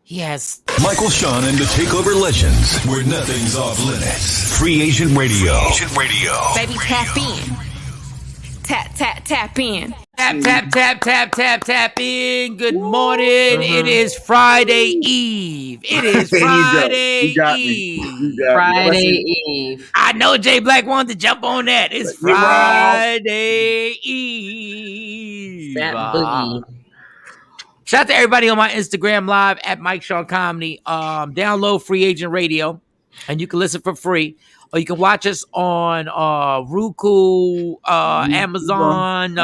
He has Michael, Shawn, and the TakeOver Legends, where nothing's off limits. Free Agent Radio. Baby, tap in. Tap in. Tap in. Good morning. It is Friday Eve. Friday Eve. I know Jay Black wanted to jump on that. It's Friday Eve. That boogie. Shout out to everybody on my Instagram live at Mike Shawn Comedy. Download Free Agent Radio, and you can listen for free. Or you can watch us on Roku, Amazon,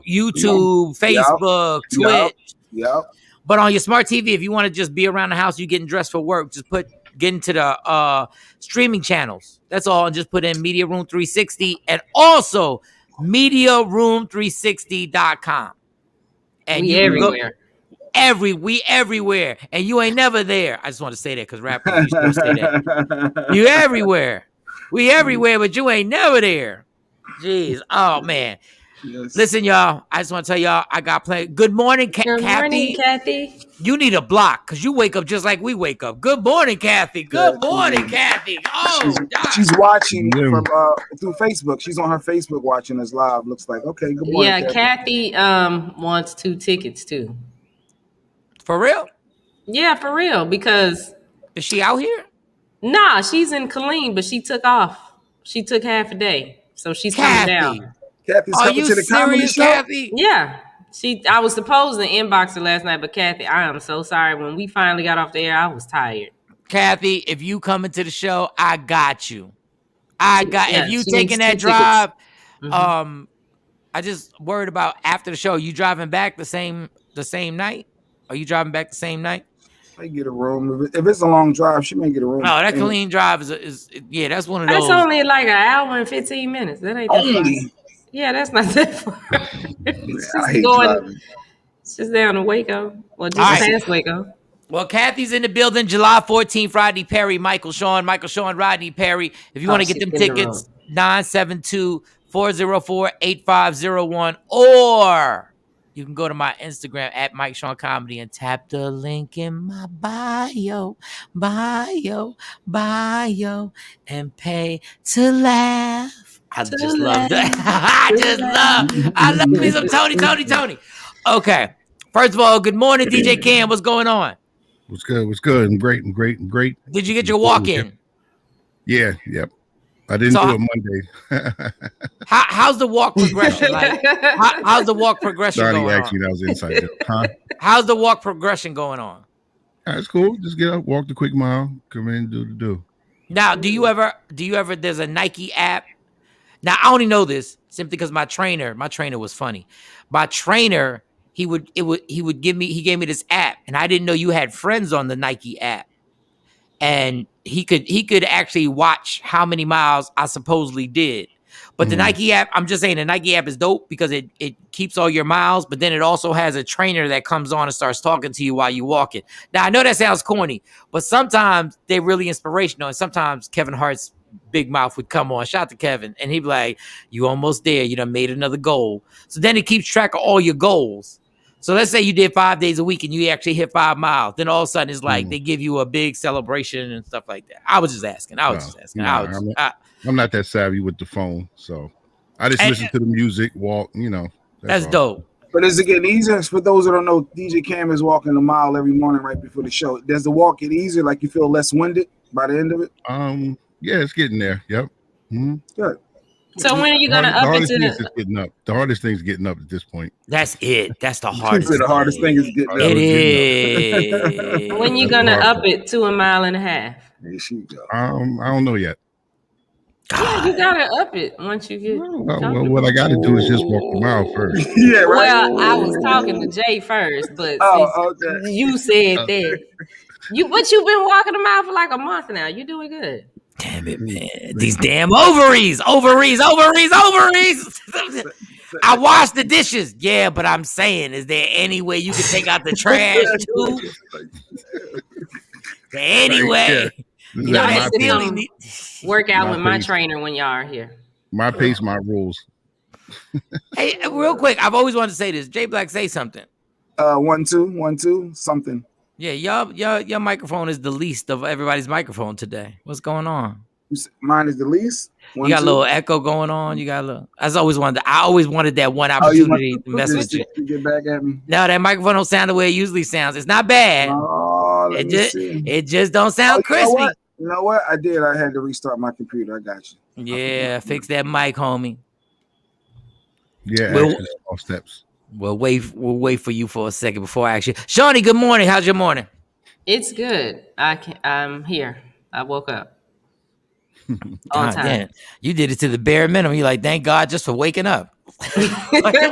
YouTube, Facebook, Twitch. Yep. But on your smart TV, if you want to just be around the house, you getting dressed for work, just get into the streaming channels. That's all, and just put in Media Room 360 and also MediaRoom360.com. And we everywhere. We everywhere, and you ain't never there. I just want to say that because rappers used to say that. You everywhere, we everywhere, but you ain't never there. Jeez, oh man. Yes. Listen, y'all. I just want to tell y'all I got plenty. Good morning, Good morning, Kathy. You need a block because you wake up just like we wake up. Good morning, Kathy. Good morning, Kathy. Oh, she's watching from through Facebook. She's on her Facebook watching us live. Looks like okay. Good morning. Yeah, Kathy wants 2 tickets too. For real? Yeah, for real. Because is she out here? Nah, she's in Killeen, but she took off. She took half a day, so she's coming down. Kathy's coming to the comedy show. Kathy? Yeah. I was supposed to inbox her last night, but Kathy, I am so sorry. When we finally got off the air, I was tired. Kathy, if you coming to the show, I got you. If you taking that drive, I just worried about after the show. You driving back the same night? Are you driving back the same night? I get a room. If it's a long drive, she may get a room. No, that Killeen drive is that's one of those. That's only like an hour and 15 minutes. That ain't that far. Yeah, that's not that far. It's just down to Waco. Well, just past Waco. Well, Kathy's in the building July 14th, Rodney Perry, Michael Shawn, Rodney Perry. If you want to get them tickets, 972-404-8501, or you can go to my Instagram at Mike Shawn Comedy and tap the link in my bio, and pay to laugh. I love that. I love me some Tony. Okay. First of all, good morning, DJ Cam. What's going on? What's good? And great. Did you get your walk in? Yeah, yep. I didn't do it Monday. How's the walk progression? Like, how's the walk progression going on? Actually, that was inside joke. Huh? How's the walk progression going on? That's cool. Just get up, walk the quick mile, come in, do the do. Now, do you ever? There's a Nike app. Now, I only know this simply because my trainer was funny. My trainer, he gave me this app, and I didn't know you had friends on the Nike app. And he could actually watch how many miles I supposedly did. But the Nike app, I'm just saying the Nike app is dope because it keeps all your miles, but then it also has a trainer that comes on and starts talking to you while you walk it. Now, I know that sounds corny, but sometimes they're really inspirational. And sometimes Kevin Hart's big mouth would come on. Shout out to Kevin. And he'd be like, you almost there. You done made another goal. So then it keeps track of all your goals. So let's say you did 5 days a week and you actually hit 5 miles. Then all of a sudden it's like they give you a big celebration and stuff like that. I was just asking. I'm not that savvy with the phone, so I just listen to the music, walk. That's dope. But is it getting easier? For those that don't know, DJ Cam is walking a mile every morning right before the show. Does the walk get easier? Like you feel less winded by the end of it? Yeah, it's getting there. Yep. Mm-hmm. Good. So when are you gonna up it to the? The hardest thing is getting up at this point. That's it. That's the hardest. The hardest thing is getting up. It is. When you gonna up it to 1.5 miles? There she go. I don't know yet. Yeah, you gotta up it once you get. Well, what I gotta do is just walk the mile first. Yeah, right. Well, I was talking to Jay first, but okay. You said that. You've been walking a mile for like a month now. You doing good. Damn it, man. These damn ovaries. I wash the dishes. Yeah, but I'm saying, is there any way you can take out the trash too? Any way. Work out with my trainer when y'all are here. My pace, my rules. Hey, real quick, I've always wanted to say this. Jay Black, say something. 1 2 1 2 something. Yeah, your microphone is the least of everybody's microphone today. What's going on? Mine is the least. You 1 got 2. a little echo going on. You got a little. I always wanted that one Oh, you want opportunity to mess with you. to get back at me? No, that microphone don't sound the way it usually sounds. It's not bad. Oh, let me see. It just don't sound crispy. You know what? I did. I had to restart my computer. I got you. Yeah, fix that mic, homie. Yeah, Well- action small steps. We'll wait for you for a second before I ask you. Shawnee, good morning. How's your morning? It's good. I'm here. I woke up on God time. damn, you did it to the bare minimum. You're like, thank God just for waking up. What I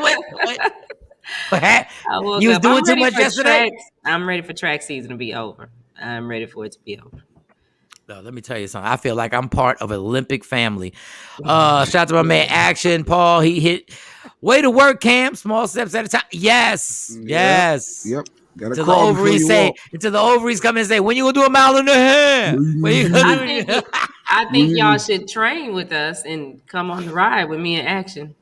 woke you was up. doing I'm too ready much for yesterday? I'm ready for track season to be over. I'm ready for it to be over. No, let me tell you something. I feel like I'm part of an Olympic family. Shout out to my man Action Paul. He hit way to work, Cam. Small steps at a time. Yes. Yep. Gotta Until the crawl before ovaries you say, walk. until the ovaries come in and say, when you gonna do a mile in the hand? When you gonna do I think y'all should train with us and come on the ride with me in Action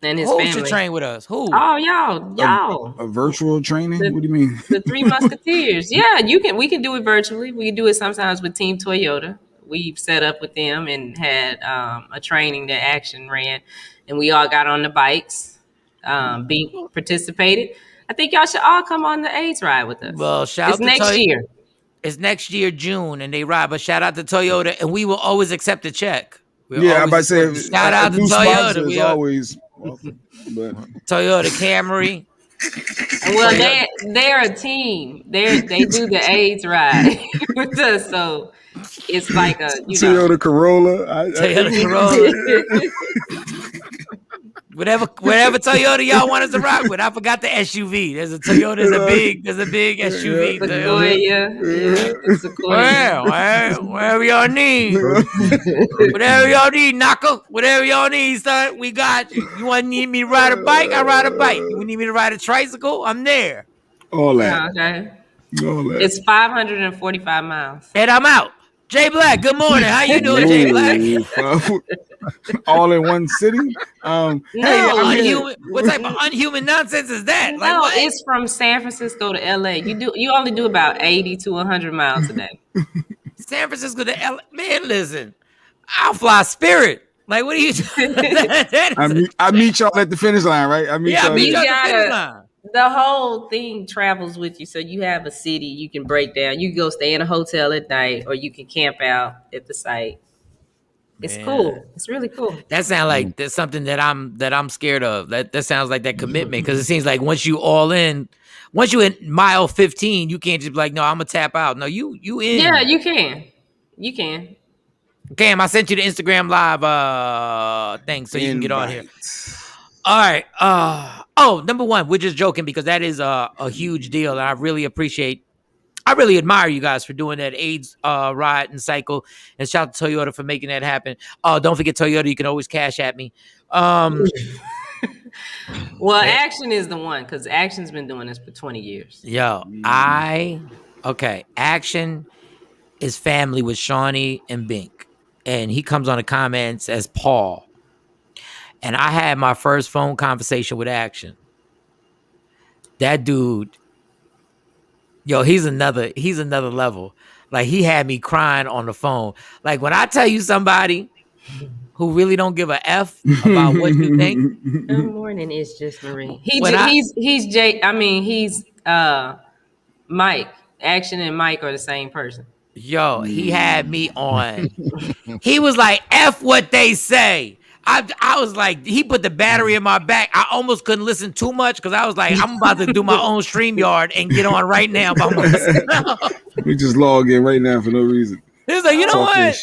and his Who family. should train with us? Who? Oh, y'all. A virtual training? What do you mean? The Three Musketeers. Yeah, we can do it virtually. We can do it sometimes with Team Toyota. We've set up with them and had a training that Action ran, and we all got on the bikes, participated. I think y'all should all come on the AIDS ride with us. Well, shout It's out to next year. It's next year, June, and they ride. But shout out to Toyota, and we will always accept a check. I'm about to say, shout out to new Toyota. sponsor is We are always welcome, but Toyota Camry. Well, they're a team. They do the AIDS ride with us, so it's like a Toyota Corolla. Toyota Corolla. Whatever Toyota y'all want us to rock with. I forgot the SUV. There's a Toyota. There's a big SUV. Sequoia. Whatever y'all need. Whatever y'all need, knocker. Whatever y'all need, son. We got you. You need me to ride a bike? I ride a bike. You need me to ride a tricycle? I'm there. All that. Okay. All that. It's 545 miles. And I'm out. Jay Black, good morning. How you doing, Jay Black? All in one city? What type of unhuman nonsense is that? No, it's from San Francisco to LA. You only do about 80 to 100 miles a day. San Francisco to LA. Man, listen. I'll fly Spirit. Like, what are you doing? I meet y'all at the finish line, right? I meet y'all at the finish line. The whole thing travels with you. So you have a city you can break down. You can go stay in a hotel at night, or you can camp out at the site. It's cool. It's really cool. That sounds like that's something that I'm scared of. That sounds like that commitment, because it seems like once you in mile 15, you can't just be like, no, I'm gonna tap out. No, you in. Yeah, you can. You can. Cam, I sent you the Instagram live thing so you can get on here. All right. Number one, we're just joking because that is a huge deal, and I really admire you guys for doing that AIDS ride and cycle, and shout out to Toyota for making that happen. Don't forget Toyota, you can always cash at me. Well, Action is the one, because Action's been doing this for 20 years. Action is family with Shawnee and Bink, and he comes on the comments as Paul. And I had my first phone conversation with Action. That dude, he's another level. Like, he had me crying on the phone. Like, when I tell you somebody who really don't give a F about what you think. Good morning, it's just Marie. He's Mike. Action and Mike are the same person. He had me on. He was like, F what they say. I was like, he put the battery in my back. I almost couldn't listen too much because I was like, I'm about to do my own StreamYard and get on right now by myself. We just log in right now for no reason. He was like, you know what?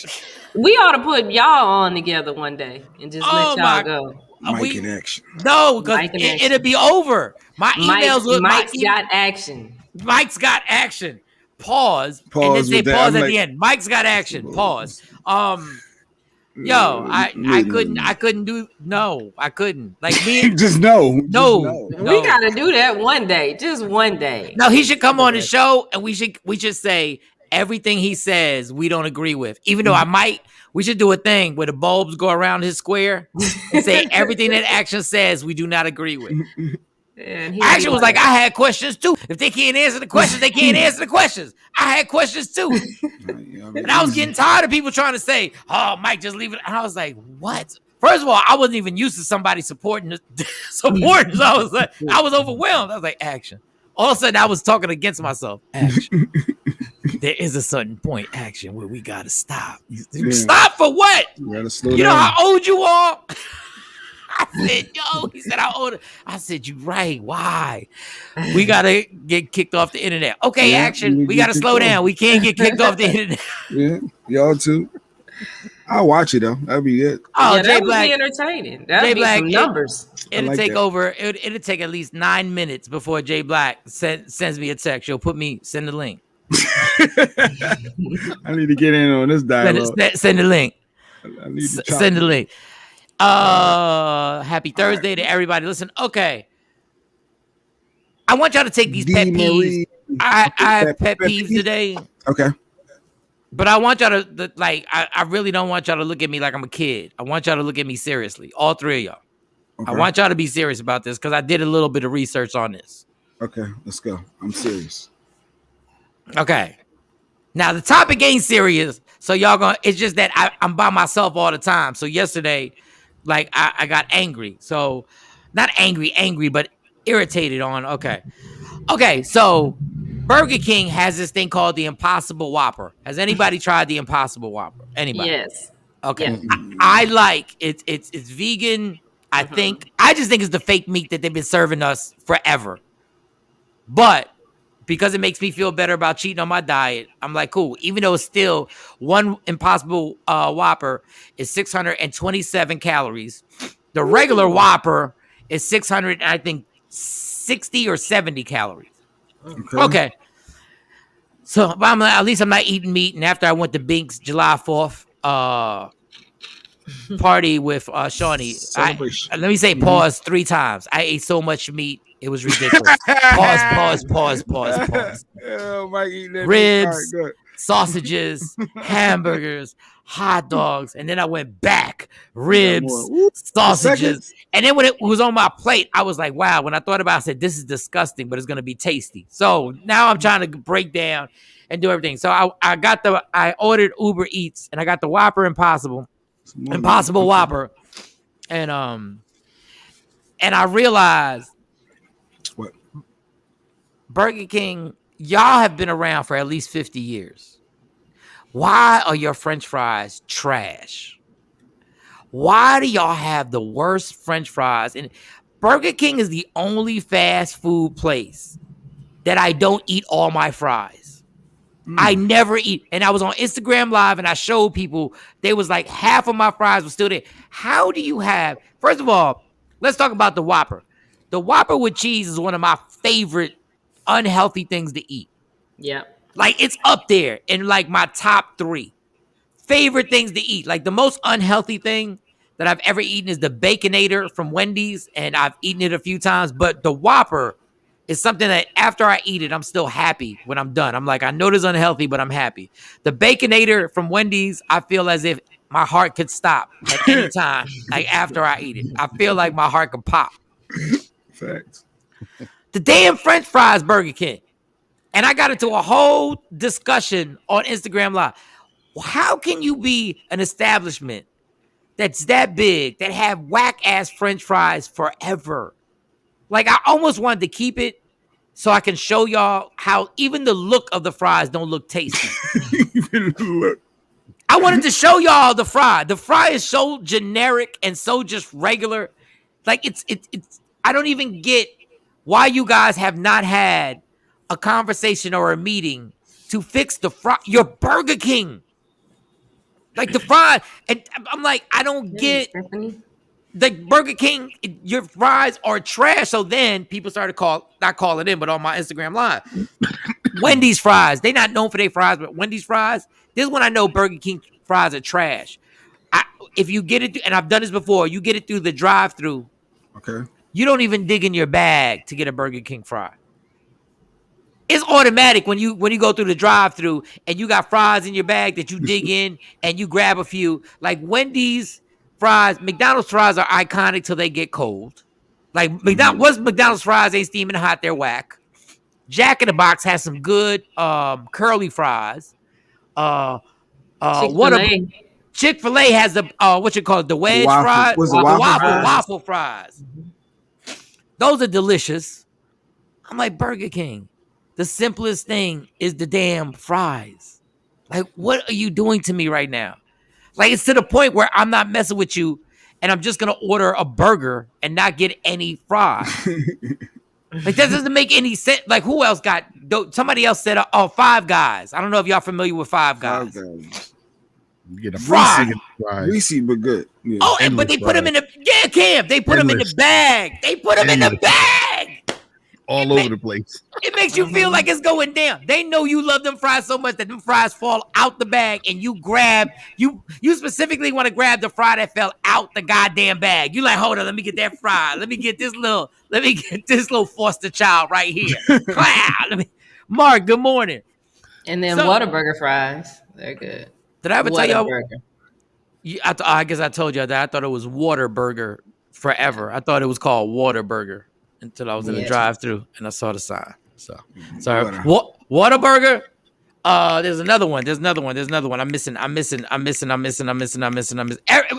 We ought to put y'all on together one day and just let y'all go. Mike in Action. No, because it'll be over. My emails with Mike's got action. Mike's got action. Pause. And then say pause at the end. Mike's got action. Pause. I couldn't do. No, I couldn't. Like me. Just no. We gotta do that one day. Just one day. No, he should come on the show, and we should say everything he says we don't agree with. Even though we should do a thing where the bulbs go around his square and say everything that Action says we do not agree with. And he'll be Action was like, I had questions too. If they can't answer the questions, they can't answer the questions. I had questions too. And I was getting tired of people trying to say, oh, Mike, just leave it. And I was like, what? First of all, I wasn't even used to somebody supporting. So I was like, I was overwhelmed. I was like, action. All of a sudden, I was talking against myself. Action. There is a certain point, action, where we gotta stop. Yeah. Stop for what? You gotta slow down. Know how old you are? I said, yo. He said, how old? I said, you right. Why? We gotta get kicked off the internet. Okay, yeah, action. We gotta slow down. We can't get kicked off the internet. Yeah, y'all too. I'll watch it though. That'd be good. Oh, yeah, that would be entertaining. That'd be some numbers. It'll like take that. Over. It'll take at least 9 minutes before Jay Black sends me a text. She'll send the link. I need to get in on this dialogue. Send the link. I need to send the link. Happy Thursday to everybody. Listen, okay. I want y'all to take these pet peeves. I have pet peeves today. Okay. But I want y'all to like. I really don't want y'all to look at me like I'm a kid. I want y'all to look at me seriously. All three of y'all. Okay. I want y'all to be serious about this because I did a little bit of research on this. Okay, let's go. I'm serious. Okay. Now the topic ain't serious, so y'all gonna. It's just that I'm by myself all the time. So yesterday, like I got angry. So not angry, but irritated on. Okay. So Burger King has this thing called the Impossible Whopper. Has anybody tried the Impossible Whopper? Anybody? Yes. Okay. Yeah. I like it. It's vegan. I just think it's the fake meat that they've been serving us forever. But because it makes me feel better about cheating on my diet, I'm like, cool. Even though it's still one Impossible Whopper is 627 calories. The regular Whopper is 600, I think 60 or 70 calories. Okay. So at least I'm not eating meat. And after I went to Bink's July 4th party with Shawn, let me say pause 3 times. I ate so much meat. It was ridiculous. Pause. Oh, Mike, ribs, sausages, hamburgers, hot dogs. And then I went back. Ribs, sausages. And then when it was on my plate, I was like, wow. When I thought about it, I said, this is disgusting, but it's going to be tasty. So now I'm trying to break down and do everything. So I ordered Uber Eats and I got the Whopper Impossible Whopper. And I realized what? Burger King, y'all have been around for at least 50 years. Why are your French fries trash? Why do y'all have the worst French fries? And Burger King is the only fast food place that I don't eat all my fries. I never eat. And I was on Instagram Live and I showed people, they was like half of my fries were still there. How do you have, first of all, let's talk about the Whopper. The Whopper with cheese is one of my favorite unhealthy things to eat. Yeah. Like it's up there in like my top 3 favorite things to eat. Like the most unhealthy thing that I've ever eaten is the Baconator from Wendy's. And I've eaten it a few times, but the Whopper is something that after I eat it, I'm still happy when I'm done. I'm like, I know it's unhealthy, but I'm happy. The Baconator from Wendy's, I feel as if my heart could stop at any time. Like after I eat it, I feel like my heart could pop. Facts. The damn French fries, Burger King. And I got into a whole discussion on Instagram Live. How can you be an establishment that's that big, that have whack-ass French fries forever? Like, I almost wanted to keep it so I can show y'all how even the look of the fries don't look tasty. I wanted to show y'all the fry. The fry is so generic and so just regular. Like, it's I don't even get why you guys have not had a conversation or a meeting to fix the fry. Your Burger King. Like the fries. And I'm like, I don't get the Burger King, your fries are trash. So then people started not calling in, but on my Instagram Live. Wendy's fries. They not known for their fries, but Wendy's fries. This is when I know Burger King fries are trash. If you get it, and I've done this before, you get it through the drive-thru. Okay. You don't even dig in your bag to get a Burger King fry. It's automatic when you go through the drive-thru and you got fries in your bag that you dig in and you grab a few. Like Wendy's fries, McDonald's fries are iconic till they get cold. Like McDonald's fries ain't steaming hot, they're whack. Jack in the Box has some good curly fries. Chick-fil-A. Chick-fil-A has the what you call it, the wedge waffle. fries, Was it the waffle waffle fries? fries. Those are delicious. I'm like, Burger King, the simplest thing is the damn fries. Like, what are you doing to me right now? Like, it's to the point where I'm not messing with you, and I'm just gonna order a burger and not get any fries. Like, that doesn't make any sense. Like, who else got? Somebody else said, "Oh, Five Guys." I don't know if y'all familiar with Five Guys. You get a Fries. Greasy but good. Yeah. Oh, but they put them in the Cam. They put them in the bag. They put them in the bag. All over the place. It makes you feel like it's going down. They know you love them fries so much that them fries fall out the bag, and you grab you specifically want to grab the fry that fell out the goddamn bag. You like, hold on, let me get that fry. Let me get this little foster child right here. Mark, good morning. And then Whataburger fries. They're good. Did I ever tell y'all? Whataburger. I guess I told you that I thought it was Waterburger forever. I thought it was called Waterburger until I was in the drive-thru and I saw the sign. So sorry. Waterburger. There's another one. I'm missing.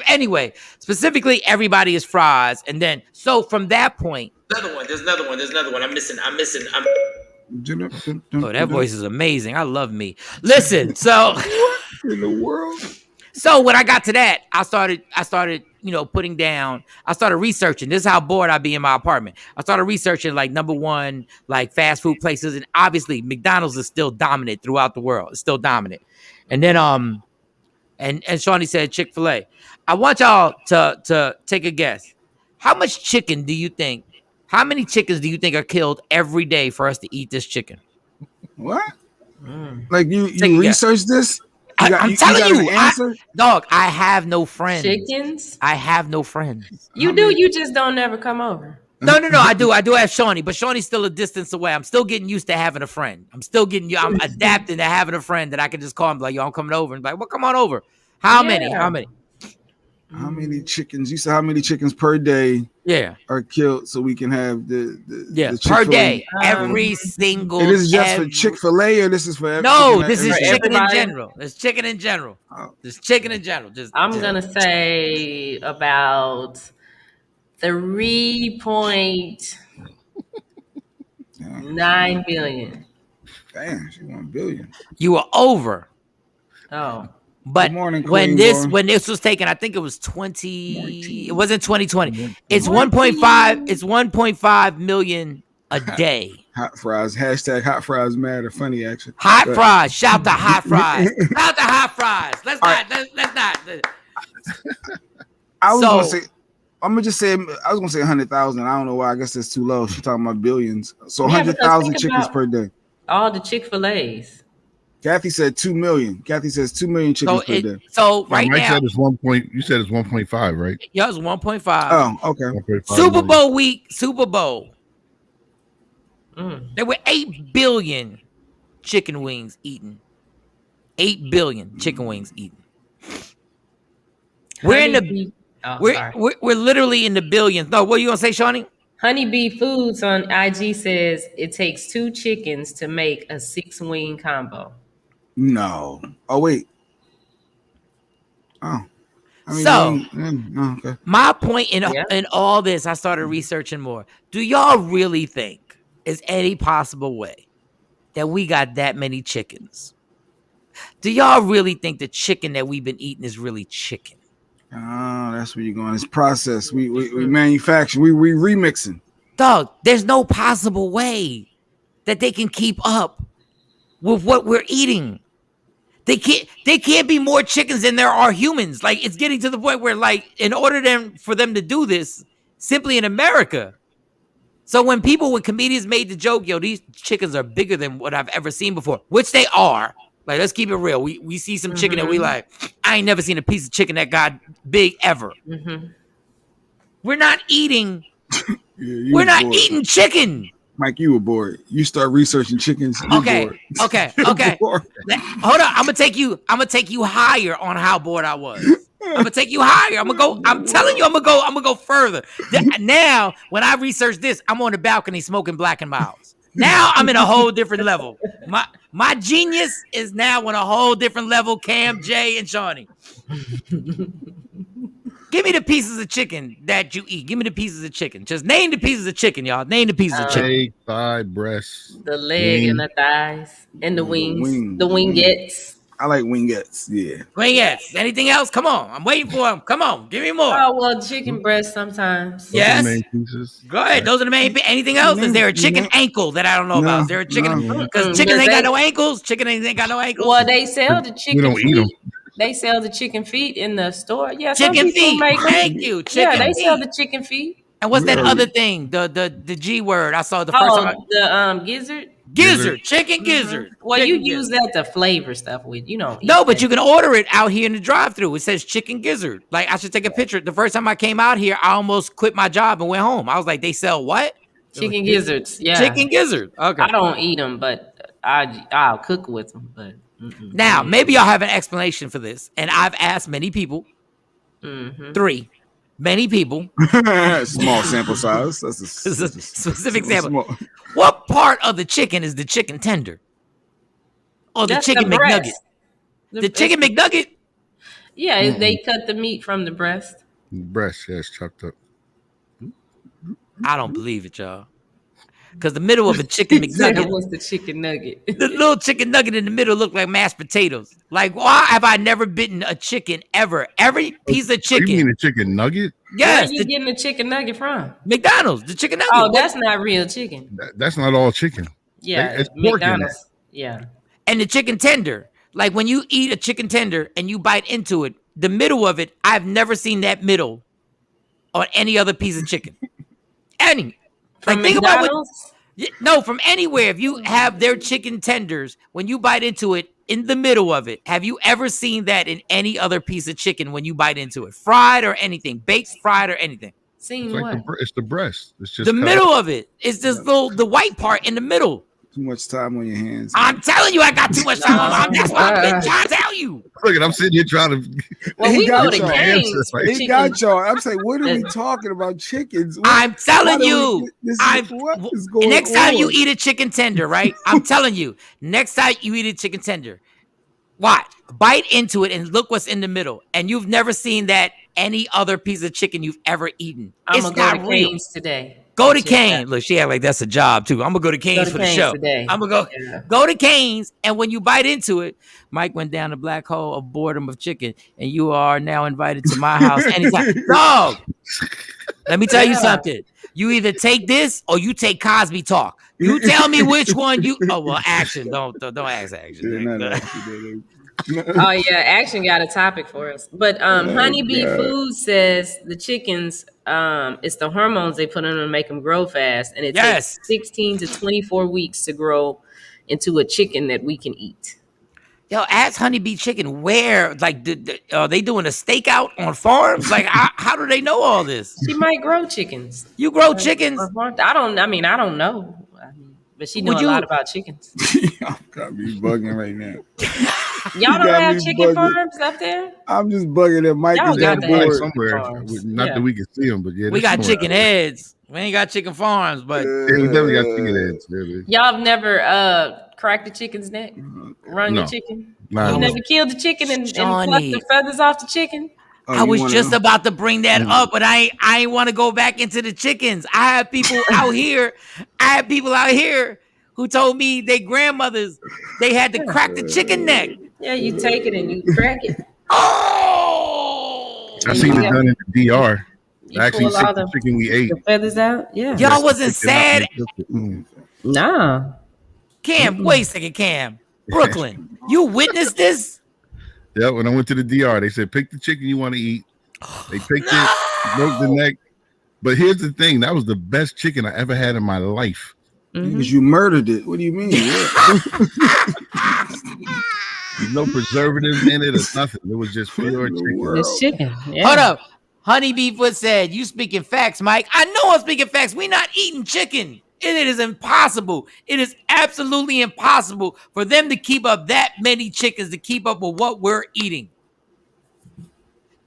Anyway, specifically, everybody is fries, and then so from that point, There's another one. I'm missing. Oh, that voice is amazing. I love me. Listen, so in the world. So when I got to that, I started, putting down. I started researching. This is how bored I be in my apartment. I started researching like number one, like fast food places, and obviously McDonald's is still dominant throughout the world. It's still dominant. And then and Shawnee said Chick-fil-A. I want y'all to take a guess. How much chicken do you think? How many chickens do you think are killed every day for us to eat this chicken? What? Like you researched this? I'm telling you, dog, I have no friends. Chickens? I have no friends. You do. You just don't never come over. No. I do have Shawnee, but Shawnee's still a distance away. I'm still getting used to having a friend. I'm adapting to having a friend that I can just call and be like, yo, I'm coming over. And be like, well, come on over. How many? How many chickens? You said how many chickens per day? Yeah, are killed so we can have the per day, every single. And this is just for Chick-fil-A, or this is for this is chicken in general. It's chicken in general. It's chicken in general. I'm gonna say about 3.9 billion. Damn, she 1 billion. You were over. Oh. But when this was taken, I think it was 20. It wasn't 2020. It's 1.5. It's 1.5 million a day. Hot fries. Hashtag hot fries matter. Funny action. Hot fries. Shout to hot fries. Shout to hot fries. Let's not. I was gonna say. I'm gonna just say. I was gonna say 100,000. I don't know why. I guess that's too low. She's talking about billions. So 100,000 chickens per day. All the Chick-fil-A's. Kathy said 2 million. Kathy says 2 million chickens per day. So right now, said it's 1 point. You said it's 1.5, right? Yeah, it's 1.5. Oh, okay. Super Bowl week. Super Bowl. There were 8 billion chicken wings eaten. 8 billion chicken wings eaten. We're in the. We're literally in the billions. No, what are you gonna say, Shawnee? Honeybee Foods on IG says it takes 2 chickens to make a 6-wing combo. No. Oh wait. Oh. Okay. My point in all this, I started researching more. Do y'all really think is any possible way that we got that many chickens? Do y'all really think the chicken that we've been eating is really chicken? Oh, that's where you're going. It's processed. We manufacture. We remixing. Dog, there's no possible way that they can keep up with what we're eating. They can't be more chickens than there are humans. Like, it's getting to the point where, like, in order for them to do this, simply in America. So when comedians made the joke, yo, these chickens are bigger than what I've ever seen before, which they are. Like, let's keep it real. We see some chicken that we like. I ain't never seen a piece of chicken that got big ever. We're not eating. We're not eating chicken. Mike, you were bored. You start researching chickens. Okay. Hold on. I'm gonna take you higher on how bored I was. I'm gonna take you higher. I'm gonna go. I'm telling you, I'm gonna go further. Now, when I research this, I'm on the balcony smoking Black and Miles. Now I'm in a whole different level. My genius is now on a whole different level. Cam, Jay, and Shawnee. Give me the pieces of chicken that you eat. Give me the pieces of chicken. Just name the pieces of chicken, y'all. Name the pieces of chicken. Leg, thigh, breast, The leg wing. and the thighs and the wings, wing. the wingettes. I like wingettes. Yeah. Wingettes. Anything else? Come on. I'm waiting for them. Come on. Give me more. Oh well, chicken breast sometimes. Those are the Yes. main pieces. Go ahead. Those are the main. Anything else? Is there a chicken ankle that I don't know about? Is there a chicken? Because chicken ain't got no ankles. Chicken ain't got no ankles. Well, they sell the chicken. We don't eat them. They sell the chicken feet in the store. Yeah, Chicken feet. Make them. Thank you. Chicken Yeah, they sell feet. the chicken feet. And what's that other thing? The G word I saw the first time. The gizzard. Gizzard. Chicken gizzard. Well, Chicken you use gizzard. that to flavor stuff with. You don't. No, but you can order it out here in the drive-thru. It says chicken gizzard. Like I should take a picture. The first time I came out here, I almost quit my job and went home. I was like, they sell what? Chicken gizzards. Yeah. Chicken gizzard. Okay. I don't eat them, but I'll cook with them. But Now, maybe y'all have an explanation for this. And I've asked many people. 3. Many people. Small sample size. That's a specific sample. Small. What part of the chicken is the chicken tender? Or the That's chicken the McNugget? breast. The chicken McNugget? Yeah, they cut the meat from the breast. Breast, yes, chopped up. I don't believe it, y'all. Because the middle of a chicken McNugget, What's the chicken nugget? the little chicken nugget in the middle looked like mashed potatoes. Like, why have I never bitten a chicken ever? Every piece of chicken. You mean a chicken nugget? Yes, Where you getting the chicken nugget from? McDonald's, the chicken nugget. Oh, that's not real chicken. That's not all chicken. Yeah, It's pork in McDonald's. Yeah. And the chicken tender. Like when you eat a chicken tender and you bite into it, the middle of it, I've never seen that middle on any other piece of chicken. Any. From Like think about what. McDonald's? No, from anywhere. If you have their chicken tenders, when you bite into it, in the middle of it, have you ever seen that in any other piece of chicken when you bite into it? Fried or anything? Baked, fried, or anything? Seen It's what? like it's the breast. It's just The cut middle up. of it is this the white part in the middle. Too much time on your hands. I'm telling you, I got too much time. That's what I've been trying to tell you. Look, I'm sitting here trying to. Well, He we got go to y'all. games. for He He chicken. got y'all. I'm saying, what are we talking about? Chickens? I'm telling Why do you. we- this is- I'm what is going next time you on? eat a chicken tender, right? I'm telling you, next time you eat a chicken tender, watch, bite into it and look what's in the middle. And you've never seen that any other piece of chicken you've ever eaten. I'm It's gonna go not to real. Cane's today. Go to Check Cane's. Look, she act like that's a job too. I'm gonna go to Cane's to for the Cane's show. today. I'm gonna Yeah. go to Cane's, and when you bite into it, Mike went down the black hole of boredom of chicken, and you are now invited to my house anytime. Dog, let me tell you something. You either take this or you take Cosby talk. You tell me which one you. Oh well, action. Don't ask action. Yeah, not actually. Oh yeah, Action got a topic for us. But Honeybee God. Food says the chickens, it's the hormones they put in them to make them grow fast, and it Yes. takes 16 to 24 weeks to grow into a chicken that we can eat. Yo, ask Honeybee Chicken where, like, are they doing a stakeout on farms? Like, how do they know all this? She might grow chickens. You grow chickens? I don't know. I mean, but she Would know a you- lot about chickens. Y'all got me bugging right now. Y'all don't got have me chicken bugging. farms up there? I'm just bugging that Mike Y'all is got on to Like have board. somewhere, farms. not Yeah. that we can see them, but yeah, We they're got somewhere. chicken heads. We ain't got chicken farms, but Yeah, we definitely got chicken heads. Really. Y'all have never cracked the chicken's neck? Run No. the chicken? Nah, You no. never killed the chicken and plucked Johnny. the feathers off the chicken? Oh, I you was wanna- just about to bring that up, but I ain't want to go back into the chickens. I have people out here. Who told me their grandmothers they had to crack the chicken neck. Yeah, you take it and you crack it. Oh, I seen it Yeah. done in the DR. You I actually pull all took the the, chicken we ate. the feathers out. Yeah. y'all wasn't Picked it out sad. and cooked it. Nah. Cam, wait a second, Cam. Brooklyn, you witnessed this? Yeah, when I went to the DR, they said pick the chicken you want to eat. They picked it, broke the neck. But here's the thing: that was the best chicken I ever had in my life. Because you murdered it. What do you mean? There's no preservatives in it or nothing. It was just pure chicken. It's chicken. Yeah. Hold up. Honeybee Foot said, you speaking facts, Mike. I know I'm speaking facts. We not eating chicken. It is impossible. It is absolutely impossible for them to keep up that many chickens to keep up with what we're eating.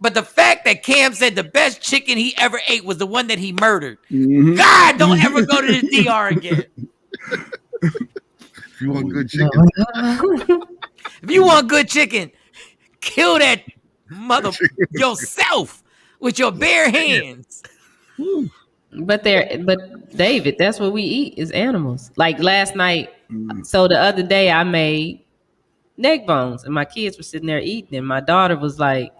But the fact that Cam said the best chicken he ever ate was the one that he murdered. Mhm. God, don't ever go to the DR again. If you want good chicken, If you want good chicken, kill that mother yourself with your bare hands. But David, that's what we eat is animals. Like last night, so the other day I made neck bones and my kids were sitting there eating and my daughter was like,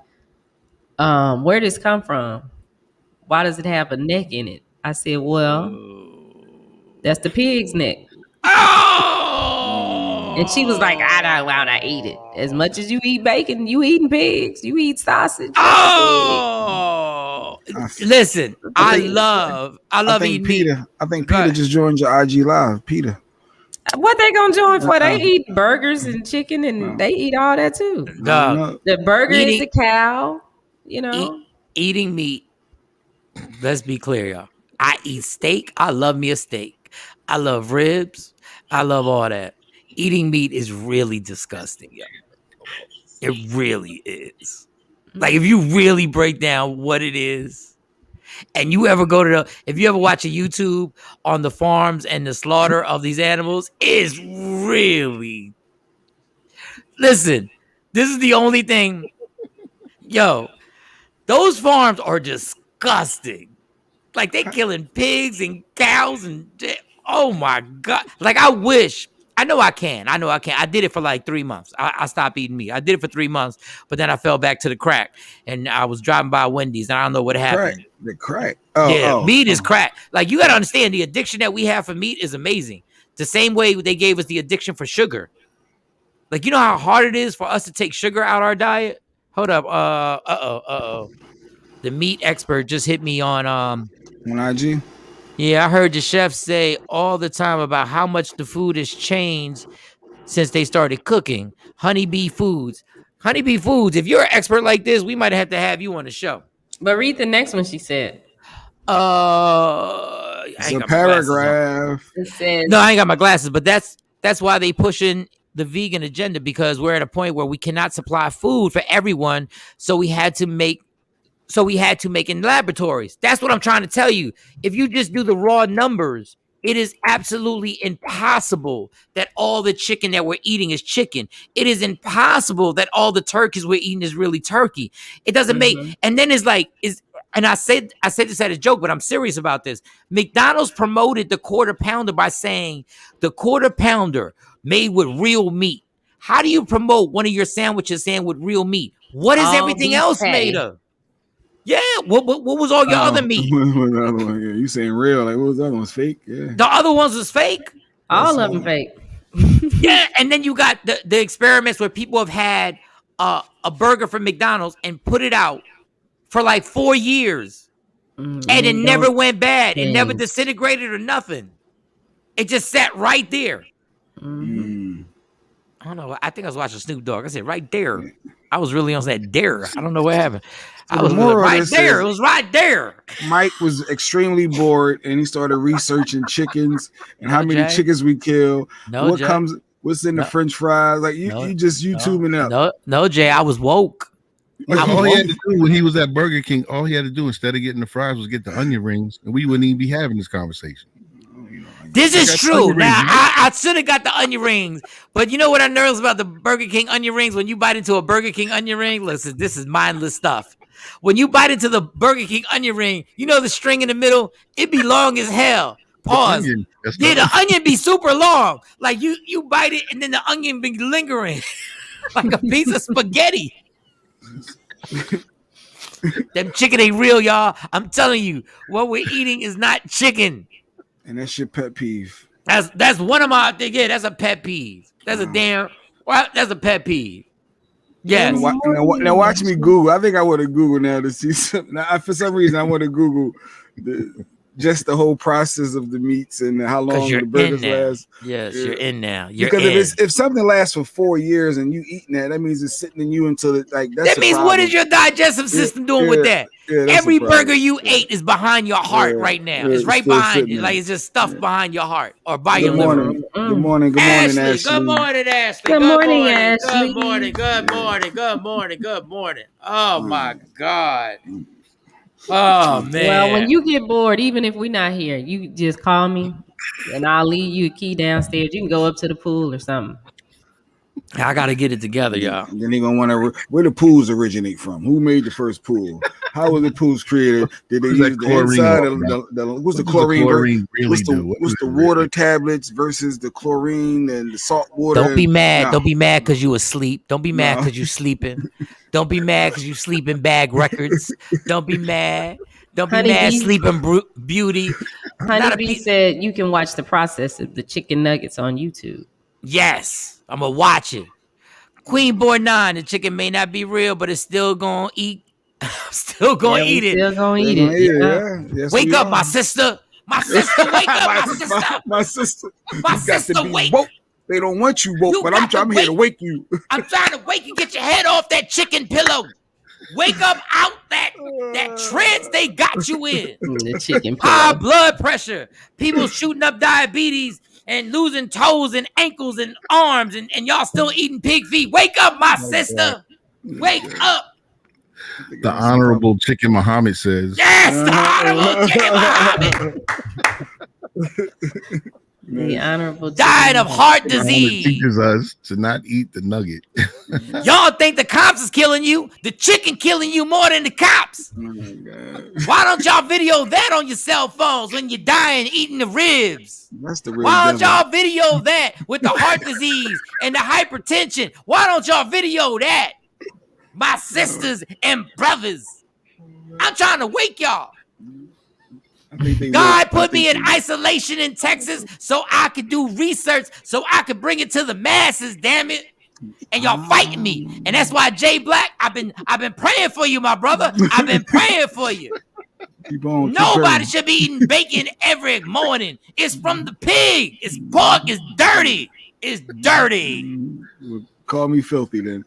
where did this come from? Why does it have a neck in it? I said, well, that's the pig's neck. Oh! And she was like, I don't want to eat it. As much as you eat bacon, you eating pigs. You eat sausage. Oh! Listen, I love eating Peter. meat. I think Peter just joined your IG live. Peter. What they gonna join for? They eat burgers and chicken and they eat all that too. Dog, The burger is a cow, you know. Eating meat. Let's be clear, y'all. I eat steak. I love me a steak. I love ribs. I love all that. Eating meat is really disgusting, yo. It really is. Like if you really break down what it is, and you ever go to if you ever watch a YouTube on the farms and the slaughter of these animals, it's really. Listen, this is the only thing, yo. Those farms are disgusting. Like they killing pigs and cows and oh my God. Like I know I can. I did it for like 3 months. I stopped eating meat. I did it for 3 months, but then I fell back to the crack. And I was driving by Wendy's and I don't know what happened. The crack. Meat is crack. Like you gotta understand the addiction that we have for meat is amazing. The same way they gave us the addiction for sugar. Like you know how hard it is for us to take sugar out our diet? Hold up. The meat expert just hit me on IG. Yeah, I heard the chef say all the time about how much the food has changed since they started cooking. Honeybee Foods. Honeybee Foods, if you're an expert like this, we might have to have you on the show. But read the next one she said. It's a paragraph. It says, no, I ain't got my glasses, but that's why they pushing the vegan agenda because we're at a point where we cannot supply food for everyone, so we had to make in laboratories. That's what I'm trying to tell you. If you just do the raw numbers, it is absolutely impossible that all the chicken that we're eating is chicken. It is impossible that all the turkeys we're eating is really turkey. It doesn't make, and then it's like, and I said this as a joke, but I'm serious about this. McDonald's promoted the quarter pounder by saying the quarter pounder made with real meat. How do you promote one of your sandwiches saying with real meat? What is everything else made of? Yeah, what was all your other meat? You saying real? Like what was the other ones? Fake? Yeah. The other ones was fake. All of them fake. Yeah, and then you got the experiments where people have had a burger from McDonald's and put it out for like 4 years, and it never went bad. It never disintegrated or nothing. It just sat right there. I don't know. I think I was watching Snoop Dogg. I said right there. I was really on that dare. I don't know what happened. I was really right there. It was right there. Mike was extremely bored and he started researching chickens and how many chickens we kill. What's in the French fries? Like you just YouTubing up. No, Jay, I was woke. All he had to do when he was at Burger King, all he had to do instead of getting the fries was get the onion rings, and we wouldn't even be having this conversation. This is true. Now, I should have got the onion rings, but you know what I nervous about the Burger King onion rings? When you bite into a Burger King onion ring, listen, this is mindless stuff. When you bite into the Burger King onion ring, you know the string in the middle? It be long as hell. Pause. The onion be super long. Like you bite it, and then the onion be lingering like a piece of spaghetti. Them chicken ain't real, y'all. I'm telling you, what we're eating is not chicken. And that's your pet peeve. That's one of my that's a pet peeve. That's that's a pet peeve. Yes. Now watch me Google. I think I want to Google now to see something. Now, for some reason, I want to Google the just the whole process of the meats and how long the burgers last. Yes, you're in now. You're because if something lasts for 4 years and you eating that means it's sitting in you until it like that's that means what is your digestive system doing with that? Every burger you ate is behind your heart right now. It's right behind you. Like it's just stuffed behind your heart or by your liver. Good morning, Ashley. Good morning, Ashley. Good morning, Ashley. Good morning. Oh my God. Oh man. Well, when you get bored, even if we're not here, you just call me and I'll leave you a key downstairs. You can go up to the pool or something. I gotta get it together, y'all. And then they gonna want to where the pools originate from. Who made the first pool? How were the pools created? Did they use the inside? What's the chlorine? What's the water tablets versus the chlorine and the salt water? Don't be mad. Don't be mad because you asleep. Don't be mad because you sleeping. Don't be mad because you sleeping bag records. Don't be mad. Don't be mad. Sleeping Beauty. Honeybee said you can watch the process of the chicken nuggets on YouTube. Yes, I'm gonna watch it. Queen Boy 9, the chicken may not be real, but it's still gonna eat. Still gonna eat it. Still gonna eat it. Yeah. Yes, wake up, my sister. My sister, wake up, my sister. My sister, wake. Woke. They don't want you woke, but I'm here to wake you. I'm trying to wake you. Get your head off that chicken pillow. Wake up out that trance they got you in. The chicken pillow. High blood pressure. People shooting up diabetes and losing toes and ankles and arms, and y'all still eating pig feet. Wake up, my sister. Wake up. The Honorable Chicken Muhammad says. Yes, the Honorable Chicken Muhammad. The Honorable died of heart disease. Teaches us to not eat the nugget. Y'all think the cops is killing you? The chicken killing you more than the cops. Oh my God. Why don't y'all video that on your cell phones when you're dying eating the ribs? That's the real Why don't devil. y'all video that with the heart disease and the hypertension? Why don't y'all video that? My sisters and brothers. I'm trying to wake y'all. God put me in isolation in Texas so I could do research, so I could bring it to the masses, damn it. And y'all fighting me. And that's why, Jay Black, I've been praying for you, my brother. I've been praying for you. Nobody should be eating bacon every morning. It's from the pig. It's pork. It's dirty. It's dirty. Well, call me filthy then.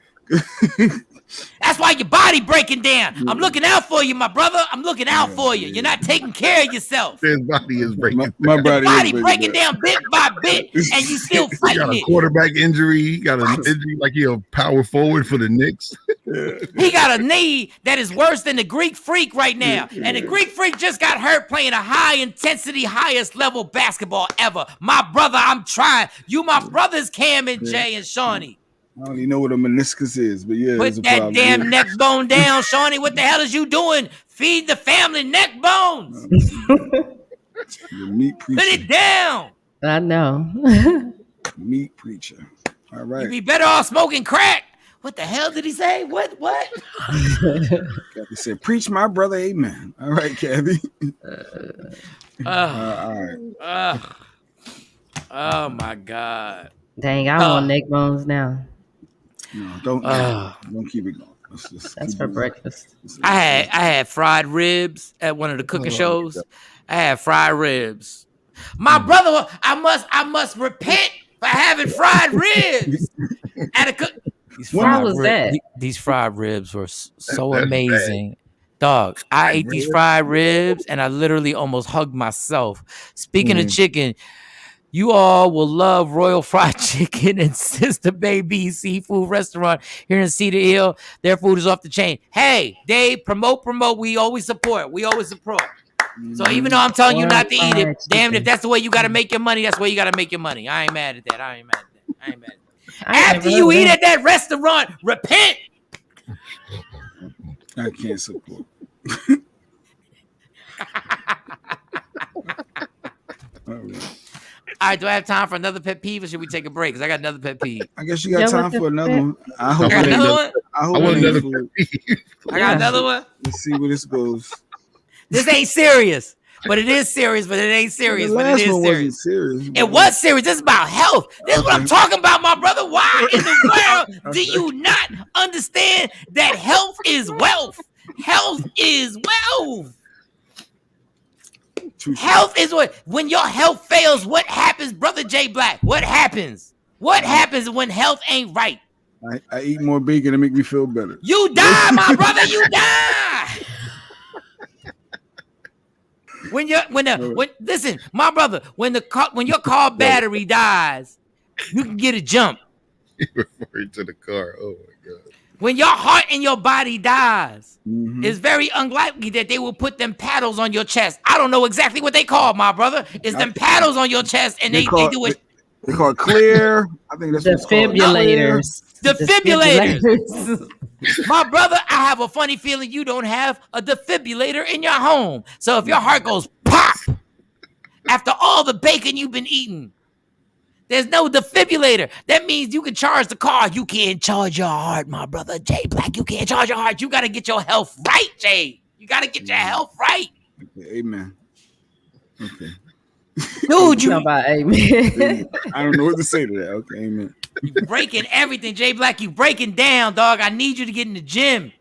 That's why your body breaking down. I'm looking out for you, my brother. I'm looking out for you. You're not taking care of yourself. His body is breaking. My body breaking down bit by bit, and you still fighting it. He got a quarterback injury. He got an injury like he's a power forward for the Knicks. He got a knee that is worse than the Greek Freak right now. And the Greek Freak just got hurt playing a high-intensity, highest-level basketball ever. My brother, I'm trying. You my brothers, Cam and Jay and Shawnee. I don't even know what a meniscus is, but yeah. Put that damn neck bone down, Shawnee. What the hell is you doing? Feed the family neck bones. The meat preacher. Put it down. I know. Meat preacher. All right. You'd be better off smoking crack. What the hell did he say? What? Kathy said, preach my brother, amen. All right, Kathy. All right. Oh my God. Dang, I want neck bones now. No, don't keep it going. That's for breakfast. I had fried ribs at one of the cooking shows. I had fried ribs. My brother, I must repent for having fried ribs at a cook. How was that? These fried ribs were so amazing. Dog, I ate these fried ribs and I literally almost hugged myself. Speaking of chicken, you all will love Royal Fried Chicken and Sister Baby Seafood Restaurant here in Cedar Hill. Their food is off the chain. Hey, Dave, promote. We always support. So even though I'm telling you not to eat it, damn it, if that's the way you got to make your money, that's the way you got to make your money. I ain't mad at that. After you eat at that restaurant, repent. I can't support. All right, do I have time for another pet peeve, or should we take a break? Because I got another pet peeve. I guess you got time for another one. I hope I got another one. I got another one. Let's see where this goes. This ain't serious, but it is serious. But it ain't serious, but it is serious. It was serious. This is about health. This is what I'm talking about, my brother. Why in the world do you not understand that health is wealth? Health is wealth. Health is when your health fails, what happens, brother J Black? What happens? What happens when health ain't right? I eat more bacon to make me feel better. You die, my brother. You die. Listen, my brother, when your car battery dies, you can get a jump. You referring to the car? Oh my god. When your heart and your body dies, it's very unlikely that they will put them paddles on your chest. I don't know exactly what they call, my brother. It's them paddles on your chest, and they do it. They call it clear. I think that's defibrillators. Defibrillators. My brother, I have a funny feeling you don't have a defibrillator in your home. So if your heart goes pop after all the bacon you've been eating, there's no defibrillator. That means you can charge the car. You can't charge your heart, my brother. Jay Black, you can't charge your heart. You got to get your health right, Jay. You got to get your health right. Okay, amen. Okay. Dude, you about amen. I don't know what to say to that. Okay, amen. You breaking everything, Jay Black. You breaking down, dog. I need you to get in the gym.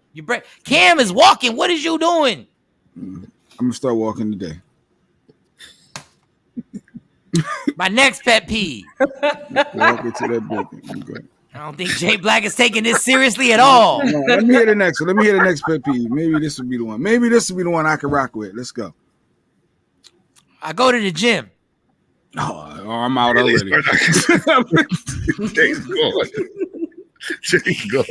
Cam is walking. What is you doing? I'm gonna start walking today. My next pet peeve. Walking to that building. Okay. I don't think Jay Black is taking this seriously at all. No, let me hear the next one. Let me hear the next pet peeve. Maybe this will be the one. Maybe this will be the one I can rock with. Let's go. I go to the gym. Oh, I'm out already. Jay's gone. Jay's gone.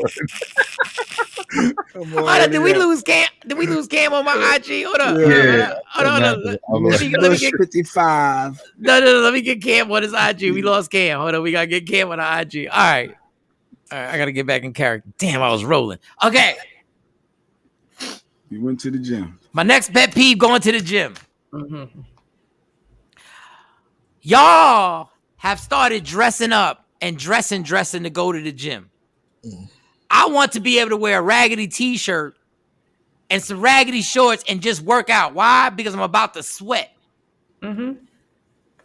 Did we lose Cam? Did we lose Cam on my IG? Hold on. Yeah. Hold on. Let me get 55. No. Let me get Cam on his IG. We lost Cam. Hold on. We gotta get Cam on our IG. All right. I gotta get back in character. Damn, I was rolling. Okay. You went to the gym. My next pet peeve: going to the gym. Mm-hmm. Y'all have started dressing up and dressing to go to the gym. I want to be able to wear a raggedy t-shirt and some raggedy shorts and just work out. Why? Because I'm about to sweat. Mm-hmm.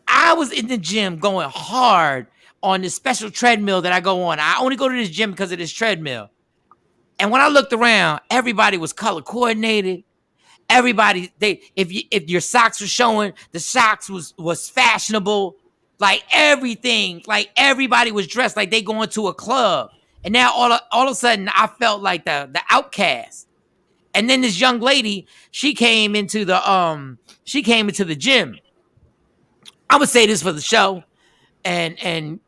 I was in the gym going hard on this special treadmill that I go on. I only go to this gym because of this treadmill. And when I looked around, everybody was color coordinated. Everybody, if your socks were showing, the socks was fashionable. Like everything, like everybody was dressed like they going to a club. And now all of a sudden, I felt like the outcast. And then this young lady, she came into the gym. I'm gonna say this for the show, and I'm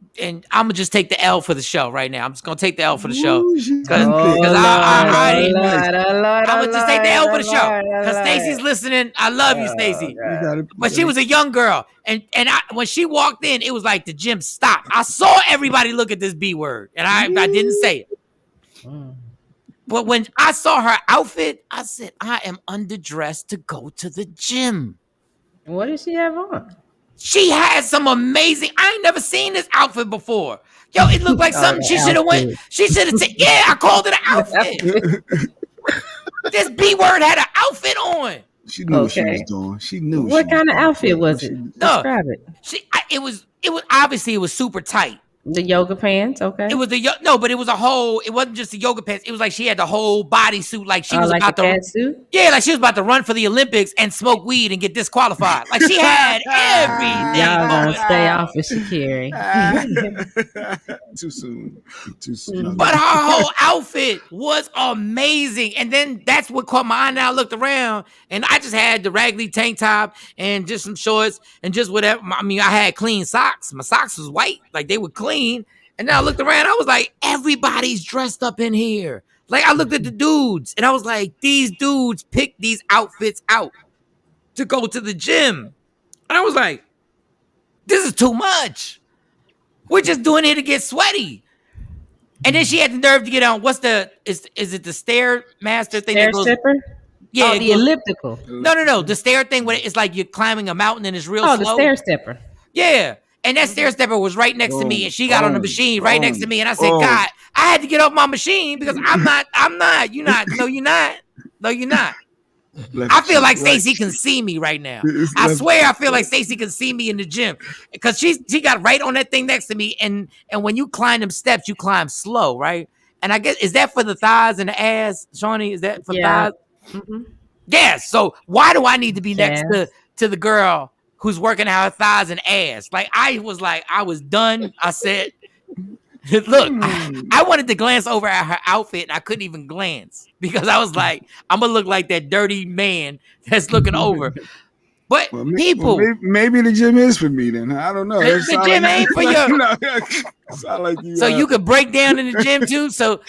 gonna just take the L for the show right now. I'm just gonna take the L for the show because I'm gonna just take the L for the show because Stacy's listening. I love you, Stacy. But she was a young girl, and when she walked in, it was like the gym stopped. I saw everybody look at this B word, and I didn't say it. But when I saw her outfit, I said, I am underdressed to go to the gym. What does she have on? She had some amazing. I ain't never seen this outfit before. Yo, it looked like something she should have went. She should have said, "Yeah, I called it an outfit." This B word had an outfit on. She knew what she was doing. She knew. What kind of outfit was it? Describe it. It was obviously it was super tight. The yoga pants, okay. It was but it was a whole. It wasn't just the yoga pants. It was like she had the whole bodysuit, like she was like about to. Suit? Yeah, like she was about to run for the Olympics and smoke weed and get disqualified. Like she had everything. Y'all gonna stay off of Shakiri. Too soon. But her whole outfit was amazing, and then that's what caught my eye. Now I looked around, and I just had the raggedy tank top and just some shorts and just whatever. I mean, I had clean socks. My socks was white, like they were clean. And then I looked around, I was like, everybody's dressed up in here. Like I looked at the dudes and I was like, these dudes picked these outfits out to go to the gym. And I was like, this is too much. We're just doing it to get sweaty. And then she had the nerve to get on. Is it the Stairmaster thing? Stair stepper? Yeah. Oh, the elliptical. No. The stair thing where it's like you're climbing a mountain and it's real slow. Oh, the stair stepper. Yeah. And that stair stepper was right next to me, and she got on the machine right next to me. And I said, God, I had to get off my machine because I'm not. You're not. No, you're not. I feel like Stacy can see me right now. I swear I feel like Stacy can see me in the gym because she got right on that thing next to me. And when you climb them steps, you climb slow, right? And I guess, is that for the thighs and the ass, Shawnee? Is that for thighs? Mm-hmm. Yeah. So why do I need to be next to to the girl who's working out her thighs and ass. Like, I was done. I said, look, I wanted to glance over at her outfit, and I couldn't even glance because I was like, I'm gonna look like that dirty man that's looking over. But people, maybe the gym is for me then. I don't know. The gym ain't for you. Sound like you. So you could break down in the gym too. So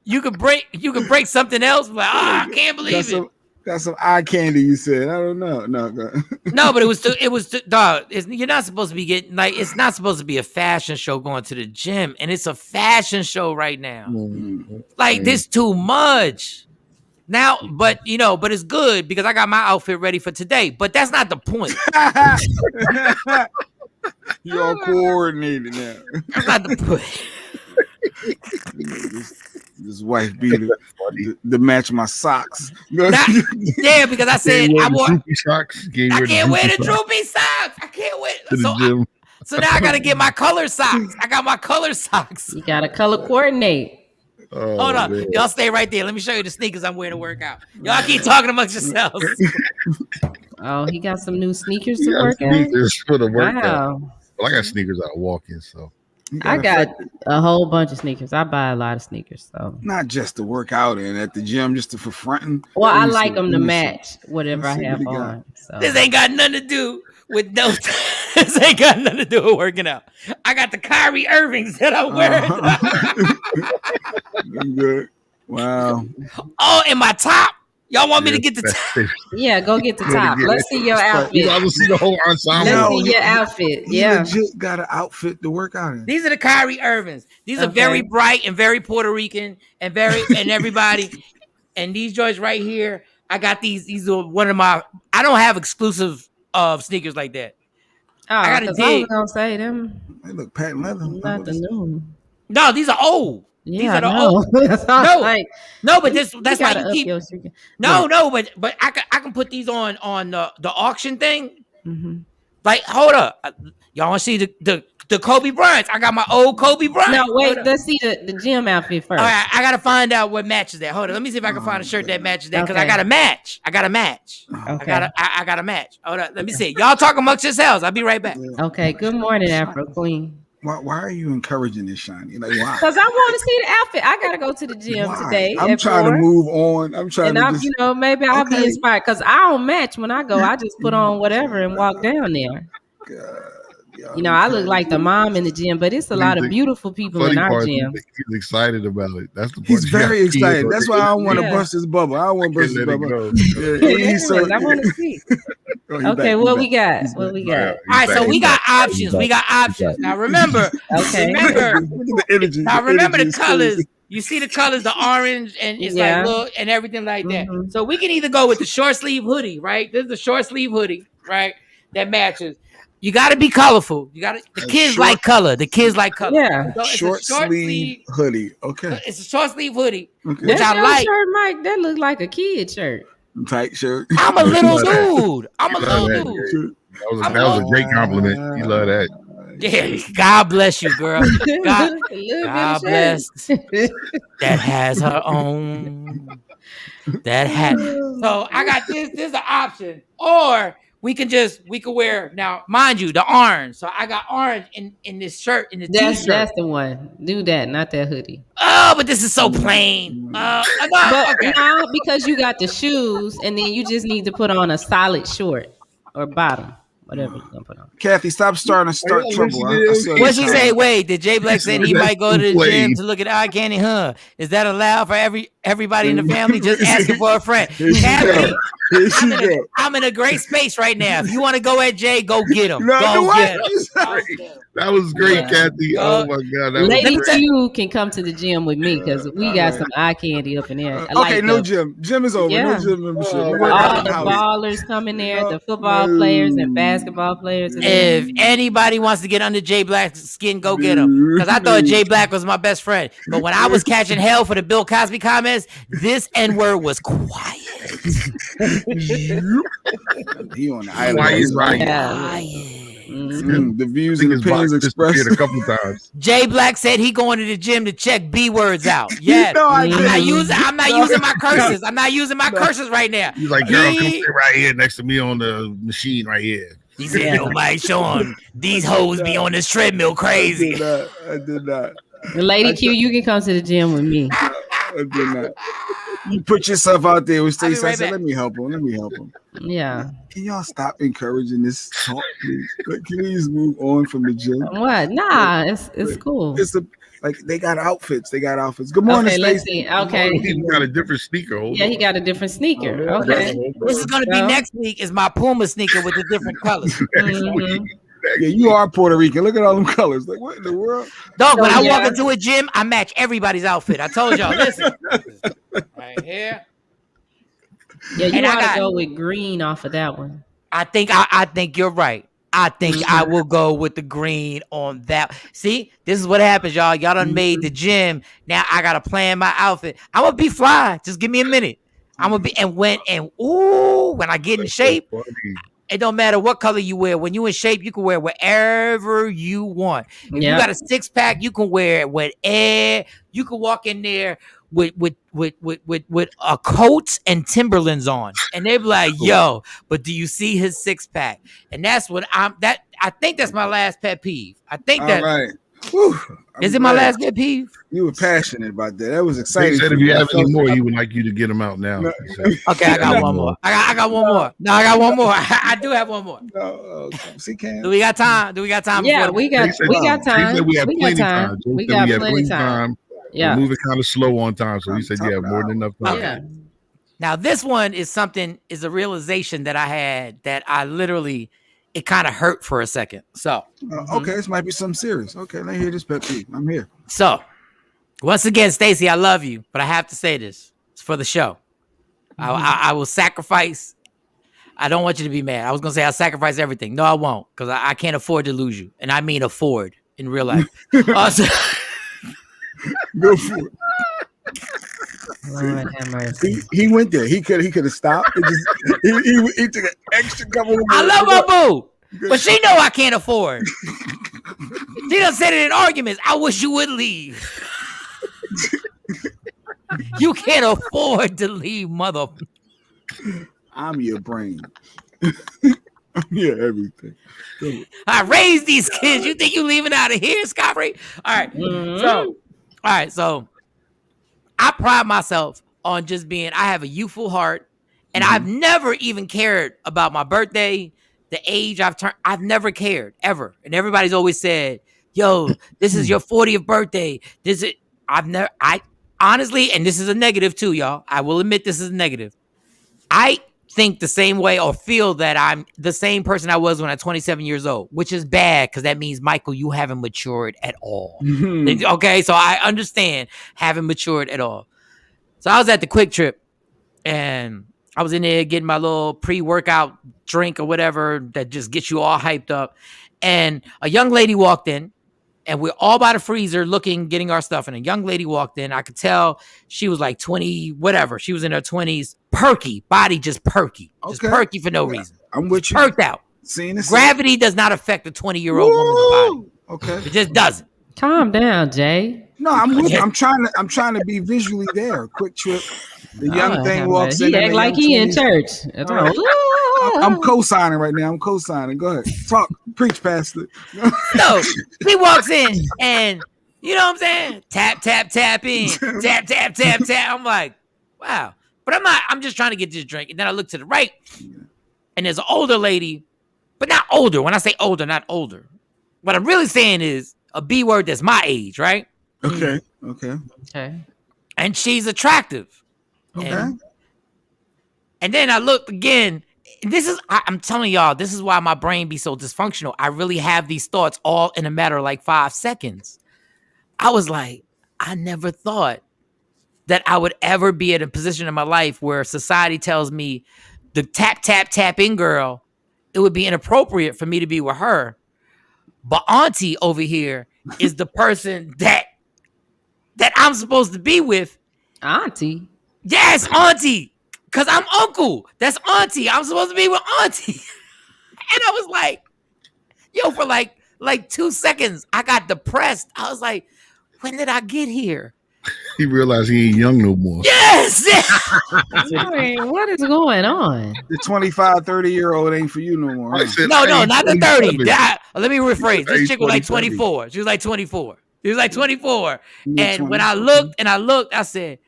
you could break something else. Like, I can't believe it. Got some eye candy. You said. I don't know. No, but it was dog. You're not supposed to be getting like. It's not supposed to be a fashion show going to the gym, and it's a fashion show right now. Like this too much. Now, but it's good because I got my outfit ready for today. But that's not the point. You all coordinated now. That's not the point. This wife beater to match my socks. Yeah, because I said I want droopy socks. I can't wear the droopy socks. I can't wear. So now I got to get my color socks. I got my color socks. You got to color coordinate. Oh, hold on, man. Y'all stay right there. Let me show you the sneakers I'm wearing to work out. Y'all keep talking amongst yourselves. Oh, he got some new sneakers to work out. Sneakers for the workout. Wow. Well, I got sneakers out walking, so I got a whole bunch of sneakers. I buy a lot of sneakers, so not just to work out in at the gym, just for fronting. Well, I like them to match whatever I have on. So. This ain't got nothing to do with no. This ain't got nothing to do with working out. I got the Kyrie Irvings that I'm wearing. Good. Wow. Oh, and my top. Y'all want me to get the top? Yeah, go get the top. Let's see your outfit. You gotta see the whole ensemble. Let's see your outfit. Yeah. You legit got an outfit to work out in. These are the Kyrie Irvings. These are very bright and very Puerto Rican and everybody. And these joints right here, I got these. These are one of my. I don't have exclusive sneakers like that. Oh, I gotta dig. I was gonna say them. They look patent leather. Not the new. No, these are old. Yeah, these are the old. No, but that's why you keep. No, but I can put these on the auction thing. Mm-hmm. Like, hold up, y'all want to see the Kobe Bryants? I got my old Kobe Bryant. No, wait, let's see the gym outfit first. All right, I gotta find out what matches that. Hold on, let me see if I can find a shirt that matches that because I got a match. I got a match. Okay. I got a match. Hold on, let me see. Y'all talk amongst yourselves. I'll be right back. Okay. Good morning, Afro Queen. Why are you encouraging this, Shiny? Like, why? Because I want to see the outfit. I gotta go to the gym today. I'm trying to move on. I'm trying to. Maybe I'll be inspired because I don't match when I go. I just put on whatever and walk down there. God, I look like the mom in the gym, but it's a lot of beautiful people in our gym. He's excited about it. That's the part. He's very excited. That's why I don't want to bust his bubble. I don't want to bust his bubble. I want to see. Okay, what we got? What we got? All right, so we got options. We got options. Now remember. Okay. Remember the colors. You see the colors, the orange, and it's like look and everything like that. Mm-hmm. So we can either go with the short sleeve hoodie, right? This is the short sleeve hoodie, right? That matches. You got to be colorful. The kids like color. The kids like color. Yeah. So short sleeve hoodie. Okay. It's a short sleeve hoodie, okay. Which I like. Shirt, Mike, that looks like a kid shirt. Tight shirt. I'm a little dude. That was a great compliment. You love that. Yeah. God bless you, girl. God bless. That has her own. That has. So I got this. This is an option. Or we can wear now, mind you, the orange. So I got orange in this shirt, in the t-shirt. That's the one. Do that, not that hoodie. Oh, but this is so plain. No, because you got the shoes, and then you just need to put on a solid short or bottom. Whatever you're gonna put on. Kathy, stop trouble. What she say? Wait, did Jay Black say he might go to the gym to look at eye candy? Huh? Is that allowed for everybody in the family? Just asking for a friend. Kathy, I'm in a great space right now. If you want to go at Jay, go get him. That was great, Kathy. Oh my God. Lady Q can come to the gym with me because we got some eye candy up in there. No gym. Gym is over. Yeah. No gym membership. All the ballers come in there, the football players and basketball players. If anybody wants to get under Jay Black's skin, go get him. Because I thought Jay Black was my best friend. But when I was catching hell for the Bill Cosby comments, this N-word was quiet. He on the island. Quiet. The views and opinions expressed a couple times. Jay Black said he going to the gym to check B words out. Yes. No, I'm not using my curses. I'm not using my curses right now. He's like, girl, come sit right here next to me on the machine right here. He said, "Nobody Shawn, these hoes be on this treadmill crazy." I did not. Lady Q, you can come to the gym with me. I did not. You put yourself out there with Stacey. I said, back. let me help him. Yeah. Can y'all stop encouraging this talk, please? Like, can we just move on from the gym? What? Nah, it's cool. They got outfits. Good morning, okay, let's Stacey. see. Okay. He got a different sneaker. He got a different sneaker. Okay. This is gonna be next week. Is my Puma sneaker with the different colors. Yeah, you are Puerto Rican. Look at all them colors. Like, what in the world? Dog, when I walk into a gym, I match everybody's outfit. I told y'all, listen. Right here. Yeah, you gotta go with green off of that one. I think you're right. I think I will go with the green on that. See, this is what happens, y'all. Y'all done made the gym. Now I gotta plan my outfit. I'm gonna be fly. Just give me a minute. I'm gonna be when I get in shape. It don't matter what color you wear. When you in shape, you can wear whatever you want. If you got a 6-pack, you can wear it with air. You can walk in there with a coat and Timberlands on, and they be like, "Yo, but do you see his 6-pack?" And that's what I think that's my last pet peeve. I think that. All right. Whew, is it my last pet peeve? You were passionate about that. That was exciting. He said if you have any more, he would like you to get them out now. No. Okay, I got one more. I got one more. No, I got one more. I do have one more. No, see, Cam. Do we got time? Yeah, we got time. He said we have plenty time. We got plenty time. Yeah, we're moving kind of slow on time, so he said you have more than enough time. Okay. Now this one is a realization that I had that I literally. It kind of hurt for a second. So, okay, this might be something serious. Okay, let me hear this pet peeve. I'm here. So, once again, Stacey, I love you, but I have to say this. It's for the show. I will sacrifice. I don't want you to be mad. I was going to say I'll sacrifice everything. No, I won't, because I can't afford to lose you. And I mean afford in real life. Go for it. Lord have mercy. He went there. He could have stopped. He took an extra couple of I love my boo, but she know I can't afford. She done said it in arguments. I wish you would leave. You can't afford to leave, mother. I'm your brain. I'm your everything. I raised these kids. You think you leaving out of here, Scott Ray? All right. So I pride myself on just being, I have a youthful heart, and I've never even cared about my birthday, the age I've turned. I've never cared, ever. And everybody's always said, yo, this is your 40th birthday. I honestly, and this is a negative too, y'all. I will admit this is a negative. I think the same way or feel that I'm the same person I was when I'm 27 years old, which is bad because that means, Michael, you haven't matured at all. Okay, so I understand haven't matured at all. So I was at the Quick Trip and I was in there getting my little pre-workout drink or whatever that just gets you all hyped up. And a young lady walked in and we're all by the freezer getting our stuff. And a young lady walked in. I could tell she was like 20, whatever. She was in her 20s. Perky. Body just perky. Okay. Just perky for no reason. I'm with you. Perked out. Gravity does not affect a 20-year-old woman's body. Okay. It just doesn't. Calm down, Jay. No, I'm with you. I'm trying to be visually there. Quick Trip. The young thing walks in. He act like he in church. I'm co-signing right now. Go ahead. Talk. Preach, Pastor. No, he walks in and you know what I'm saying? Tap, tap, tap in. Tap, tap, tap, tap. I'm like, wow. But I'm just trying to get this drink. And then I look to the right and there's an older lady, but not older. When I say older, not older. What I'm really saying is a B word that's my age, right? Okay. And she's attractive. Okay. And then I looked again. I'm telling y'all, this is why my brain be so dysfunctional. I really have these thoughts all in a matter of like 5 seconds. I was like, I never thought that I would ever be in a position in my life where society tells me the tap, tap, tap in girl, it would be inappropriate for me to be with her. But Auntie over here is the person that I'm supposed to be with. Auntie? Yes, Auntie. Because I'm uncle. That's Auntie. I'm supposed to be with Auntie. And I was like, Yo, for like 2 seconds, I got depressed. I was like, when did I get here? He realized he ain't young no more. Yes. What is going on? The 25, 30-year-old ain't for you no more. Huh? Said, No, not the 30. Let me rephrase. This Hey, chick was like 24. She was like 24. And when I looked, I said,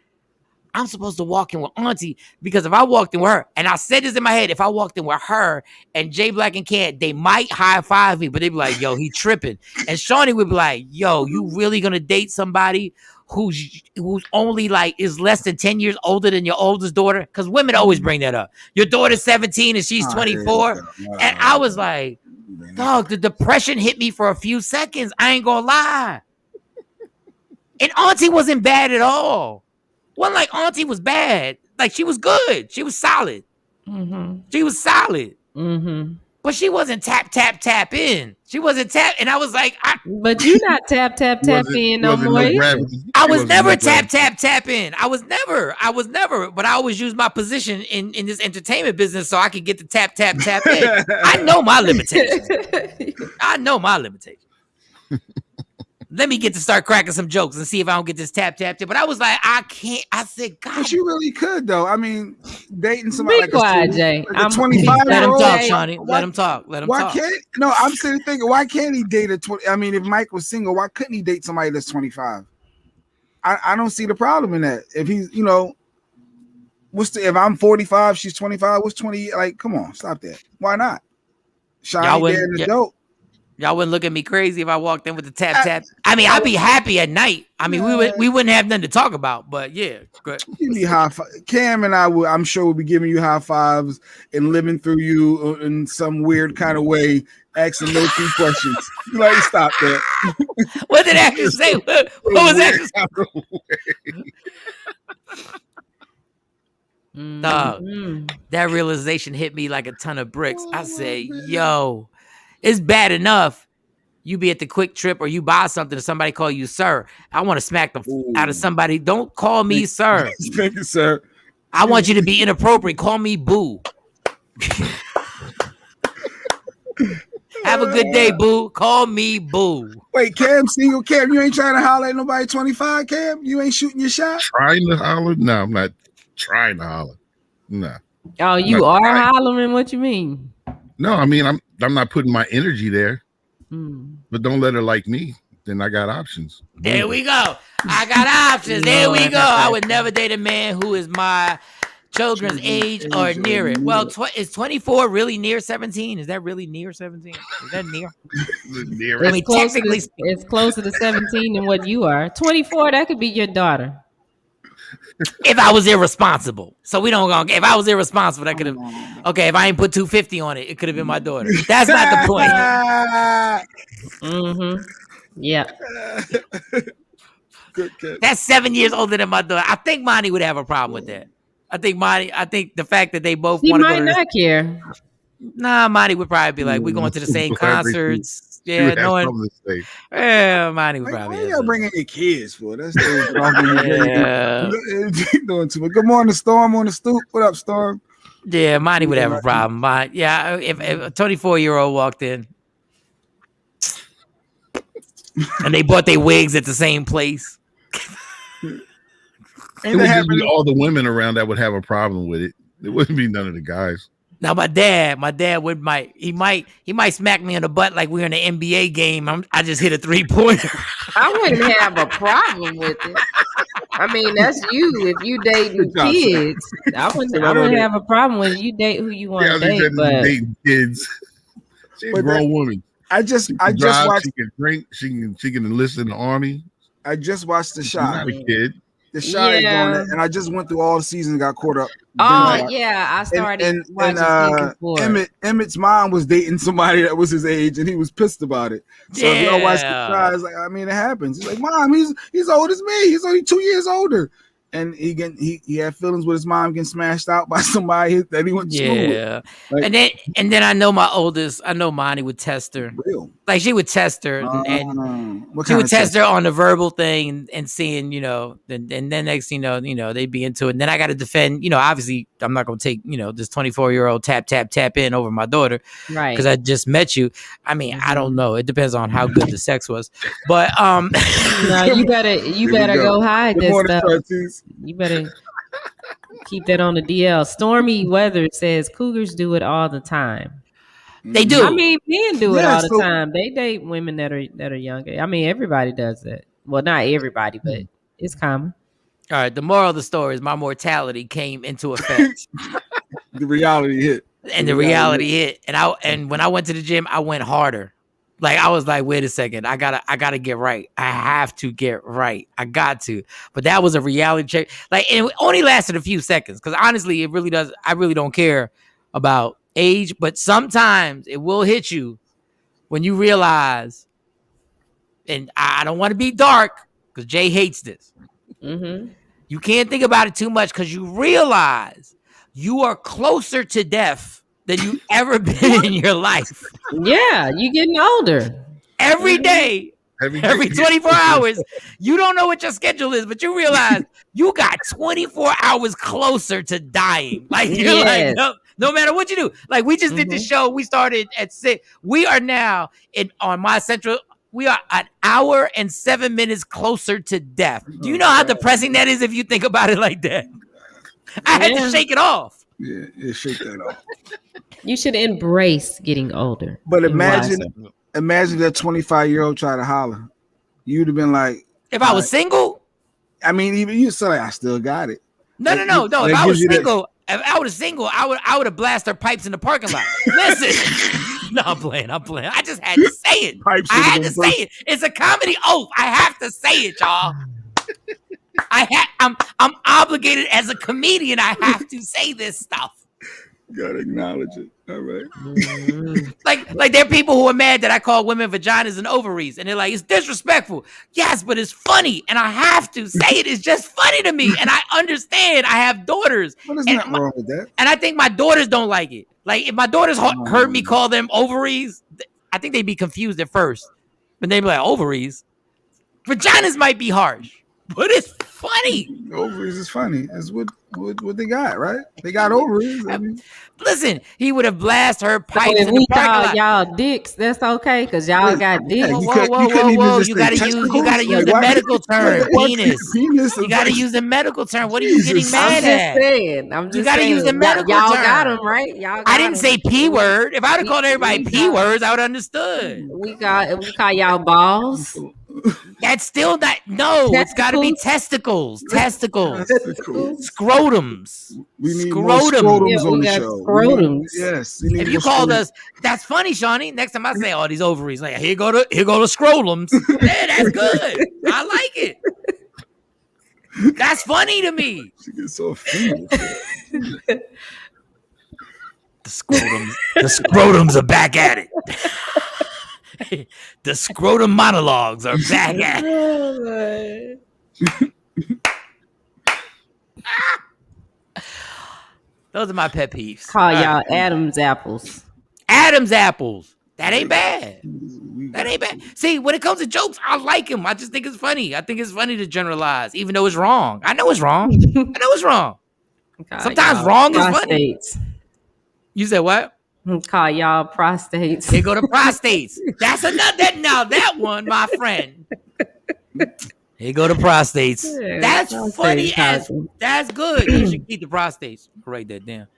I'm supposed to walk in with Auntie, because if I walked in with her, and I said this in my head, if I walked in with her and Jay Black and Cat, they might high five me, but they'd be like, yo, he tripping. And Shawnee would be like, yo, you really gonna date somebody who's only like is less than 10 years older than your oldest daughter? Because women always bring that up. Your daughter's 17 and she's 24. And I was like, dog, the depression hit me for a few seconds. I ain't gonna lie. And Auntie wasn't bad at all. Wasn't like Auntie was bad. Like, she was good. She was solid. Mm-hmm. She was solid. Mm-hmm. But she wasn't tap in. She wasn't tap. And I was like, but you not tap in no more. I was never tap in. I was never. But I always use my position in this entertainment business so I could get the tap in. I know my limitations. Let me get to start cracking some jokes and see if I don't get this tap. But I was like, I can't. I said, God. But you really could, though. I mean, dating somebody like quiet, Jay. Like a 25-year-old. Let him talk, Shawnee. Let him talk. Why can't? No, I'm sitting thinking, why can't he date a 20? I mean, if Mike was single, why couldn't he date somebody that's 25? I don't see the problem in that. If he's, if I'm 45, she's 25. What's 20? Like, come on, stop that. Why not? Shawnee dating an adult. Y'all wouldn't look at me crazy if I walked in with the tap. I mean, I'd be happy at night. I mean, we wouldn't have nothing to talk about, but yeah. Good. You'd be high five. Cam and I'm sure, would be giving you high fives and living through you in some weird kind of way, asking no key questions. Like, stop that. What did Action say? What was Action saying? Dog, that realization hit me like a ton of bricks. I say, yo, it's bad enough you be at the Quick Trip or you buy something and somebody call you sir. I want to smack the out of somebody. Don't call me sir. Thank you, sir. I want you to be inappropriate. Call me boo. Have a good day, boo. Call me boo. Wait, Cam, single Cam, you ain't trying to holler at nobody 25, Cam? You ain't shooting your shot? Trying to holler? No, I'm not trying to holler. No. Oh, you are hollering? What you mean? No, I mean, I'm not putting my energy there. But don't let her like me. Then I got options. There we go. I got options. There we go. I would never date a man who is my children's age or near it. Well, is 24 really near 17? Is that really near 17? Is that near? Near. I mean, technically, it's closer to 17 than what you are. 24, that could be your daughter. If I was irresponsible. So we don't go. If I was irresponsible, that could have. Okay, if I ain't put 250 on it, it could have been my daughter. That's not the point. Yeah. That's 7 years older than my daughter. I think Monty would have a problem with that. I think the fact that they both want to go to not care. Nah, Monty would probably be like, we're going to the same concerts. Yeah, no one. Yeah, Monty would probably. Why y'all bringing your kids for? That's doing too much. Good morning, Storm on the stoop. What up, Storm? Yeah, Monty would have a problem. Yeah, if a 24-year-old walked in and they bought their wigs at the same place. It would just be all the women around that would have a problem with it. It wouldn't be none of the guys. Now my dad might smack me in the butt like we're in an NBA game. I just hit a 3-pointer. I wouldn't have a problem with it. I mean, that's you. If you dating kids, I wouldn't have a problem with it. You date who you want to date, but dating kids. She's a grown woman. I just watched. She can drink. She can enlist in the army. I just watched The Shot. She's not a kid. The Shot is on it, and I just went through all the seasons and got caught up. I started watching Emmett's mom was dating somebody that was his age, and he was pissed about it. So if y'all watch The Shot, it's like, I mean, it happens. He's like, Mom, he's old as me. He's only 2 years older. and he had feelings with his mom getting smashed out by somebody that he went to school with. Like, and then I know my oldest. I know Monty would test her. Real. Like she would test her, and she would test her on the verbal thing and seeing, and then next thing you know, they'd be into it. And then I got to defend, obviously I'm not going to take, this 24-year-old tap in over my daughter, right? Because I just met you. I mean, I don't know. It depends on how good the sex was, but no, you better go hide this stuff. You better keep that on the DL. Stormy Weather says cougars do it all the time. They do. I mean, men do it all the time. They date women that are younger. I mean, everybody does that. Well, not everybody, but it's common. All right. The moral of the story is my mortality came into effect. The reality hit. And the reality hit. And when I went to the gym, I went harder. Like I was like, wait a second, I gotta get right. I have to get right. I got to. But that was a reality check. Like, and it only lasted a few seconds because honestly, it really does. I really don't care about age, but sometimes it will hit you when you realize, and I don't want to be dark because Jay hates this. Mm-hmm. You can't think about it too much because you realize you are closer to death than you ever been in your life. Yeah, you getting older. Every day. Every 24 hours, you don't know what your schedule is, but you realize you got 24 hours closer to dying. Like you're like, no matter what you do. Like we just did this show. We started at 6. We are now on my central. We are an hour and 7 minutes closer to death. Do you know how depressing that is if you think about it like that? I had to shake it off. Yeah, shake that off. You should embrace getting older. But imagine that 25-year-old try to holler. You'd have been like, if I was single. I mean, even you say, like, I still got it. No. If I was single, I would have blasted her pipes in the parking lot. Listen, no, I'm playing. I just had to say it. I had to say it. It's a comedy oath. I have to say it, y'all. I'm obligated as a comedian. I have to say this stuff. You gotta acknowledge it. All right. Like there are people who are mad that I call women vaginas and ovaries, and they're like, it's disrespectful. Yes, but it's funny, and I have to say it. It's just funny to me, and I understand. I have daughters. Well, there's nothing wrong with that. And I think my daughters don't like it. Like if my daughters heard me call them ovaries, I think they'd be confused at first, but they'd be like, ovaries. Vaginas might be harsh, but it's funny. Ovaries is funny. That's what they got, right? They got ovaries. I mean. Listen, he would have blasted her pipes in the parking lot. Y'all dicks, that's okay, because y'all got dicks. Whoa. You gotta use the medical term. Penis. You gotta use the medical term. What are you getting mad at? I'm just saying. You gotta use the medical term. Y'all got them, right? I didn't say P word. If I would have called everybody P words, I would have understood. We call y'all balls. That's still not. No, it's got to be testicles. Scrotums. We need more scrotums on the show. Scrotums. Yes. If you called us, that's funny, Shawnee. Next time I say all these ovaries, like here go the scrotums. Yeah, that's good. I like it. That's funny to me. She gets so offended. The scrotums are back at it. The scrotum monologues are back at it. Those are my pet peeves. Call y'all Adam's apples. Adam's apples. That ain't bad. See, when it comes to jokes, I like them. I just think it's funny. I think it's funny to generalize, even though it's wrong. I know it's wrong. Sometimes wrong is funny. You said what? Call y'all prostates. They go to prostates. That's another. Now that one, my friend. They go to prostates. Yeah, that's funny as. That's good. You should keep the prostates. Write that down.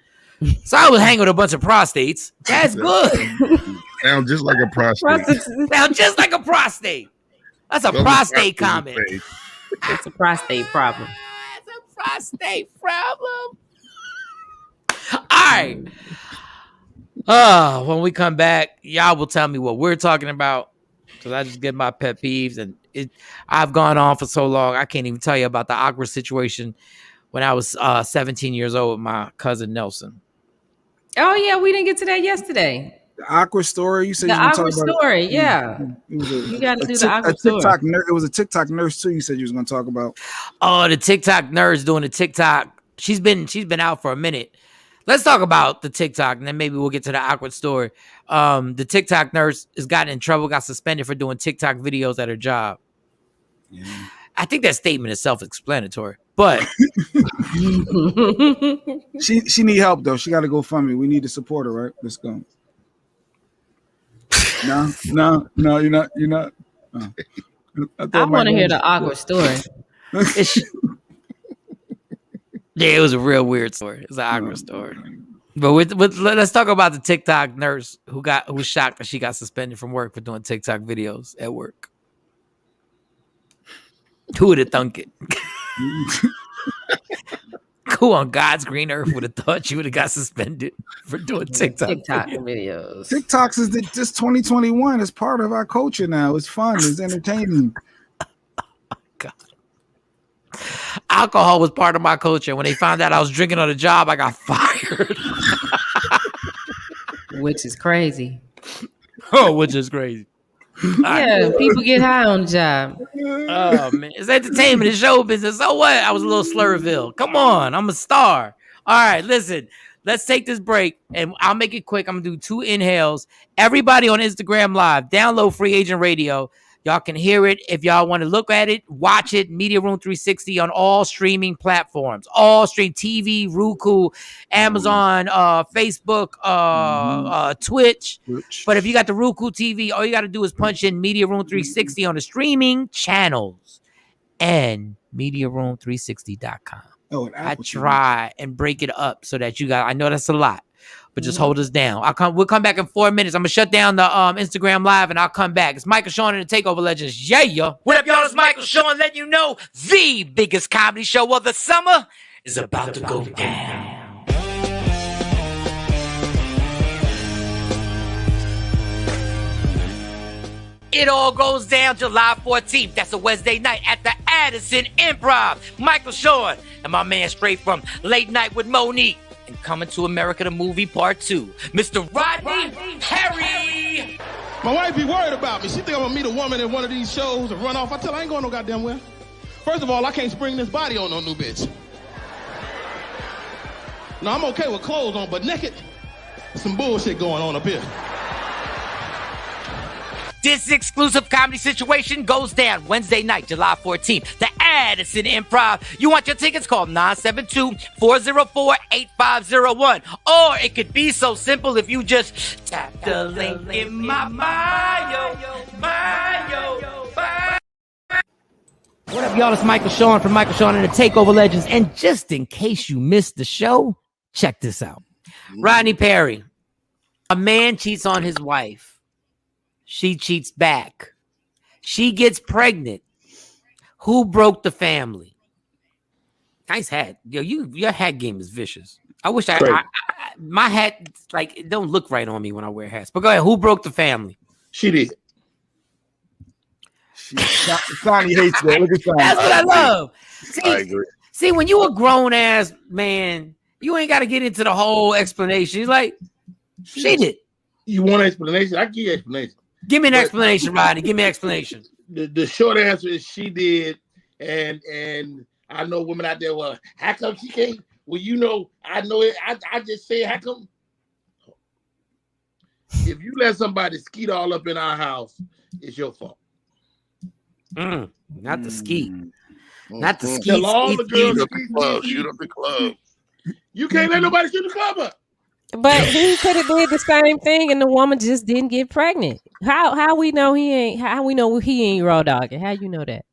So I was hanging with a bunch of prostates. That's good. Sound just like a prostate. That's a prostate comment. It's a prostate problem. It's a prostate problem. All right. When we come back, y'all will tell me what we're talking about, because I just get my pet peeves, and I've gone on for so long, I can't even tell you about the awkward situation when I was 17 years old with my cousin Nelson. Oh yeah, we didn't get to that yesterday. The awkward story. You said The you were going to awkward talk about story, it. yeah. It was You got to do the a awkward story. TikTok it was a TikTok nurse too. You said you was going to talk about. Oh, the TikTok nurse doing the TikTok. She's been out for a minute. Let's talk about the TikTok, and then maybe we'll get to the awkward story. The TikTok nurse has gotten in trouble, got suspended for doing TikTok videos at her job. Yeah. I think that statement is self-explanatory, but she need help though. She got to go fund me. We need to support her, right? Let's go. No, you're not. Oh. I want to hear the awkward story. Yeah, it was a real weird story. It's an awkward story. But let's talk about the TikTok nurse who was shocked that she got suspended from work for doing TikTok videos at work. Who would have thunk it? Who on God's green earth would have thought you would have got suspended for doing TikTok videos? TikToks is just 2021. It's part of our culture now. It's fun. It's entertaining. God. Alcohol was part of my culture. When they found out I was drinking on the job, I got fired. Which is crazy. Oh, which is crazy. Yeah, people get high on the job. Oh man, it's entertainment, it's show business. So what? I was a little Slurville. Come on, I'm a star. All right, listen, let's take this break, and I'll make it quick. I'm gonna do 2 inhales. Everybody on Instagram Live, download Free Agent Radio. Y'all can hear it. If y'all want to look at it, watch it. Media Room 360 on all streaming platforms. All stream TV, Roku, Amazon, Facebook, Twitch. But if you got the Roku TV, all you got to do is punch in Media Room 360 on the streaming channels and MediaRoom360.com. Oh, I try and break it up so that you got. I know that's a lot, but just hold us down. We'll come back in 4 minutes. I'm gonna shut down the Instagram Live and I'll come back. It's Michael Shawn and the TakeOver Legends. Yeah. What up, y'all? It's Michael Shawn letting you know the biggest comedy show of the summer is about to go down. It all goes down July 14th. That's a Wednesday night at the Addison Improv. Michael Shawn and my man straight from Late Night with Monique. And Coming to America, the movie part 2, Mr. Rodney Perry. My wife be worried about me. She think I'm gonna meet a woman at one of these shows and run off. I tell her I ain't going no goddamn well. First of all, I can't spring this body on no new bitch. No, I'm okay with clothes on, but naked, some bullshit going on up here. This exclusive comedy situation goes down Wednesday night, July 14th. The Addison Improv. You want your tickets? Call 972-404-8501. Or it could be so simple if you just tap the link in my bio. What up, y'all? It's Michael Shawn from Michael Shawn and the TakeOver Legends. And just in case you missed the show, check this out. Rodney Perry. A man cheats on his wife. She cheats back. She gets pregnant. Who broke the family? Nice hat. Yo, your hat game is vicious. I wish my hat, like, it don't look right on me when I wear hats. But go ahead. Who broke the family? She did. Sonny hates that. Look at Sonny. That's what I love. I agree. See, when you a grown ass man, you ain't got to get into the whole explanation. He's like, she did. You want an explanation? I give you an explanation. Give me an explanation, Rodney. Give me an explanation. The short answer is she did, and I know women out there. Well, how come she can't? Well, you know, I know it. I just say, how come? If you let somebody skeet all up in our house, it's your fault. Not the skeet. Not the skeet. Tell all the girls shoot up the club. You can't let nobody shoot the club up. But he could have did the same thing, and the woman just didn't get pregnant. How we know he ain't? How we know he ain't raw dogging? How you know that?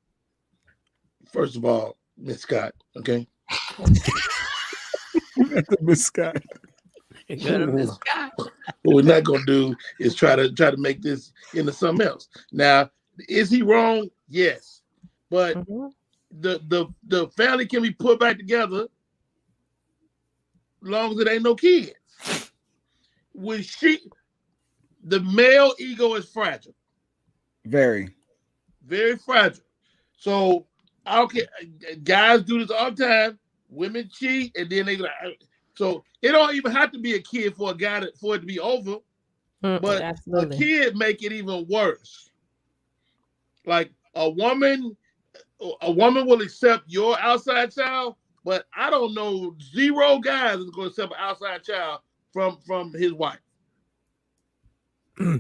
First of all, Miss Scott, okay. Miss Scott. What we're not gonna do is try to make this into something else. Now, is he wrong? Yes, but the family can be put back together as long as it ain't no kids. When the male ego is fragile. Very. Very fragile. So I don't care. Guys do this all the time. Women cheat, and then they like. So it don't even have to be a kid for it to be over. But Absolutely. a kid make it even worse. Like a woman will accept your outside child, but I don't know 0 guys is going to accept an outside child from his wife. Well,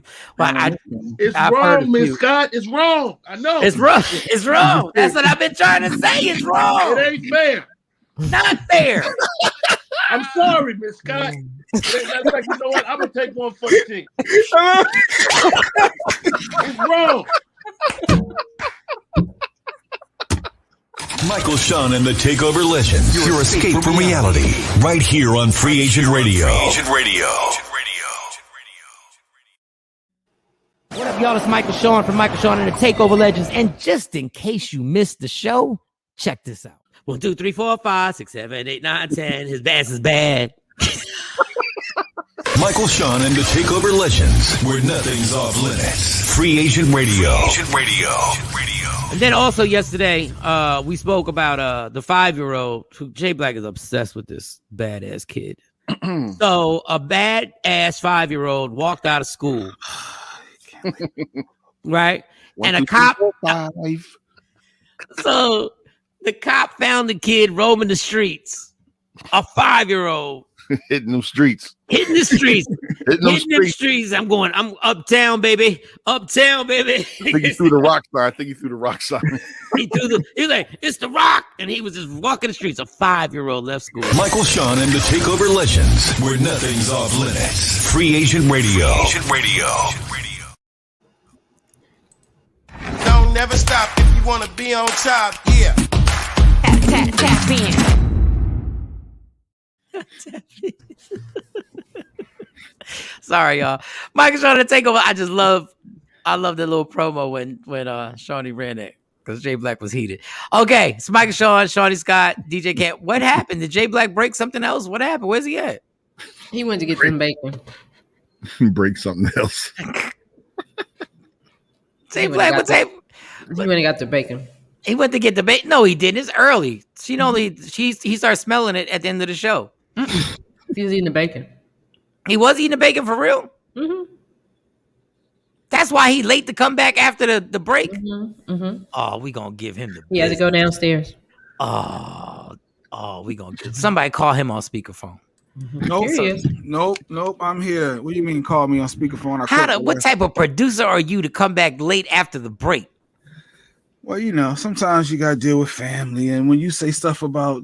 it's I've wrong, Miss Scott. It's wrong. I know. It's wrong. It's wrong. That's what I've been trying to say. It's wrong. It ain't fair. Not fair. I'm sorry, Miss Scott. That's like, you know what? I'm gonna take one for the team. It's wrong. Michael, Shawn, and the TakeOver Legends. Your escape from reality. Right here on Free Agent Radio. What up, y'all? It's Michael Shawn from Michael Shawn and the TakeOver Legends. And just in case you missed the show, check this out. 1, 2, 3, 4, 5, 6, 7, 8, 9, 10. His bass is bad. Michael, Shawn, and the TakeOver Legends, where nothing's off limits. Free Agent Radio. And then also yesterday, we spoke about the 5-year-old who Jay Black is obsessed with this badass kid. So a badass 5-year-old walked out of school. Right? And a cop. So the cop found the kid roaming the streets. A 5-year-old. Hitting them streets. Hitting the streets. I'm uptown, baby. Uptown, baby. I think he threw the rock sign. He's like, it's the rock. And he was just walking the streets. A 5-year-old left school. Michael, Shawn, and the TakeOver Legends, where nothing's off limits. Free Agent Radio. Don't never stop if you want to be on top. Yeah. Tap in. Sorry, y'all. Michael Shawn to take over. I love that little promo when Shawnee ran it because Jay Black was heated. Okay, it's Michael Shawn, Shawnee Scott, DJ Camp. What happened? Did Jay Black break something else? What happened? Where's he at? He went to get some bacon. Break something else. Jay Black, what type? He went and got the bacon. He went to get the bacon. No, he didn't. It's early. He started smelling it at the end of the show. He was eating the bacon. He was eating the bacon for real? Mm-hmm. That's why he late to come back after the break? Mm-hmm. Mm-hmm. Oh, we gonna give him the He had to go downstairs. Oh, we gonna get somebody call him on speakerphone. Nope. I'm here. What do you mean call me on speakerphone? What type of producer are you to come back late after the break? Well, sometimes you gotta deal with family, and when you say stuff about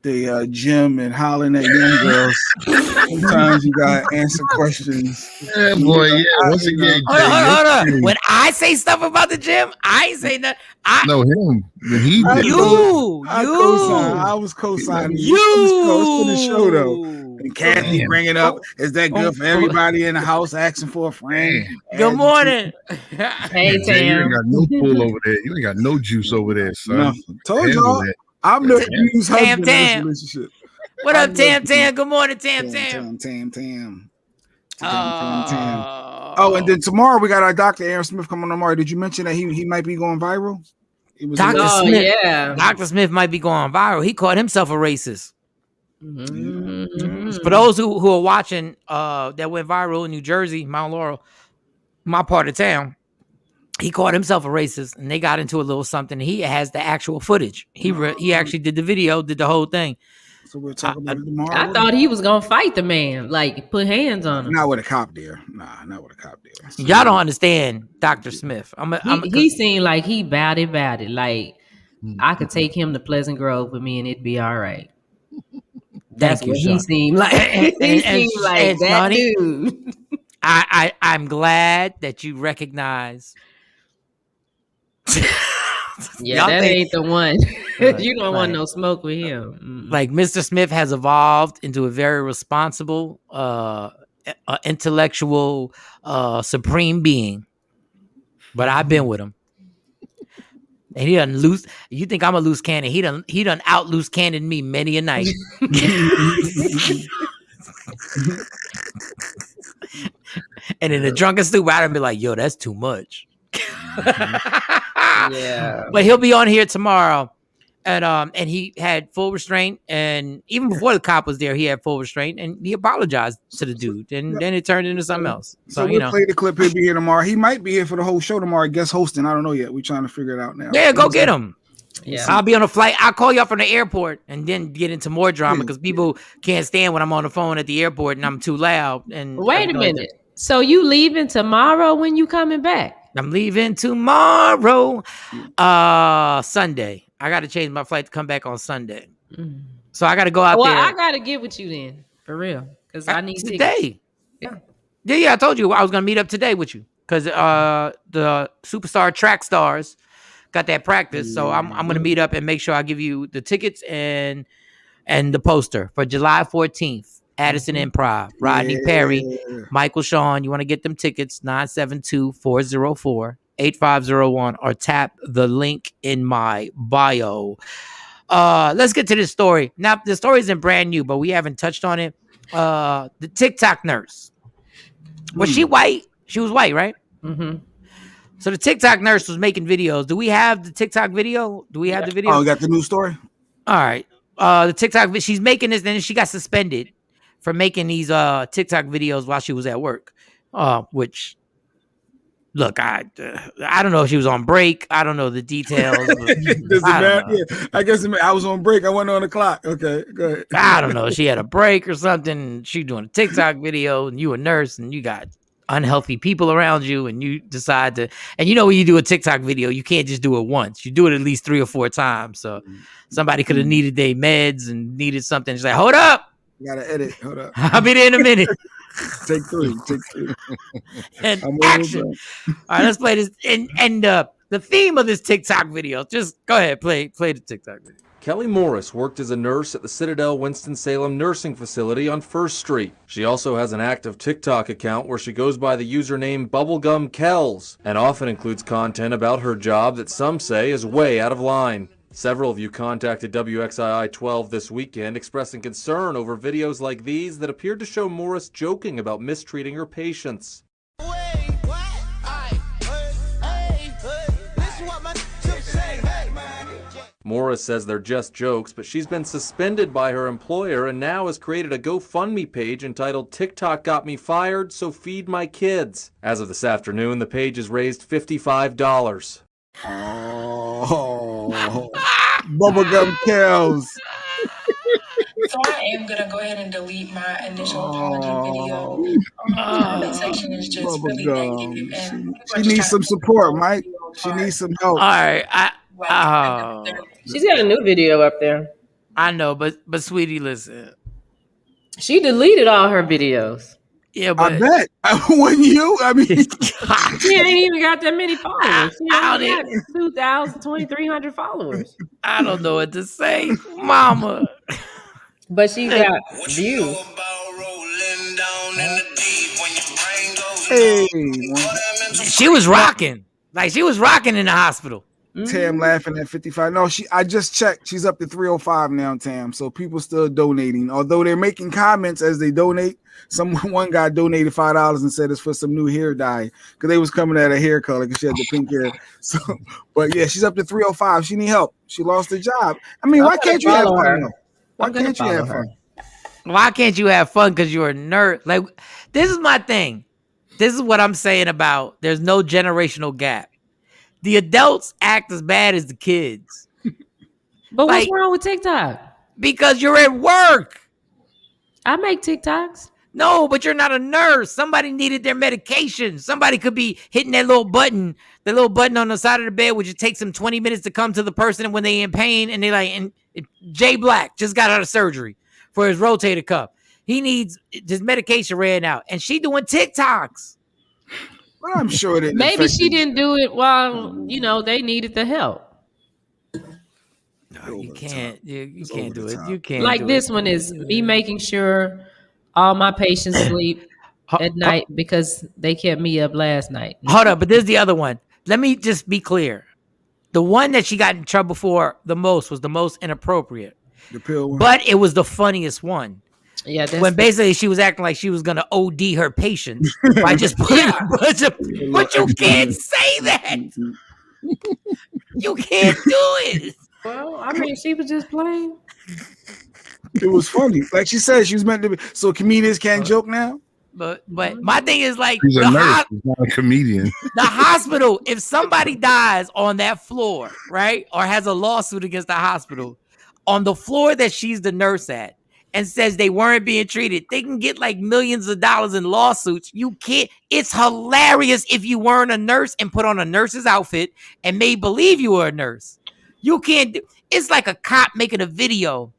the gym and hollering at young girls, sometimes you gotta answer questions. Yeah, boy. Yeah. Once again, hold on. When I say stuff about the gym, I ain't say nothing. No, him. When he did. I was co-signing. You. It's for the show though. And Kathy bringing up, is that good for everybody in the house asking for a friend? Good morning. Hey, Tam. You ain't got no pull over there. You ain't got no juice over there, son. No. Told y'all. I'm the used husband in this relationship. What up, Tam? Good morning, Tam. Tam. Oh, and then tomorrow we got our Dr. Aaron Smith coming tomorrow. Did you mention that he might be going viral? Dr. Smith. Yeah. Dr. Smith might be going viral. He called himself a racist. Mm-hmm. For those who are watching, that went viral in New Jersey, Mount Laurel, my part of town. He called himself a racist, and they got into a little something. He has the actual footage. He actually did the video, did the whole thing. So we're talking about it tomorrow. I thought he was gonna fight the man, like put hands on him. Not with a cop there. Nah, not with a cop there. So, y'all don't understand Dr. Smith. He seemed like he bowed it. Like I could take him to Pleasant Grove with me, and it'd be all right. That's what he seemed like. He seemed like that dude. I'm glad that you recognize. Yeah, that ain't the one. You don't want no smoke with him. Like Mr. Smith has evolved into a very responsible, intellectual, supreme being. But I've been with him. And he done loose. You think I'm a loose cannon? He done out loose cannon me many a night. And in the drunken stupid, I'd be like, "Yo, that's too much." Yeah. But he'll be on here tomorrow. and he had full restraint, and even before the cop was there, he had full restraint, and he apologized to the dude, and then it turned into something else. So we'll play the clip. He'll be here tomorrow. He might be here for the whole show tomorrow, guest hosting. I don't know yet. We're trying to figure it out now. Yeah, go get him. Yeah, I'll be on a flight. I'll call you up from the airport and then get into more drama because people can't stand when I'm on the phone at the airport and I'm too loud. And wait a minute. So you leaving tomorrow when you coming back? I'm leaving tomorrow, Sunday. I got to change my flight to come back on Sunday. Mm. So I got to go out there. Well, I got to get with you then, for real, because I need today. Yeah. I told you I was going to meet up today with you because the superstar track stars got that practice. So I'm going to meet up and make sure I give you the tickets and the poster for July 14th. Addison Improv, Rodney Perry, Michael Shawn. You want to get them tickets, 972-404-8501 or tap the link in my bio. Let's get to this story. Now, the story isn't brand new, but we haven't touched on it. The TikTok nurse. Was she white? She was white, right? Mm-hmm. So the TikTok nurse was making videos. Do we have the TikTok video? Do we have the video? Oh, we got the new story? All right. The TikTok, she's making this, then she got suspended for making these TikTok videos while she was at work, which, look, I don't know if she was on break. I don't know the details. I guess I was on break. I wasn't on the clock. Okay, go ahead. I don't know. She had a break or something. She doing a TikTok video, and you a nurse, and you got unhealthy people around you, and you decide to. And you know when you do a TikTok video, you can't just do it once. You do it at least 3 or 4 times. So somebody could have needed their meds and needed something. She's like, hold up. You gotta edit. Hold up. I'll be there in a minute. Take three. And action. All right, let's play this. And the theme of this TikTok video. Just go ahead, play the TikTok video. Kelly Morris worked as a nurse at the Citadel Winston-Salem nursing facility on 1st Street. She also has an active TikTok account where she goes by the username Bubblegum Kells and often includes content about her job that some say is way out of line. Several of you contacted WXII 12 this weekend expressing concern over videos like these that appeared to show Morris joking about mistreating her patients. Morris says they're just jokes, but she's been suspended by her employer and now has created a GoFundMe page entitled TikTok Got Me Fired, So Feed My Kids. As of this afternoon, the page has raised $55. Oh, bubblegum kills. So I am gonna go ahead and delete my initial apology video. The section is just really negative, and she needs some support, Mike. She needs some help. All right, she's got a new video up there. I know, but sweetie, listen. She deleted all her videos. Yeah, but I bet. When I mean, she ain't even got that many followers. She only got 2,000, 2,300 followers. I don't know what to say, mama. But she got views. Hey, she was rocking. Like she was rocking in the hospital. Tam laughing at 55. No, I just checked. She's up to 305 now, Tam. So people still donating. Although they're making comments as they donate. One guy donated $5 and said it's for some new hair dye because they was coming at her hair color because she had the pink hair. So, but yeah, she's up to 305. She need help. She lost her job. I mean, why can't you have fun? Why can't you have fun? Why can't you have fun? Because you're a nerd. Like, this is my thing. This is what I'm saying about there's no generational gap. The adults act as bad as the kids. But what's wrong with TikTok? Because you're at work. I make TikToks. No, but you're not a nurse. Somebody needed their medication. Somebody could be hitting that little button on the side of the bed, which it takes them 20 minutes to come to the person when they're in pain. And they're like, and Jay Black just got out of surgery for his rotator cuff. He needs his medication ran out. And she doing TikToks. Well, I'm sure that maybe she didn't do it while, they needed the help. No, you can't. You can't do it. You can't. Like this one is me making sure all my patients sleep at night because they kept me up last night. Hold up, but there's the other one. Let me just be clear. The one that she got in trouble for the most was the most inappropriate. The pill one. But it was the funniest one. Yeah, when basically she was acting like she was gonna OD her patients by just putting a bunch of. But you can't say that. You can't do it. Well, I mean, she was just playing. It was funny. Like she said, she was meant to be. So comedians can't joke now? But my thing is like She's a nurse, she's not a comedian. The hospital, if somebody dies on that floor, right, or has a lawsuit against the hospital, on the floor that she's the nurse at, and says they weren't being treated, they can get like millions of dollars in lawsuits. You can't. It's hilarious if you weren't a nurse and put on a nurse's outfit and made believe you were a nurse. You can't do. It's like a cop making a video,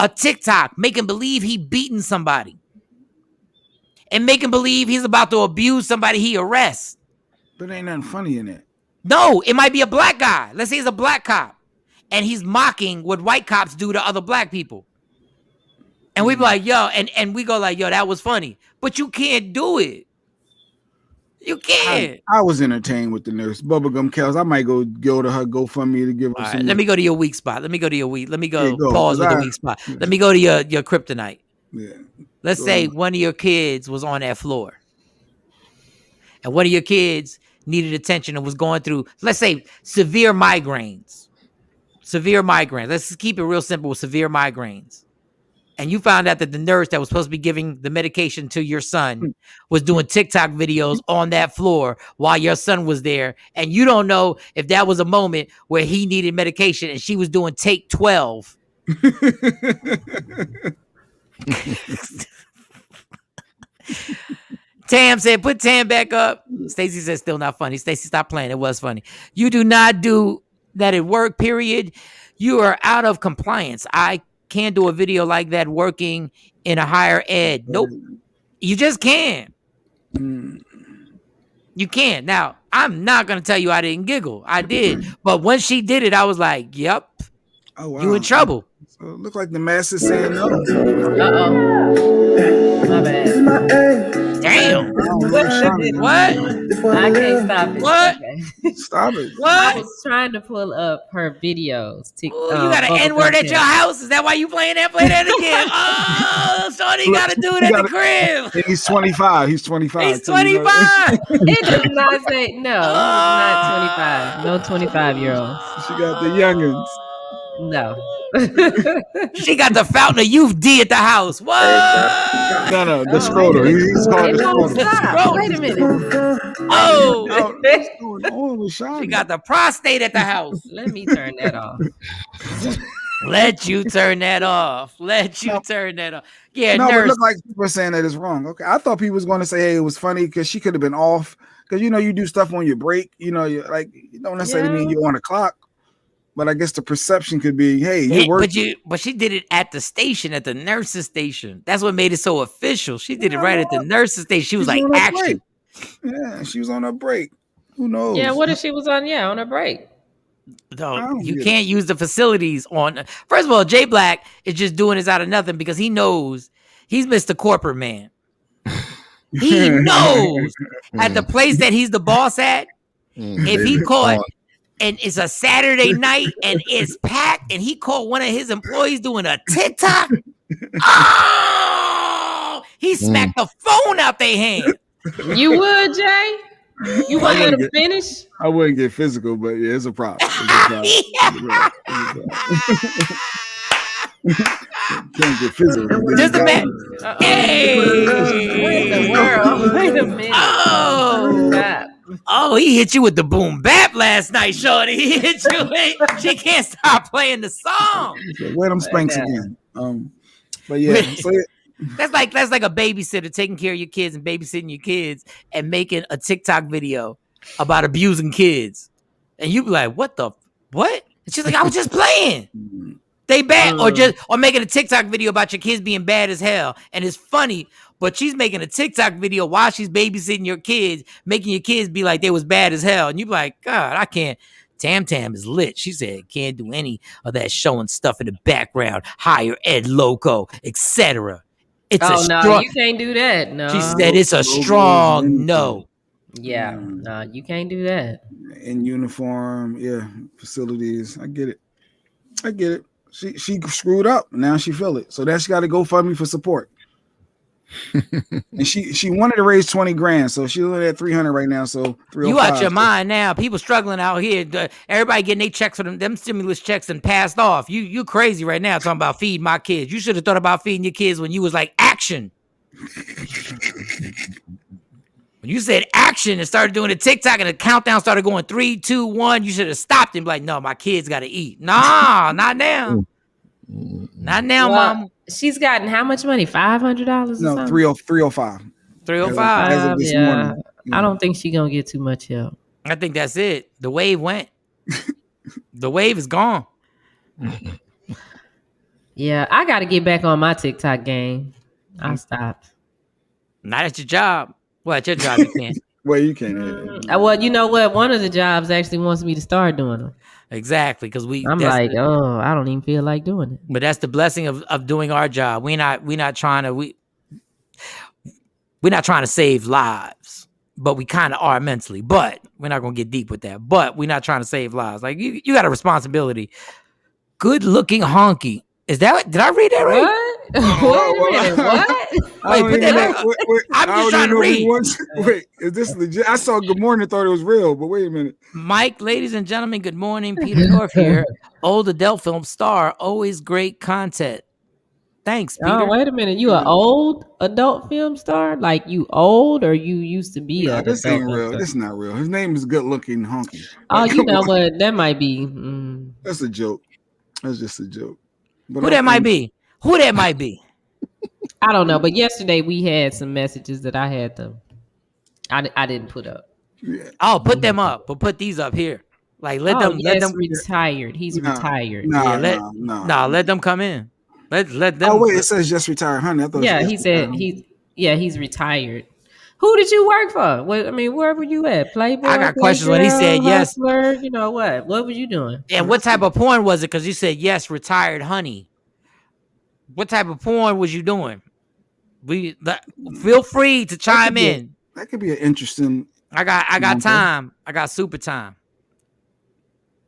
a TikTok, making believe he beating somebody. And make him believe he's about to abuse somebody he arrests. But ain't nothing funny in it. No, it might be a black guy. Let's say he's a black cop. And he's mocking what white cops do to other black people. And we be like, yo, and we go like, yo, that was funny. But you can't do it. You can't. I was entertained with the nurse. Bubblegum Kels. I might go to her GoFundMe to give her some. Right, let me go to your weak spot. Let me go pause with the weak spot. Let me go to your kryptonite. Yeah. Let's say one of your kids was on that floor. And one of your kids needed attention and was going through, let's say, severe migraines. Let's just keep it real simple with severe migraines. And you found out that the nurse that was supposed to be giving the medication to your son was doing TikTok videos on that floor while your son was there. And you don't know if that was a moment where he needed medication and she was doing take 12. Tam said, put Tam back up. Stacy said, still not funny. Stacy, stop playing. It was funny. You do not do that at work, period. You are out of compliance. I can't do a video like that working in a higher ed. Nope. You just can't. You can't. Now, I'm not going to tell you I didn't giggle. I did. But when she did it, I was like, yep. Oh, wow. You in trouble. So it looked like the master's saying no. My bad. Damn. What? I can't stop it. What? Okay. Stop it. What? I was trying to pull up her videos. You got an N-word at your house? Is that why you playing that? Play that again. Oh, Shawny got to do it at the crib. He's 25. He's 25. He's 25. It does not say, no, not 25. No 25-year-olds. She got the youngins. No. She got the fountain of youth D at the house. What? No, the scrotal. He's called the scrotal. Wait a minute. Oh, she got the prostate at the house. Let me turn that off. Let you turn that off. Yeah, no, it looked like people were saying that it's wrong. Okay, I thought people was going to say, hey, it was funny because she could have been off. Because, you do stuff on your break. You don't necessarily mean you're on the clock. But I guess the perception could be, hey, you're working. But she did it at the station, at the nurse's station. That's what made it so official. She did it right at the nurse's station. She was like, action. Yeah, she was on her break. Who knows? Yeah, what if she was on her break? No, you can't use the facilities on. First of all, Jay Black is just doing this out of nothing because he knows he's Mr. Corporate Man. He knows at the place that he's the boss at, if he caught, and it's a Saturday night and it's packed, and he caught one of his employees doing a TikTok, he smacked the phone out their hand. You would, Jay? You want her to finish? I wouldn't get physical, but yeah, it's a prop. Can't get physical. Just a minute. Hey! What in the world? Wait a minute. Oh, he hit you with the boom bap last night, Shorty. He hit you. She can't stop playing the song. Wear them Spanx again. But yeah, so that's like a babysitter taking care of your kids and babysitting your kids and making a TikTok video about abusing kids, and you be like, what? And she's like, I was just playing. They bad, or making a TikTok video about your kids being bad as hell, and it's funny. But she's making a TikTok video while she's babysitting your kids, making your kids be like they was bad as hell. And you be like, God, I can't. Tam is lit. She said, can't do any of that showing stuff in the background, higher ed logo, etc. You can't do that. No. She said it's a strong no. Yeah, no, you can't do that. In uniform, facilities. I get it. She screwed up. Now she feel it. So that's got to go fund me for support. And she wanted to raise 20 grand, so she's only at 300 right now. So 305. You out your mind now. People struggling out here. Everybody getting their checks for them stimulus checks and passed off. You crazy right now talking about feed my kids. You should have thought about feeding your kids when you was like action. When you said action and started doing the TikTok and the countdown started going 3, 2, 1, you should have stopped and be like, no, my kids got to eat. Nah, not now. Not now, Mom. She's gotten how much money? $500? No, 305. 305. As of this morning. I don't think she's gonna get too much help. I think that's it. The wave went. The wave is gone. Yeah, I got to get back on my TikTok game. I stopped. Not at your job. Well, at your job you can't. Well, you can't. Well, you know what? One of the jobs actually wants me to start doing them. Exactly, because I'm like, I don't even feel like doing it. But that's the blessing of doing our job. We're not trying to save lives, but we kind of are mentally. But we're not gonna get deep with that. But we're not trying to save lives. Like you got a responsibility. Good looking honky. Is that? Did I read that right? What? Wait a minute. What? Wait, put that. I'm just trying to read. Wait, is this legit? I saw good morning, thought it was real, but wait a minute. Mike, ladies and gentlemen, good morning. Peter North here. Old adult film star, always great content. Thanks, Peter. Oh, wait a minute. You an old adult film star? Like you old or you used to be a this ain't real. This is not real. His name is good looking honky. Oh, you know what? That might be. That's a joke. That's just a joke. But Who that might be? Who that might be? I don't know. But yesterday we had some messages that I had to. I didn't put up. Yeah. Oh, put them up, but put these up here. Like let them retired. He's retired. Let them come in. Let them. Oh wait, it says just retired, honey. I thought he said he's retired. Who did you work for? Well, I mean, where were you at? Playboy. I got questions when he said yes. Hustler, you know what? What were you doing? And what type of porn was it? Because you said yes, retired honey. What type of porn was you doing? Feel free to chime in. That could be an interesting. I got time. I got super time.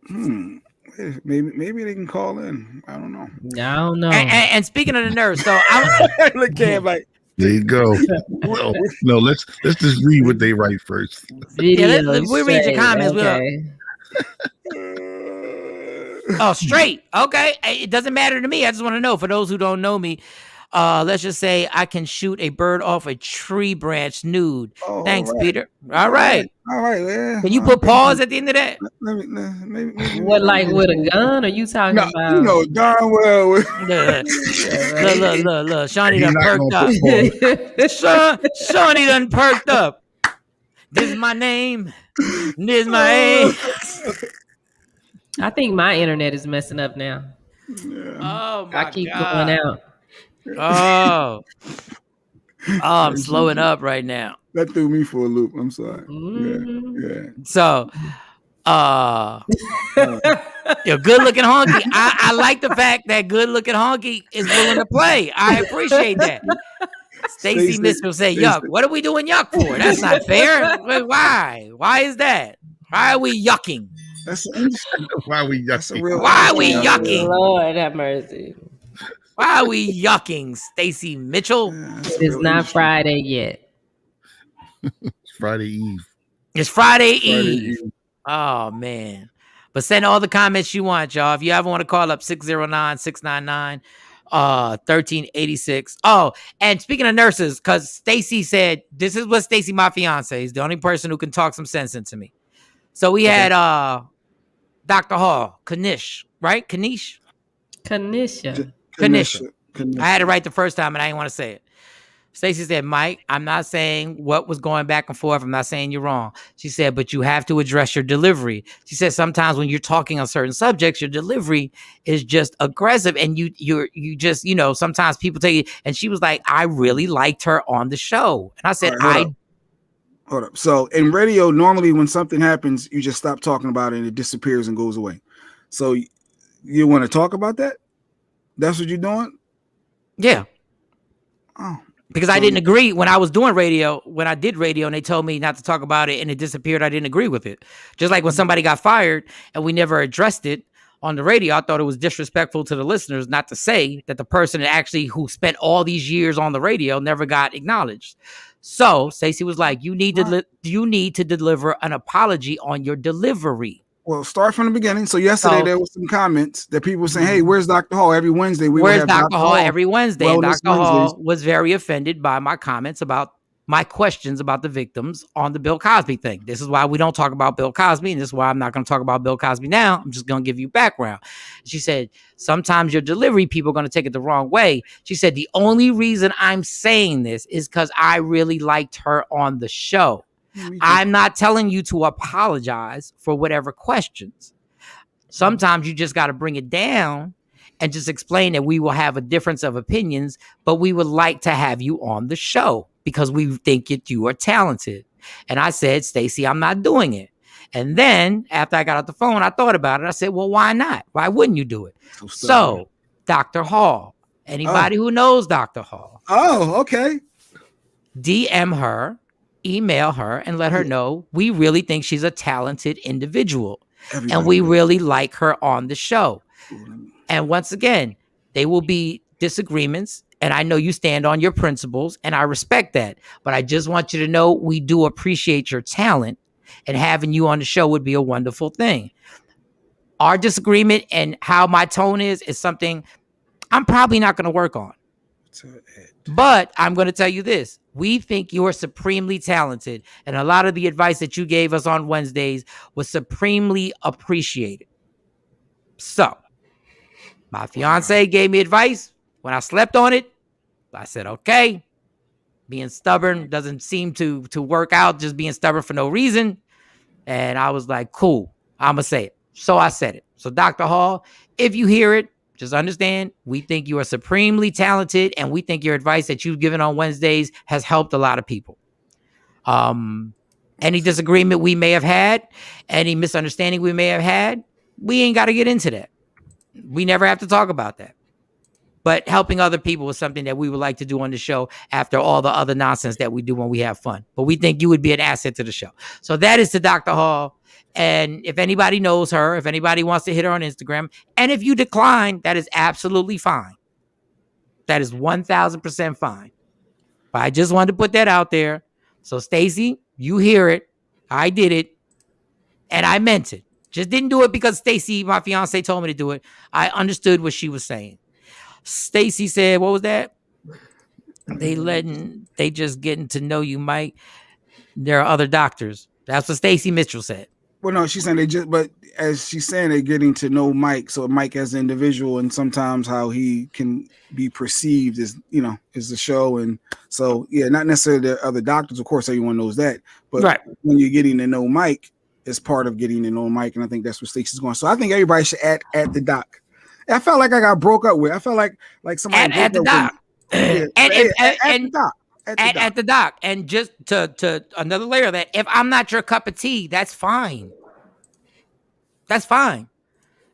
Maybe they can call in. I don't know. I don't know. And speaking of the nerves, so I look at like. There you go. Well, no, let's just read what they write first. We read your comments. Okay. Oh, straight. Okay. It doesn't matter to me. I just want to know, for those who don't know me, let's just say I can shoot a bird off a tree branch nude. Oh, thanks, right. Peter. All right. Yeah. Can you put pause at the end of that? Maybe what, like with a gun? Are you talking about? You know darn well. Look. Shawnee done perked up. Shawnee done perked up. This is my name. This is my aim. I think my internet is messing up now. Yeah. Oh my God. I keep going out. Oh, I'm slowing up right now. That threw me for a loop. I'm sorry. Yeah. So, you're good looking honky. I like the fact that good looking honky is willing to play. I appreciate that. Stacy Mitchell say, "Yuck! What are we doing yuck for? That's not fair. Why? Why is that? Why are we yucking? Why are we yucking? Why are we yucking? Lord have mercy. Why are we yucking, Stacy Mitchell? It's not Friday yet. It's Friday Eve. It's Friday Eve. Oh, man. But send all the comments you want, y'all. If you ever want to call up 609-699-1386. Oh, and speaking of nurses, because Stacy said, this is what Stacy, my fiance, is the only person who can talk some sense into me. So we had Dr. Hall, Kanish, right? Kanisha. I had it right the first time and I didn't want to say it. Stacey said, Mike, I'm not saying what was going back and forth. I'm not saying you're wrong. She said, but you have to address your delivery. She said, sometimes when you're talking on certain subjects, your delivery is just aggressive. And you just, you know, sometimes people take it. And she was like, I really liked her on the show. And I said, Hold up. So in radio, normally when something happens, you just stop talking about it and it disappears and goes away. So you want to talk about that? That's what you're doing? Yeah. Oh. Because I didn't agree when I was doing radio, when I did radio and they told me not to talk about it and it disappeared, I didn't agree with it. Just like when somebody got fired and we never addressed it on the radio, I thought it was disrespectful to the listeners not to say that the person who spent all these years on the radio never got acknowledged. So Stacey was like, you need to deliver an apology on your delivery. Well, start from the beginning. So yesterday there was some comments that people were saying, "Hey, where's Dr. Hall every Wednesday? Where's Dr. Hall every Wednesday?" And Dr. Hall was very offended by my comments about my questions about the victims on the Bill Cosby thing. This is why we don't talk about Bill Cosby, and this is why I'm not going to talk about Bill Cosby now. I'm just going to give you background. She said, sometimes your delivery, people are going to take it the wrong way. She said, the only reason I'm saying this is because I really liked her on the show. I'm not telling you to apologize for whatever questions. Sometimes you just got to bring it down and just explain that we will have a difference of opinions, but we would like to have you on the show because we think that you are talented. And I said, Stacey, I'm not doing it. And then after I got off the phone, I thought about it. I said, well, why not? Why wouldn't you do it? So Dr. Hall, anybody who knows Dr. Hall. Oh, okay. DM her, email her, and let her know we really think she's a talented individual. And we really like her on the show. And once again, they will be disagreements. And I know you stand on your principles, and I respect that. But I just want you to know we do appreciate your talent, and having you on the show would be a wonderful thing. Our disagreement and how my tone is something I'm probably not going to work on. But I'm going to tell you this. We think you're supremely talented, and a lot of the advice that you gave us on Wednesdays was supremely appreciated. So my fiance gave me advice. When I slept on it, I said, okay, being stubborn doesn't seem to work out, just being stubborn for no reason. And I was like, cool, I'm going to say it. So I said it. So Dr. Hall, if you hear it, just understand, we think you are supremely talented, and we think your advice that you've given on Wednesdays has helped a lot of people. Any disagreement we may have had, any misunderstanding we may have had, we ain't got to get into that. We never have to talk about that. But helping other people is something that we would like to do on the show after all the other nonsense that we do when we have fun. But we think you would be an asset to the show. So that is to Dr. Hall. And if anybody knows her, if anybody wants to hit her on Instagram, and if you decline, that is absolutely fine. That is 1,000% fine. But I just wanted to put that out there. So Stacey, you hear it. I did it. And I meant it. Just didn't do it because Stacey, my fiance, told me to do it. I understood what she was saying. Stacey said, what was that? They just getting to know you, Mike. There are other doctors. That's what Stacey Mitchell said. Well, no, she's saying but as she's saying, they're getting to know Mike. So Mike as an individual, and sometimes how he can be perceived as, as the show. And so, yeah, not necessarily the other doctors. Of course, everyone knows that. But when you're getting to know Mike, it's part of getting to know Mike. And I think that's what Stacey's going. So I think everybody should add the doc. I felt like I got broke up with. I felt like somebody at the doc. At the doc. And just to another layer of that, if I'm not your cup of tea, that's fine. That's fine.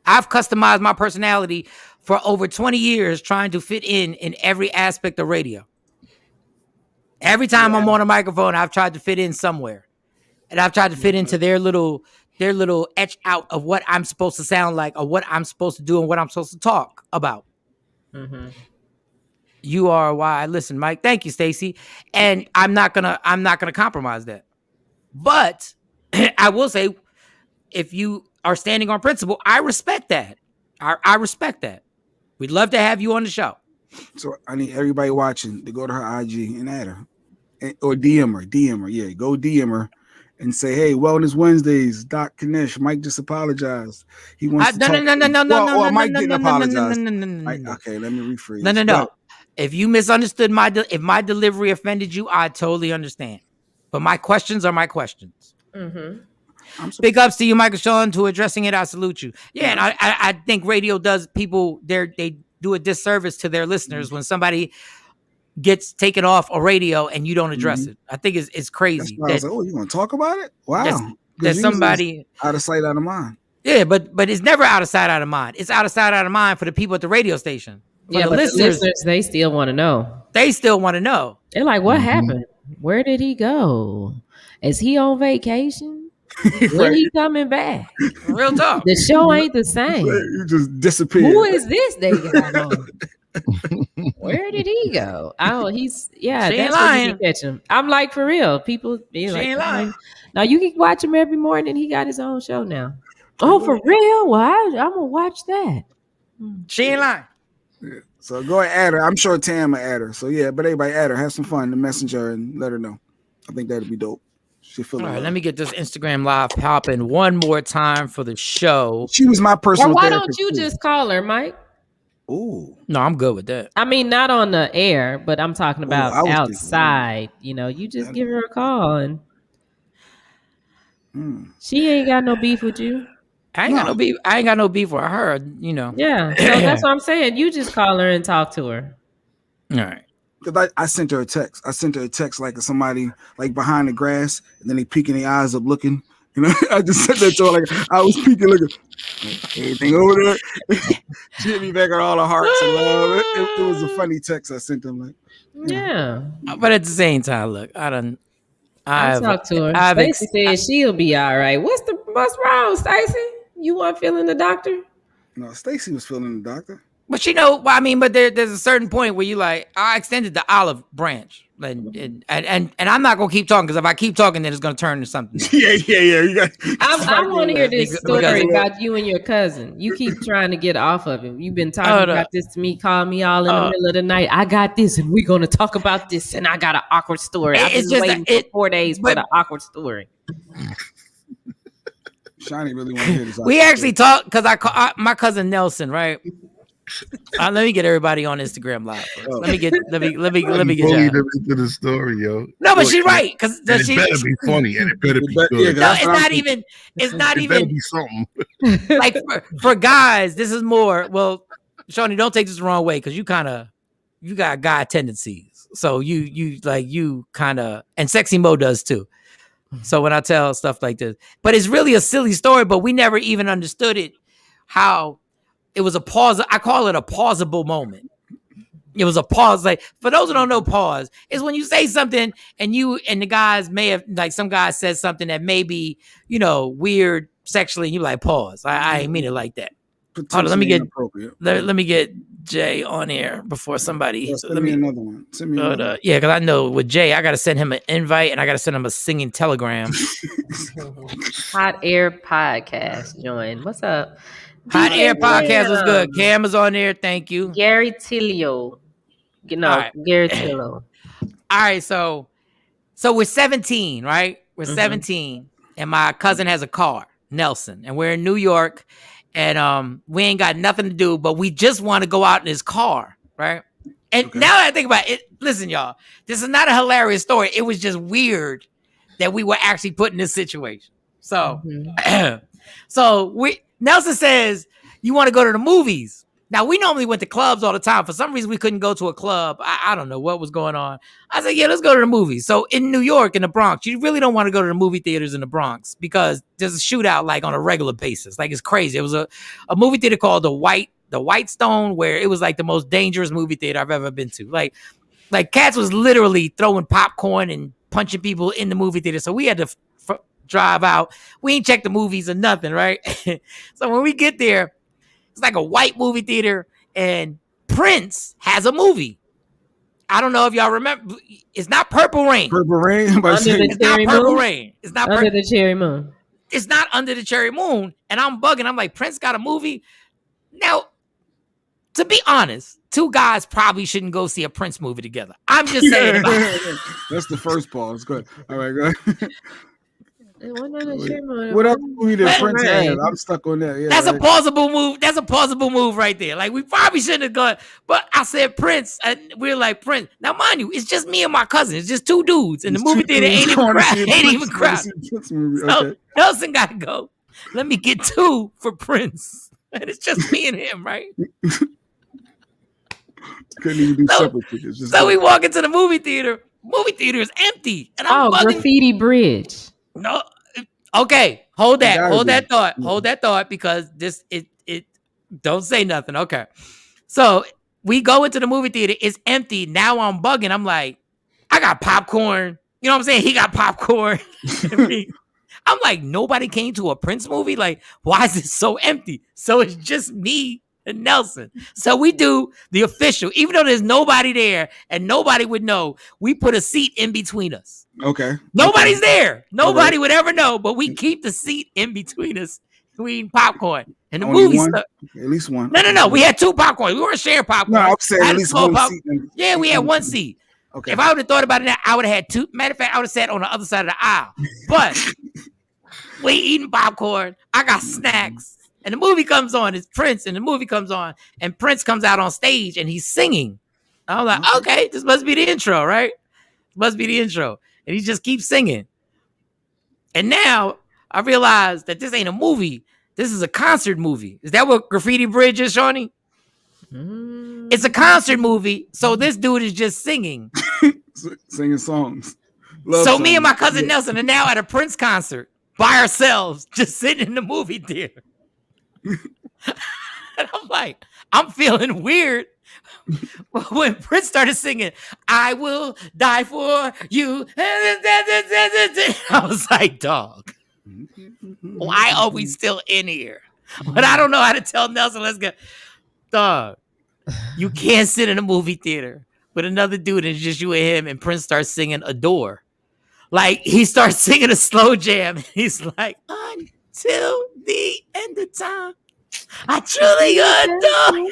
I've customized my personality for over 20 years trying to fit in every aspect of radio. Every time I'm on a microphone, I've tried to fit in somewhere. And I've tried to fit into their little etch out of what I'm supposed to sound like, or what I'm supposed to do, and what I'm supposed to talk about. Mm-hmm. You are why I listen, Mike. Thank you, Stacey. And I'm not gonna compromise that. But I will say, if you are standing on principle, I respect that. I respect that. We'd love to have you on the show. So I need everybody watching to go to her IG and add her, or DM her. Yeah, go DM her. And say, hey, Wellness Wednesdays, Doc Kanish, Mike just apologized. He wants to talk. No, Mike didn't apologize. Okay, let me rephrase. No. If you misunderstood if my delivery offended you, I totally understand. But my questions are my questions. Mm-hmm. Big ups to you, Michael Shawn, to addressing it. I salute you. Yeah, and I think radio does people, they do a disservice to their listeners when somebody gets taken off a radio and you don't address it. I think it's crazy. I was like, you want to talk about it? Wow. There's somebody out of sight, out of mind. Yeah, but it's never out of sight, out of mind. It's out of sight, out of mind for the people at the radio station. For the listeners, they still want to know. They still want to know. They're like, what happened? Where did he go? Is he on vacation? When he coming back? Real talk. The show ain't the same. You just disappeared. Who is this they got on? Where did he go? Oh, that's where you can catch him. I'm like, for real. People be like, ain't lying. Now you can watch him every morning. He got his own show now. Oh, for real? Well, I'm gonna watch that. She ain't lying. Yeah. So go ahead, add her. I'm sure Tam will add her. So yeah, but everybody add her. Have some fun in the messenger and let her know. I think that'd be dope. All right, let me get this Instagram live popping one more time for the show. She was my personal. Why don't you just call her, Mike? Ooh. No, I'm good with that. I mean, not on the air, but I'm talking about outside. You know, you just give her a call and she ain't got no beef with you. I ain't got no beef. I ain't got no beef with her, you know. Yeah. So that's what I'm saying. You just call her and talk to her. All right. Because I sent her a text. I sent her a text like somebody like behind the grass, and then they peeking their eyes up looking. You know, I just sent that to her like I was peeking looking. Anything over there? She hit me back on all the hearts and love. It was a funny text I sent them. Like, yeah. But at the same time, look, I've talked to her. Stacey said she'll be all right. What's wrong, Stacey? You weren't feeling the doctor? No, Stacey was feeling the doctor. But you know, I mean, but there's a certain point where you like, I extended the olive branch, and I'm not gonna keep talking because if I keep talking, then it's gonna turn into something. Yeah. I want to hear this story about you and your cousin. You keep trying to get off of him. You've been talking about this to me. Call me all in the middle of the night. I got this, and we're gonna talk about this. And I got an awkward story. I've been waiting for 4 days for the awkward story. Shiny really want to hear this. We actually talked because my cousin Nelson, right? Let me get everybody on Instagram live first. Let me get Jack into the story, yo. No, but she's right because it better be funny and it better be good. No, it's not even. It's not even. Better be something. Like for guys, this is more. Well, Shawnee, don't take this the wrong way because you got guy tendencies. So you kind of, and Sexy Mo does too. So when I tell stuff like this, but it's really a silly story, but we never even understood it. How it was a pause. I call it a pausable moment. It was a pause. Like for those who don't know, pause is when you say something and the guys may have, like some guy says something that may be, weird sexually, and you like pause. I ain't mean it like that. Hold on, let me get Jay on air before somebody. Send me another one. Yeah, because I know with Jay, I got to send him an invite and I got to send him a singing telegram. Hot Air Podcast, join. What's up? Hot Air Podcast was good. Cam is on there. Thank you. Gary Tilio. Gary Tilio. All right, so we're 17, right? We're 17, and my cousin has a car, Nelson, and we're in New York. And we ain't got nothing to do, but we just want to go out in his car, right? And now that I think about it, listen, y'all, this is not a hilarious story. It was just weird that we were actually put in this situation. So, Nelson says, you want to go to the movies. Now, we normally went to clubs all the time. For some reason, we couldn't go to a club. I don't know what was going on. I said, yeah, let's go to the movies. So in New York, in the Bronx, you really don't want to go to the movie theaters in the Bronx because there's a shootout like on a regular basis. Like it's crazy. It was a movie theater called the White Stone, where it was like the most dangerous movie theater I've ever been to. Like cats was literally throwing popcorn and punching people in the movie theater. So we had to drive out. We ain't check the movies or nothing, right? So when we get there, it's like a white movie theater, and Prince has a movie. I don't know if y'all remember. It's not Purple Rain. Purple Rain? It's not Purple Rain. It's not Under the Cherry Moon. It's not Under the Cherry Moon. And I'm bugging. I'm like, Prince got a movie? Now, to be honest, two guys probably shouldn't go see a Prince movie together. I'm just saying. That's the first pause. Good. All right, go ahead. What other movie that Prince has? I'm stuck on that. Yeah, that's a plausible move. That's a plausible move right there. Like we probably shouldn't have gone, but I said Prince, and we're like Prince. Now, mind you, it's just me and my cousin. It's just two dudes, and the movie theater ain't even crowded. So Nelson got to go. Let me get two for Prince, and it's just me and him, right? Couldn't even do separate tickets. So we walk into the movie theater. Movie theater is empty, and I'm bugging. Graffiti Bridge. No, okay. Hold that thought, because this it don't say nothing. Okay, so we go into the movie theater. It's empty. Now I'm bugging. I'm like, I got popcorn. You know what I'm saying? He got popcorn. I'm like, nobody came to a Prince movie? Like, why is it so empty? So it's just me and Nelson. So we do the official, even though there's nobody there and nobody would know, we put a seat in between us. Okay. Nobody's there. Nobody would ever know, but we keep the seat in between us. We eat popcorn. And the movie stuff. At least one. No. We had 2 popcorns. We weren't sharing popcorn. No, I was saying at least one seat. Yeah, we had 1 seat. Okay. If I would have thought about it, I would have had 2. Matter of fact, I would have sat on the other side of the aisle. But we eating popcorn. I got snacks. And the movie comes on. It's Prince. And the movie comes on. And Prince comes out on stage and he's singing. I'm like, okay, this must be the intro, right? Must be the intro. And he just keeps singing. And now I realize that this ain't a movie. This is a concert movie. Is that what Graffiti Bridge is, Shawnee? It's a concert movie. So this dude is just singing. Singing songs. So me and my cousin Nelson are now at a Prince concert by ourselves, just sitting in the movie theater. And I'm like, I'm feeling weird. When Prince started singing, I will die for you. I was like, dog, why are we still in here? But I don't know how to tell Nelson, let's go. Dog, you can't sit in a movie theater with another dude and it's just you and him, and Prince starts singing Adore. Like, he starts singing a slow jam. He's like, until the end of time, I truly adore.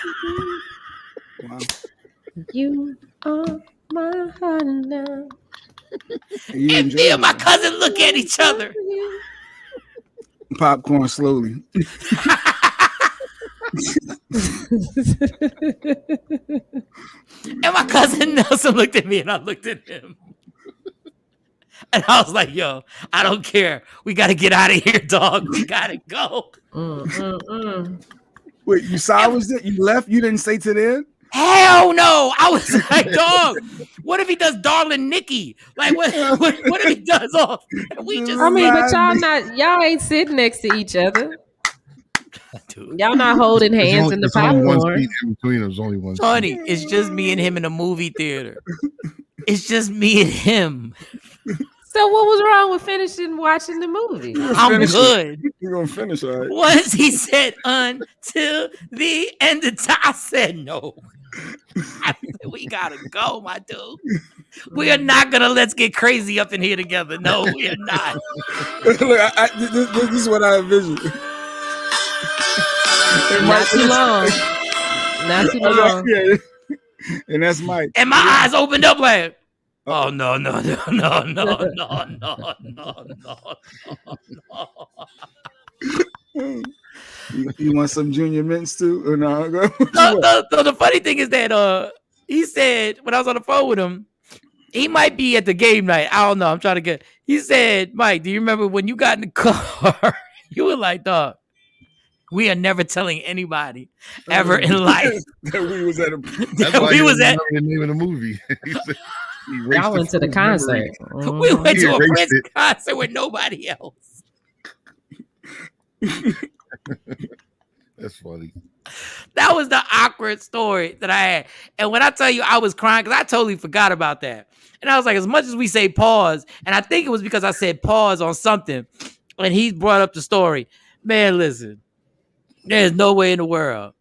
Wow. You are my heart and love. And me and my cousin look at each other. Popcorn slowly. And my cousin Nelson looked at me and I looked at him. And I was like, yo, I don't care. We got to get out of here, dog. We got to go. Wait, you saw was it? You left? You didn't stay to the end? Hell no. I was like, dog, what if he does Darling Nikki? Like, what if he does all? We just, I mean, but y'all ain't sitting next to each other. Dude. Y'all not holding hands in the popcorn. Only in between. There's only one. Tony, it's just me and him in a movie theater. It's just me and him. So what was wrong with finishing watching the movie? I'm good. You're gonna finish, all right. Once he said until the end of time, I said no. I said, we gotta go, my dude. We are not gonna let's get crazy up in here together. No, we are not. Look, this is what I envision. Not too long. Not too long. Yeah. And that's Mike. And my eyes opened up like, oh no. You want some Junior Mints too? Or no? The funny thing is that he said when I was on the phone with him, he might be at the game night. I don't know. I'm trying to get. He said, Mike, do you remember when you got in the car? You were like, dog, we are never telling anybody ever in life that we was at a. That's why we was at the name of the movie. Y'all went to the concert. We went to a Prince concert with nobody else. That's funny. That was the awkward story that I had. And when I tell you I was crying, because I totally forgot about that. And I was like, as much as we say pause, and I think it was because I said pause on something, and he brought up the story. Man, listen, there's no way in the world.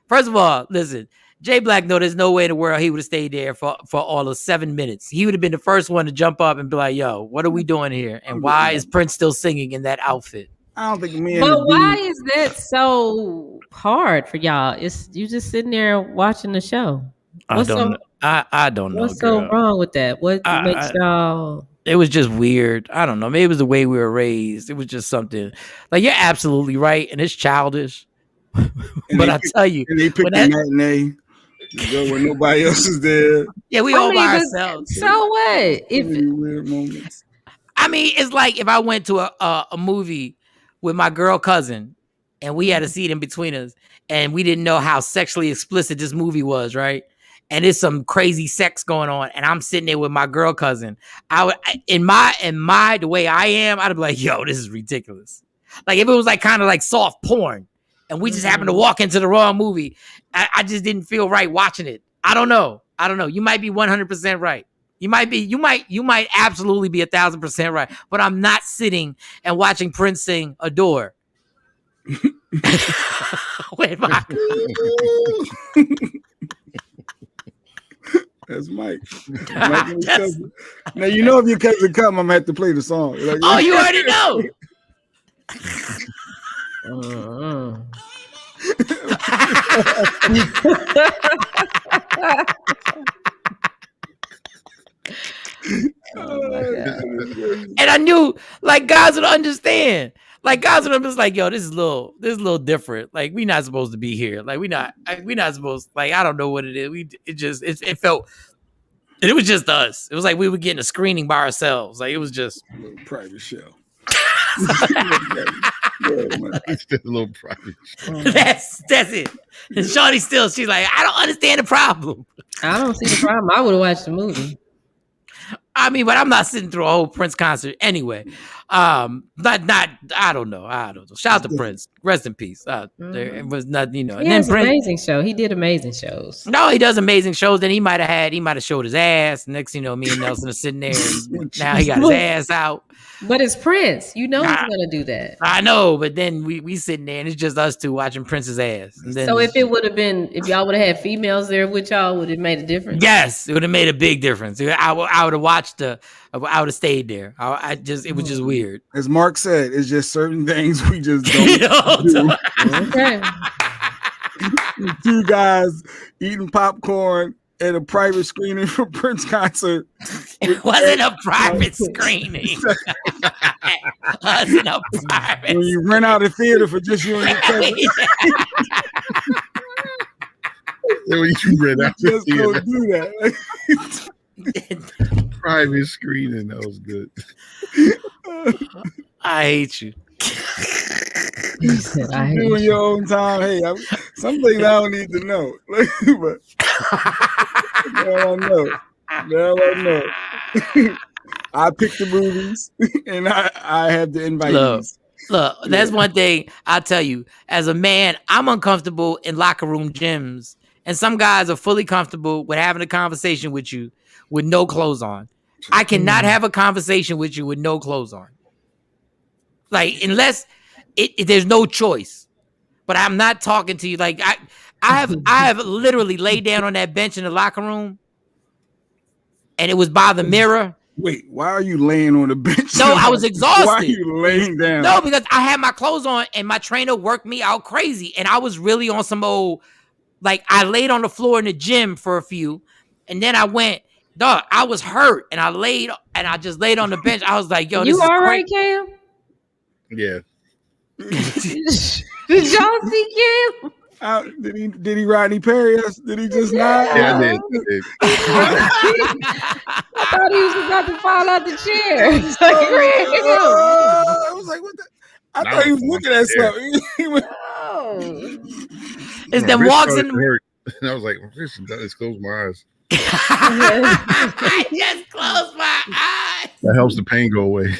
First of all, listen, Jay Black, no, there's no way in the world he would have stayed there for all of 7 minutes. He would have been the first one to jump up and be like, yo, what are we doing here? And why is Prince still singing in that outfit? I don't think me and But why is that so hard for y'all? It's you just sitting there watching the show. I don't know. What's so wrong with that? What makes y'all? It was just weird. I don't know. Maybe it was the way we were raised. It was just something. Like, you're absolutely right, and it's childish. But I tell you, and they picked the matinee. Go when nobody else is there. Yeah, we all by ourselves. So what? If weird moments. I mean, it's like if I went to a movie with my girl cousin and we had a seat in between us and we didn't know how sexually explicit this movie was, right? And there's some crazy sex going on and I'm sitting there with my girl cousin. I would, in my the way I am, I'd be like, yo, this is ridiculous. Like if it was like kind of like soft porn and we just happened to walk into the wrong movie, I just didn't feel right watching it. I don't know. You might be 100% right. You might absolutely be 1,000% right, but I'm not sitting and watching Prince sing "Adore." Wait, That's Mike. Mike now you know if your cousin come, I'm gonna have to play the song. Like, oh, you already know. And I knew like guys would understand. Like guys would be like, yo, this is a little different. Like we not supposed to be here. Like we not supposed. Like I don't know what it is. It felt. And it was just us. It was like we were getting a screening by ourselves. Like it was just a little private show. It's just a little private show. That's it. And Shawty she's like, I don't understand the problem. I don't see the problem. I would have watched the movie. I mean, but I'm not sitting through a whole Prince concert anyway. I don't know. Shout out to Prince. Rest in peace. It was not, He has an amazing show. He did amazing shows. No, he does amazing shows. Then he might have showed his ass. Next, me and Nelson are sitting there. And now he got his ass out. But it's Prince. You know he's gonna do that. I know, but then we sitting there and it's just us two watching Prince's ass. And then so if y'all would have had females there with y'all, would it made a difference? Yes, it would have made a big difference. I would have watched I would have stayed there. It was just weird. As Mark said, it's just certain things we just don't do. Okay. Two guys eating popcorn at a private screening for Prince concert. It wasn't a private screening. It wasn't a private. When you rent out a theater for just you and your cousin. When you rent out the Just theater. go do that. Private screening, that was good. I hate you. He said, I hate you in your own time. Hey, some things I don't need to know. But now I know. I pick the movies and I have the invitees. Look, that's one thing I'll tell you. As a man, I'm uncomfortable in locker room gyms. And some guys are fully comfortable with having a conversation with you with no clothes on. I cannot have a conversation with you with no clothes on. Like, unless there's no choice. But I'm not talking to you. Like, I have literally laid down on that bench in the locker room. And it was by the mirror. Wait, why are you laying on the bench? No, I was exhausted. Why are you laying down? No, because I had my clothes on and my trainer worked me out crazy. And I was really on some old, like, I laid on the floor in the gym for a few. And then I went, dog, I was hurt. And I just laid on the bench. I was like, yo, this you is all right, crazy. Cam? Yeah. Did y'all see Cam? Did he ride any Perry? Did he just not? Yeah, I did. I thought he was about to fall out the chair. I was like, what the? I thought he was looking at something. It's them walks in. And I was like, let's close my eyes. I just closed my eyes. That helps the pain go away.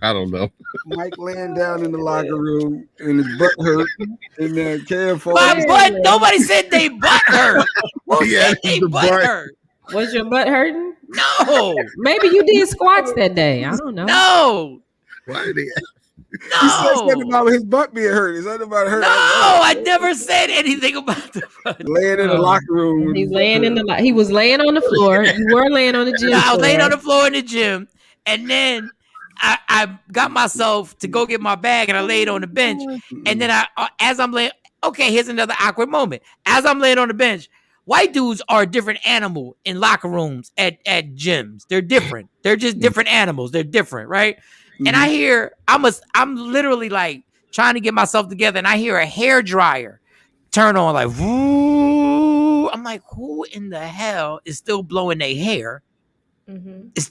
I don't know. Mike laying down in the locker room and his butt hurt. And then Cam falls. My butt. Nobody said they butt hurt. Who said they butt hurt? Was your butt hurting? No. Maybe you did squats that day. I don't know. No. Why did they? No. He said something about his butt being hurt. Is that about hurt? No, I never said anything about the butt. Laying in the locker room. He was laying on the floor. You were laying on the gym. I was laying on the floor in the gym, and then I got myself to go get my bag, and I laid on the bench. And then as I'm laying, okay, here's another awkward moment. As I'm laying on the bench, white dudes are a different animal in locker rooms at gyms. They're different. They're just different animals. They're different, right? And I hear, I'm literally like trying to get myself together, and I hear a hair dryer turn on like, whoo. I'm like, who in the hell is still blowing their hair? Mm-hmm. It's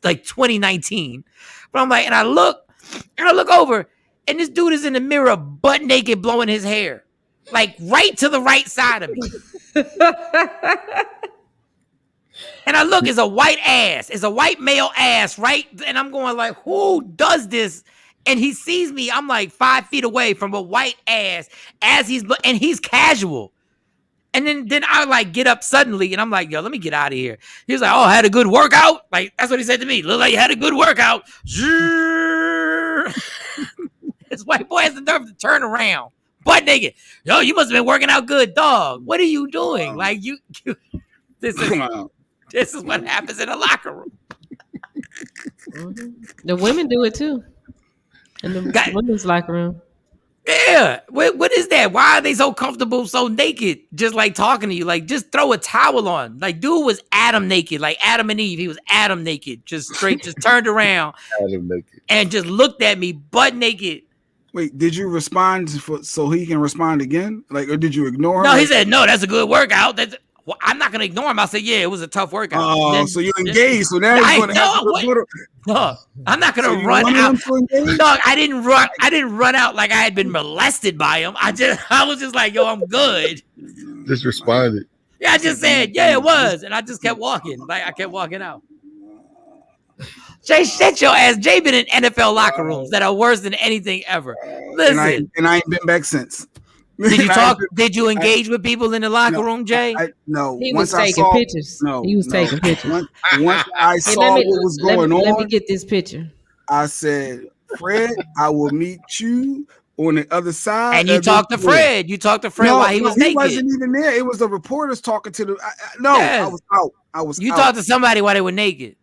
like 2019. But I'm like, and I look over, and this dude is in the mirror butt naked blowing his hair. Like right to the right side of me. And I look, it's a white ass. It's a white male ass, right? And I'm going like, who does this? And he sees me. I'm like 5 feet away from a white ass and he's casual. And then I like get up suddenly, and I'm like, yo, let me get out of here. He was like, oh, I had a good workout. Like that's what he said to me. Look like you had a good workout. This white boy has the nerve to turn around, butt naked. Yo, you must have been working out good, dog. What are you doing? Like you this is what happens in a locker room. The women do it too in the women's locker room. Yeah, what is that? Why are they so comfortable, so naked, just like talking to you? Like, just throw a towel on. Like, dude was Adam naked, like Adam and Eve. He was Adam naked, just straight, just turned around, Adam naked, and just looked at me, butt naked. Wait, did you respond so he can respond again? Like, or did you ignore him? No, he said, no, that's a good workout. Well, I'm not gonna ignore him. I'll say, yeah, it was a tough workout. Oh, so you engaged. So now he's gonna have to no, I'm not gonna run out. Dog, I didn't run out like I had been molested by him. I was just like, yo, I'm good. Just responded. Yeah, I just said, yeah, it was, and I just kept walking. Like I kept walking out. Jay, shut your ass. Jay been in NFL locker rooms that are worse than anything ever. Listen, and I ain't been back since. Did you talk? Did you engage with people in the locker room, Jay? No. He was taking pictures. He was taking pictures. Once I saw what was going on, let me get this picture. I said, Fred, I will meet you on the other side. And you talked to Fred. You talked to Fred while he was naked. He wasn't even there. It was the reporters talking to the. I was out. You talked to somebody while they were naked.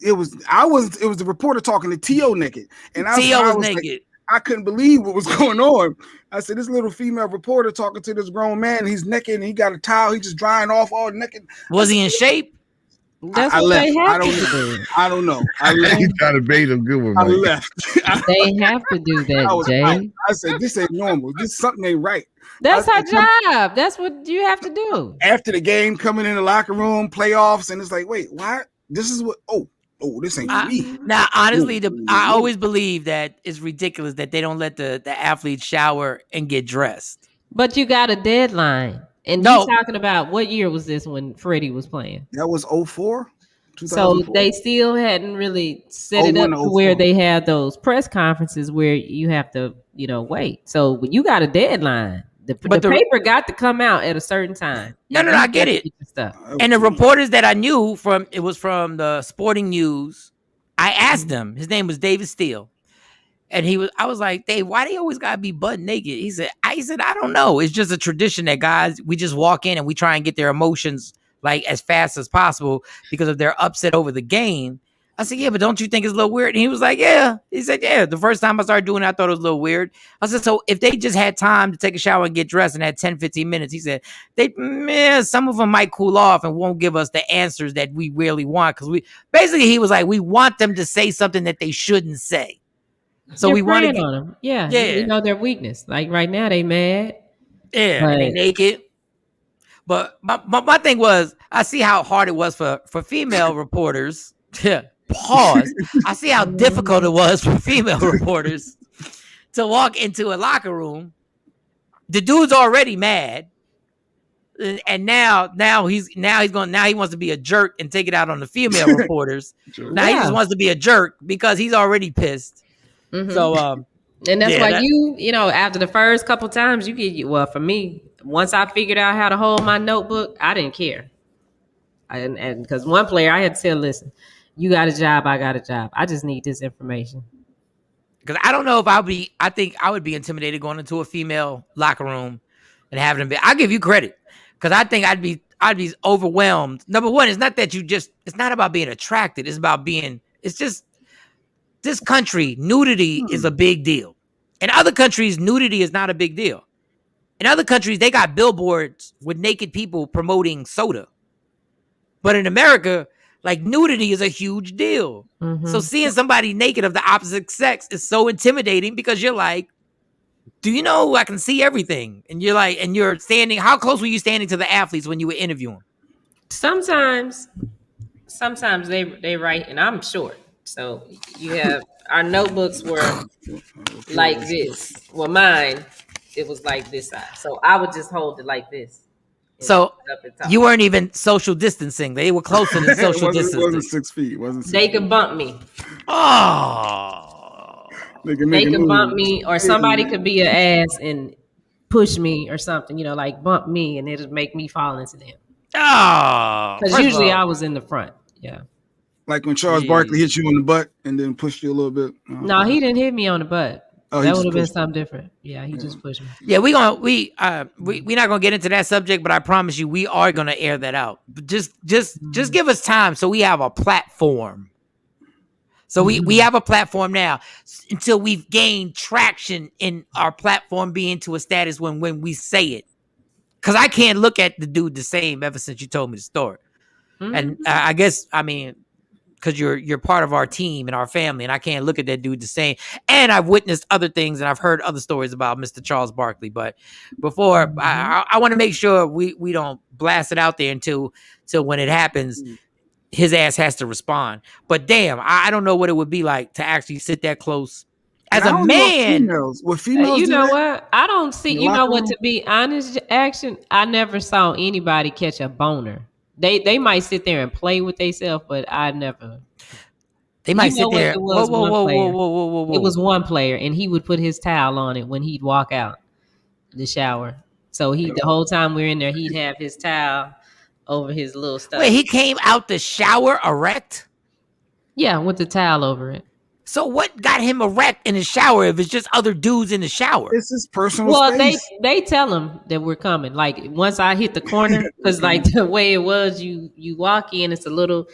It was the reporter talking to T.O. naked, and T.O. was naked. Like, I couldn't believe what was going on. I said, this little female reporter talking to this grown man. He's naked and he got a towel. He's just drying off all naked. Was he in shape? That's what they have to do. I don't know. You got to bait him good one. I left. They have to do that, Jay. I said, this ain't normal. This something ain't right. That's her job. That's what you have to do. After the game, coming in the locker room, playoffs, and it's like, wait, what? This is what? Oh, this ain't me. Now, honestly, I always believe that it's ridiculous that they don't let the athletes shower and get dressed. But you got a deadline. And you're talking about what year was this when Freddie was playing? That was 2004. So they still hadn't really set it up to where they had those press conferences where you have to, wait. So you got a deadline. The paper got to come out at a certain time. No, I get it. And the reporters that I knew from the Sporting News, I asked him. His name was David Steele, and I was like, Dave, why do you always gotta be butt naked? He said, I don't know. It's just a tradition that guys, we just walk in and we try and get their emotions like as fast as possible because if they're upset over the game. I said, yeah, but don't you think it's a little weird? And he was like, yeah. He said, yeah. The first time I started doing it, I thought it was a little weird. I said, so if they just had time to take a shower and get dressed and had 10, 15 minutes, he said, some of them might cool off and won't give us the answers that we really want. Because he was like, we want them to say something that they shouldn't say. So we want to get on them. Yeah. You know their weakness. Like right now, they mad. Yeah. And they naked. But my thing was, I see how hard it was for female reporters. Yeah. Pause. I see how difficult it was for female reporters to walk into a locker room. The dude's already mad, and now he wants to be a jerk and take it out on the female reporters. Sure. Now he just wants to be a jerk because he's already pissed. Mm-hmm. So and that's why after the first couple times for me, once I figured out how to hold my notebook, I didn't care. And because one player I had to tell, listen, you got a job, I got a job. I just need this information. Because I don't know if I think I would be intimidated going into a female locker room and having them be. I'll give you credit. Because I think I'd be overwhelmed. Number one, it's not that it's not about being attracted. It's just this country, nudity is a big deal. In other countries, nudity is not a big deal. In other countries, they got billboards with naked people promoting soda. But in America, like nudity is a huge deal. Mm-hmm. So seeing somebody naked of the opposite sex is so intimidating because you're like, do you know I can see everything? And you're like, and you're standing, how close were you standing to the athletes when you were interviewing? Sometimes they write, and I'm short. So you have, our notebooks were like this. Well, mine, it was like this side. So I would just hold it like this. So you weren't even social distancing. They were closer than social distancing. It wasn't 6 feet. They could bump me. Oh. They could bump me, or somebody could be an ass and push me or something, like bump me, and it'll make me fall into them. Oh, because usually I was in the front. Yeah. Like when Charles Barkley hit you on the butt and then pushed you a little bit. No, he didn't hit me on the butt. Oh, that would have been something different. Yeah, he just pushed me. Yeah, we're not gonna get into that subject, but I promise you, we are gonna air that out. But just give us time so we have a platform. So we have a platform now until we've gained traction in our platform being to a status when we say it. Because I can't look at the dude the same ever since you told me the story. And I guess, because you're part of our team and our family, and I can't look at that dude the same. And I've witnessed other things, and I've heard other stories about Mr. Charles Barkley. But before, I want to make sure we don't blast it out there until when it happens, his ass has to respond. But damn, I don't know what it would be like to actually sit that close as a man. With females, you know what? I don't see. You know what? To be honest, action. I never saw anybody catch a boner. They might sit there and play with themselves, but I never. They might sit there. It was whoa. It was one player, and he would put his towel on it when he'd walk out the shower. So the whole time we were in there, he'd have his towel over his little stuff. Wait, he came out the shower erect? Yeah, with the towel over it. So what got him erect in the shower if it's just other dudes in the shower? It's his personal space. They tell him that we're coming. Like once I hit the corner, because like the way it was, you walk in, it's a little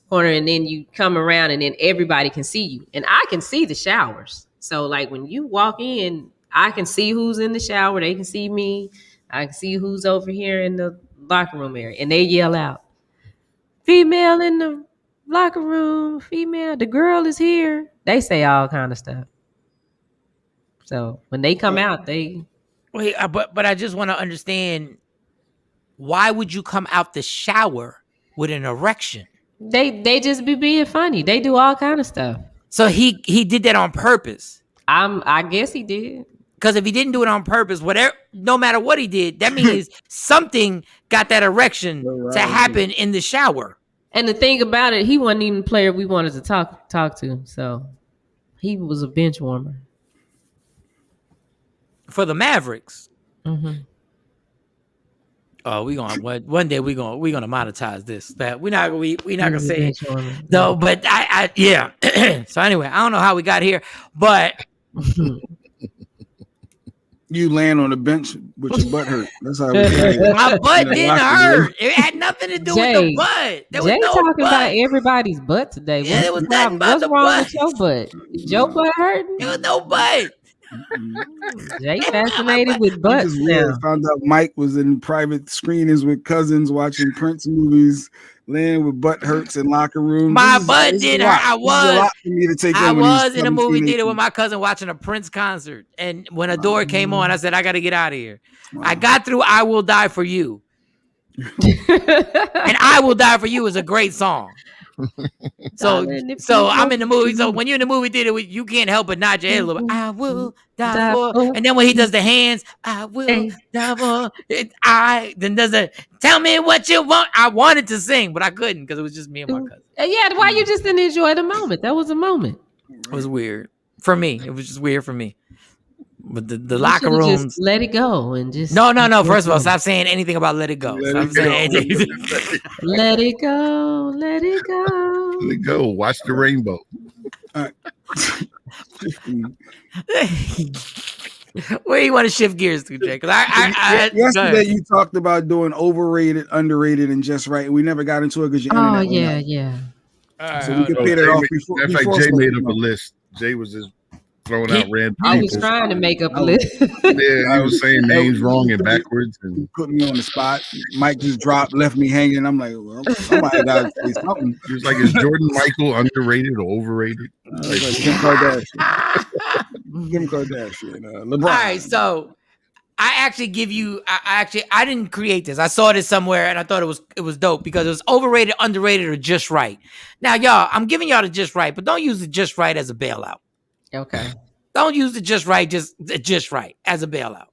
corner, and then you come around, and then everybody can see you. And I can see the showers. So like when you walk in, I can see who's in the shower. They can see me. I can see who's over here in the locker room area. And they yell out, "Female in the locker room, female, the girl is here." They say all kind of stuff. So when they come out, they wait. But I just want to understand, why would you come out the shower with an erection? They just be being funny. They do all kind of stuff. So he did that on purpose. I guess he did. Because if he didn't do it on purpose, no matter what he did, that means something got that erection to happen in the shower. And the thing about it, he wasn't even a player we wanted to talk to. So he was a bench warmer for the Mavericks. Mm-hmm. Oh, one day we're gonna monetize this. That we're not gonna say it. No, but I yeah. So anyway, I don't know how we got here, but you land on the bench with your butt hurt. That's how we my butt didn't hurt. It had nothing to do with the butt. There was Jay no talking butt. about everybody's butt today. Yeah, it was nothing about what's the wrong butt. with your butt? Is your butt hurting? There was no butt. Jay fascinated with butts now. Found out Mike was in private screenings with cousins watching Prince movies, laying with butt hurts in locker rooms. My butt didn't hurt. I was in a movie 17, theater with my cousin watching a Prince concert, and when a door came on, I said, "I got to get out of here." Wow. I got through "I Will Die for You," and "I Will Die for You" is a great song. So I'm in the movie. So when you're in the movie theater, you can't help but nod your head a little bit. I will die for. And then when he does the hands, I will die for. Then does it. Tell me what you want. I wanted to sing, but I couldn't because it was just me and my cousin. Yeah, why you just didn't enjoy the moment? That was a moment. It was weird for me. It was just weird for me. But the locker rooms, just let it go and just no. First of all, stop saying anything about let it go. Let it go. Let it go. Let it go. Let it go. Watch the rainbow. Where you want to shift gears to, Jay? Because yesterday you talked about doing overrated, underrated, and just right. We never got into it because your internet. Oh yeah. So we can pay that off before. In fact, Jay made up a list. Jay was just throwing out random. I was trying to make up a list. Yeah, I was saying names wrong and backwards, and put me on the spot. Mike just dropped, left me hanging. I'm like, well, somebody got to say something. He was like, "Is Jordan Michael underrated or overrated?" Like Kim Kardashian. Kim Kardashian. LeBron. All right, so I actually give you. I didn't create this. I saw this somewhere, and I thought it was dope because it was overrated, underrated, or just right. Now, y'all, I'm giving y'all the just right, but don't use the just right as a bailout. Okay. Don't use the just right as a bailout.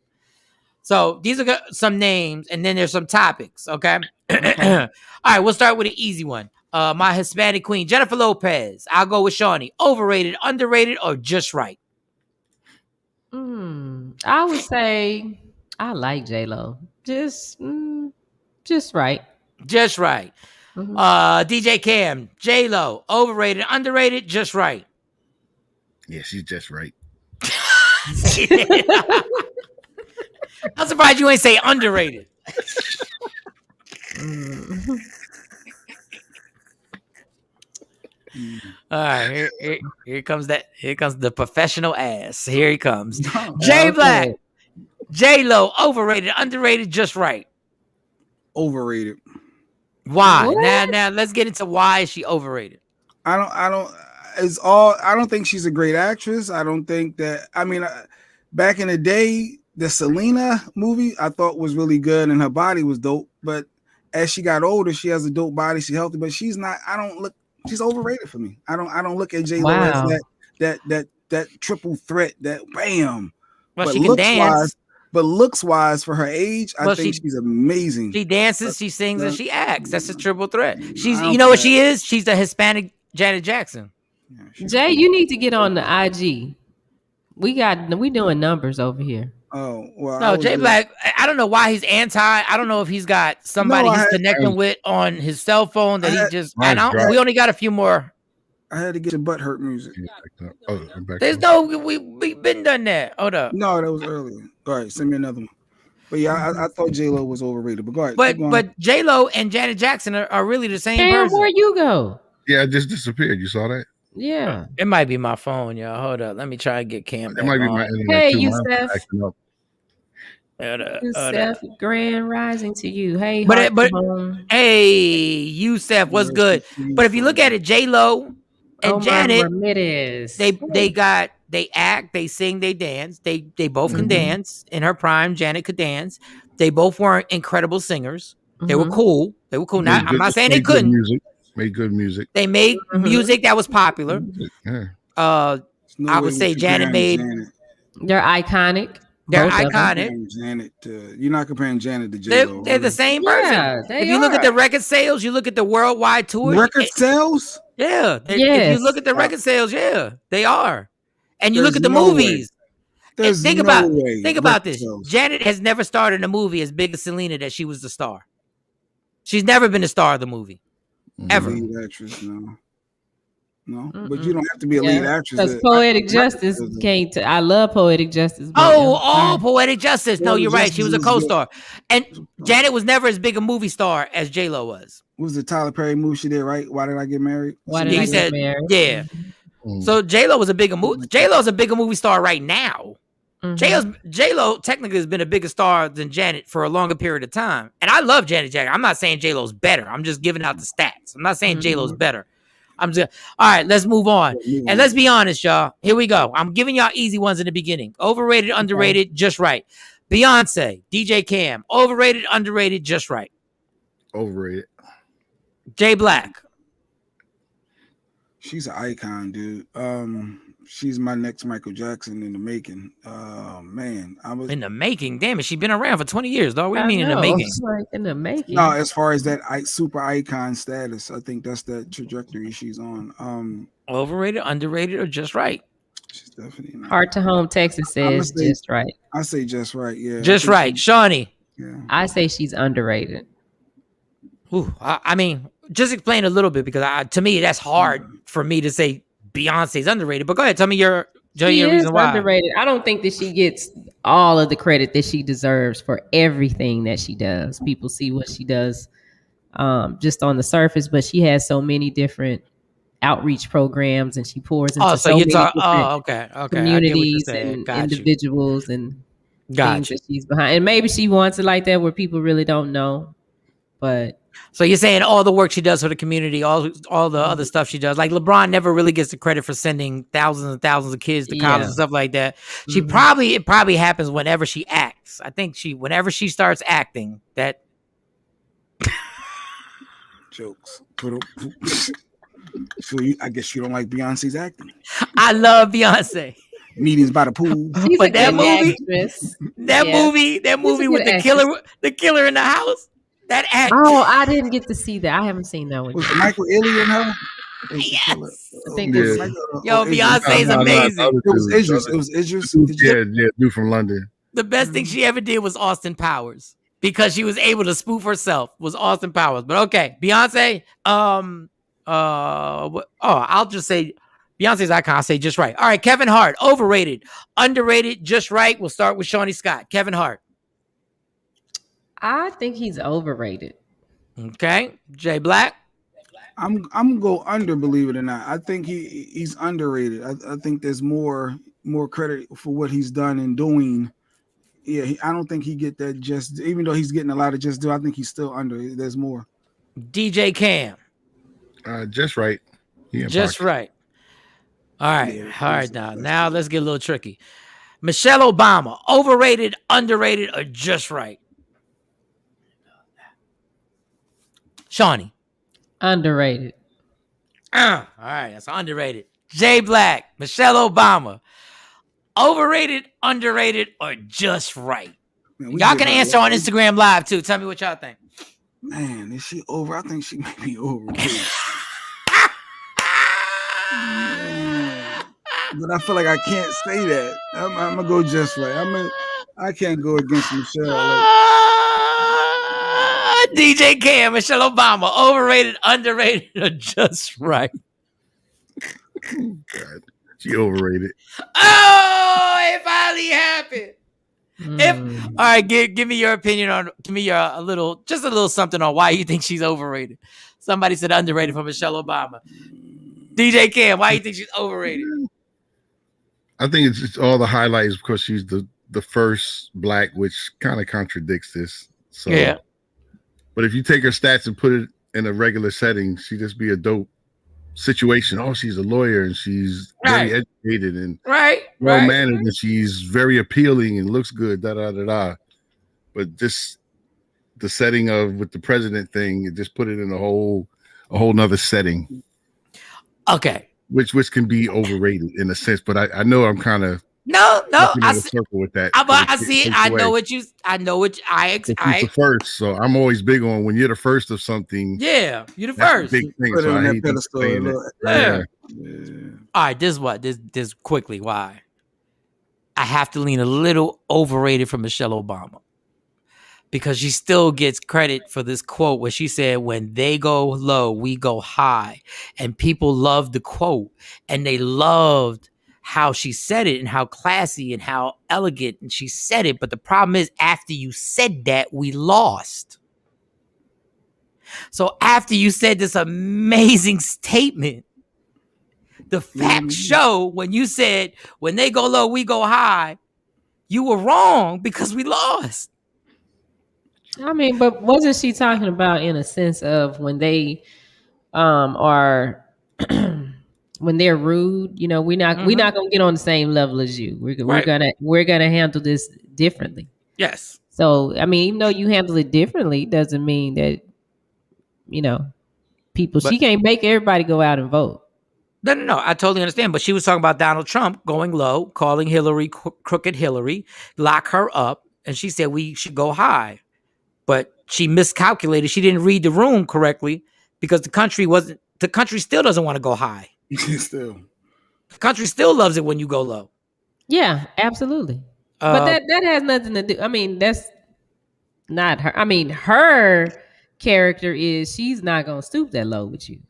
So these are some names, and then there's some topics. Okay. All right, we'll start with an easy one. My Hispanic queen, Jennifer Lopez. I'll go with Shawnee. Overrated, underrated, or just right? I would say I like J-Lo. Just right. Just right. Mm-hmm. DJ Cam, J-Lo, overrated, underrated, just right. Yeah, she's just right. I'm surprised you ain't say underrated. All right, here comes the professional ass. Here he comes. J Black, J-Lo, overrated, underrated, just right. Overrated. Why? What? Now let's get into why is she overrated. I don't think she's a great actress. I don't think that. I mean, back in the day, the Selena movie I thought was really good and her body was dope. But as she got older, she has a dope body. She's healthy, but she's not. She's overrated for me. I don't look at J-Lo as that triple threat. That bam. Well, but she can dance. But looks wise, for her age, I think she's amazing. She dances, she sings, and she acts. That's a triple threat. She's, you know what she is? She's the Hispanic Janet Jackson. Yeah, Jay, you need to get on the IG. We doing numbers over here. Oh well. No, Jay Black. I don't know why he's anti. I don't know if he's got somebody he's connecting with on his cell phone that he just. We only got a few more. I had to get your butt hurt music. There's no, we've been done that. Hold up. No, that was earlier. All right, send me another one. But yeah, I thought J-Lo was overrated. But go ahead. But J-Lo and Janet Jackson are really the same person. Where you go? Yeah, it just disappeared. You saw that? Yeah. It might be my phone, y'all. Hold up. Let me try and get Cam. It might be my internet. Hey, too. Yusef. Yusef, grand rising to you. Hey, hey, Yusef, what's good? But if you look at it, J-Lo and Janet, they act, they sing, they dance. They both can dance. In her prime, Janet could dance. They both weren't incredible singers. They were cool. I'm not saying they couldn't. Made good music. They made music that was popular. Yeah. I would say Janet made. They're iconic. They're iconic. Janet, you're not comparing Janet to J-Lo. They're the same person. Yeah, if you look at the record sales, you look at the worldwide tour. Record sales? Yeah. If you look at the record sales, yeah, they are. And you look at the movies. Think about this. Janet has never starred in a movie as big as Selena that she was the star. She's never been the star of the movie. Ever. Lead actress, no, but you don't have to be a lead actress. Because Poetic Justice came to. I love Poetic Justice. Poetic Justice. No, you're right. She was a co-star, and Janet was never as big a movie star as J-Lo was. What was the Tyler Perry movie she did? Right? Why Did I Get Married? Yeah. So J-Lo was a bigger movie. J-Lo's a bigger movie star right now. J-Lo technically has been a bigger star than Janet for a longer period of time. And I love Janet Jackson. I'm not saying J-Lo's better. I'm just giving out the stats. I'm not saying J-Lo's better. All right, let's move on. And let's be honest, y'all. Here we go. I'm giving y'all easy ones in the beginning. Overrated, underrated, just right. Beyonce, DJ Cam, overrated, underrated, just right. Overrated. J Black. She's an icon, dude. She's my next Michael Jackson in the making. Man, in the making. Damn it, she's been around for 20 years, though. What do you mean in the making? Like in the making. No, as far as that super icon status, I think that's the trajectory she's on. Overrated, underrated, or just right? She's definitely not. Heart to Home, Texas says just right. I say just right. Yeah, just right. Shawnee. Yeah, I say she's underrated. Ooh, I mean, just explain a little bit because to me that's hard for me to say. Beyonce's underrated, but go ahead. Tell me your reason why. Underrated. I don't think that she gets all of the credit that she deserves for everything that she does. People see what she does just on the surface, but she has so many different outreach programs, and she pours into so many different communities and individuals and things that she's behind. And maybe she wants it like that, where people really don't know, but. So you're saying all the work she does for the community, all the other stuff she does, like LeBron never really gets the credit for sending thousands and thousands of kids to college and stuff like that. It probably happens whenever she acts. I think whenever she starts acting, that jokes. So I guess you don't like Beyonce's acting. I love Beyonce. Meetings by the pool. But that movie with the killer in the house. That act. Oh, I didn't get to see that. I haven't seen that one. Was Michael Ealy in her? Yes. I think Beyonce's amazing. It was Idris. Yeah, dude from London. The best thing she ever did was Austin Powers because she was able to spoof herself. Was Austin Powers, but okay, Beyonce. I'll just say Beyonce's icon. I'll say just right. All right, Kevin Hart, overrated, underrated, just right. We'll start with Shawnee Scott. Kevin Hart. I think he's overrated. Okay, Jay Black. I'm gonna go under, believe it or not. I think he's underrated. I think there's more credit for what he's done and doing. Yeah, I don't think he get that just, even though he's getting a lot of just do. I think he's still under. There's more. DJ Cam. Just right. Just right. All right. Yeah, all right. Now let's get a little tricky. Michelle Obama, overrated, underrated, or just right? Shawnee. Underrated. All right. That's underrated. Jay Black, Michelle Obama, overrated, underrated, or just right? Man, y'all can answer on Instagram Live too. Tell me what y'all think. Man, is she over? I think she may be overrated. But I feel like I can't say that. I'm gonna go just right. I can't go against Michelle. DJ Cam, Michelle Obama, overrated, underrated, or just right? God, she overrated. Oh, it finally happened. All right, give me your opinion on. Give me a little something on why you think she's overrated. Somebody said underrated for Michelle Obama. DJ Cam, why you think she's overrated? I think it's just all the highlights because she's the first Black, which kind of contradicts this. So, yeah. But if you take her stats and put it in a regular setting, she'd just be a dope situation. Oh, she's a lawyer and she's very educated and well mannered and she's very appealing and looks good. But just the setting of with the president thing, it just put it in a whole nother setting. Okay. Which can be overrated in a sense, but I know I'm kind of no. I see, circle with that. I see it. I know what I first. So I'm always big on when you're the first of something. Yeah, you're the first. Big thing. So I hate saying it. Yeah. All right. This quickly. Why? I have to lean a little overrated for Michelle Obama. Because she still gets credit for this quote where she said, when they go low, we go high. And people loved the quote. And they loved how she said it and how classy and how elegant and she said it. But the problem is, after you said that, we lost. So after you said this amazing statement, the facts show when you said, when they go low, we go high, you were wrong because we lost. I mean, but wasn't she talking about in a sense of when they are when they're rude? You know, we're not gonna get on the same level as you. We're gonna handle this differently. Yes. So I mean, even though you handle it differently, doesn't mean that people. She can't make everybody go out and vote. No, I totally understand. But she was talking about Donald Trump going low, calling Hillary crooked Hillary, lock her up, and she said we should go high. But she miscalculated. She didn't read the room correctly because the country still doesn't want to go high. The country still loves it when you go low. Yeah, absolutely. But that has nothing to do. I mean, that's not her. I mean, her character is she's not going to stoop that low with you.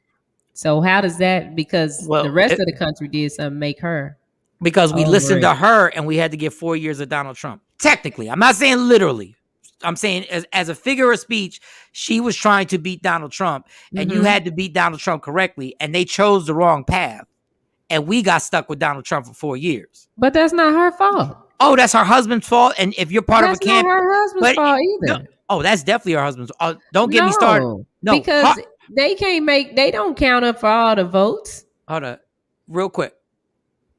So how does that, because the rest of the country did something, make her? Because we listened to her and we had to get 4 years of Donald Trump. Technically, I'm not saying literally. I'm saying as a figure of speech, she was trying to beat Donald Trump and you had to beat Donald Trump correctly. And they chose the wrong path. And we got stuck with Donald Trump for 4 years. But that's not her fault. Oh, that's her husband's fault. And if you're part of a camp. That's not her husband's fault either. No, that's definitely her husband's fault. Don't get me started. No, because they don't count up for all the votes. Hold on. Real quick.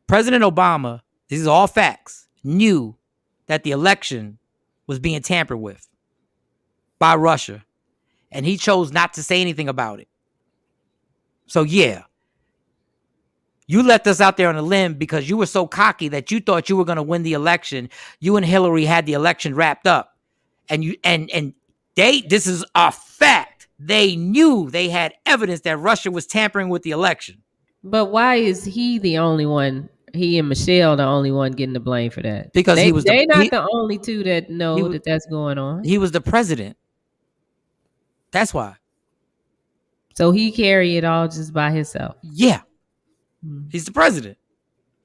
President Obama, these are all facts, knew that the election was being tampered with by Russia. And he chose not to say anything about it. So yeah, you left us out there on a limb because you were so cocky that you thought you were going to win the election. You and Hillary had the election wrapped up. And this is a fact. They knew they had evidence that Russia was tampering with the election. But why is he the only one he and Michelle the only one getting the blame for that? Because they not the only two that know that that's going on. He was the president. That's why. So he carry it all just by himself. Yeah. He's the president.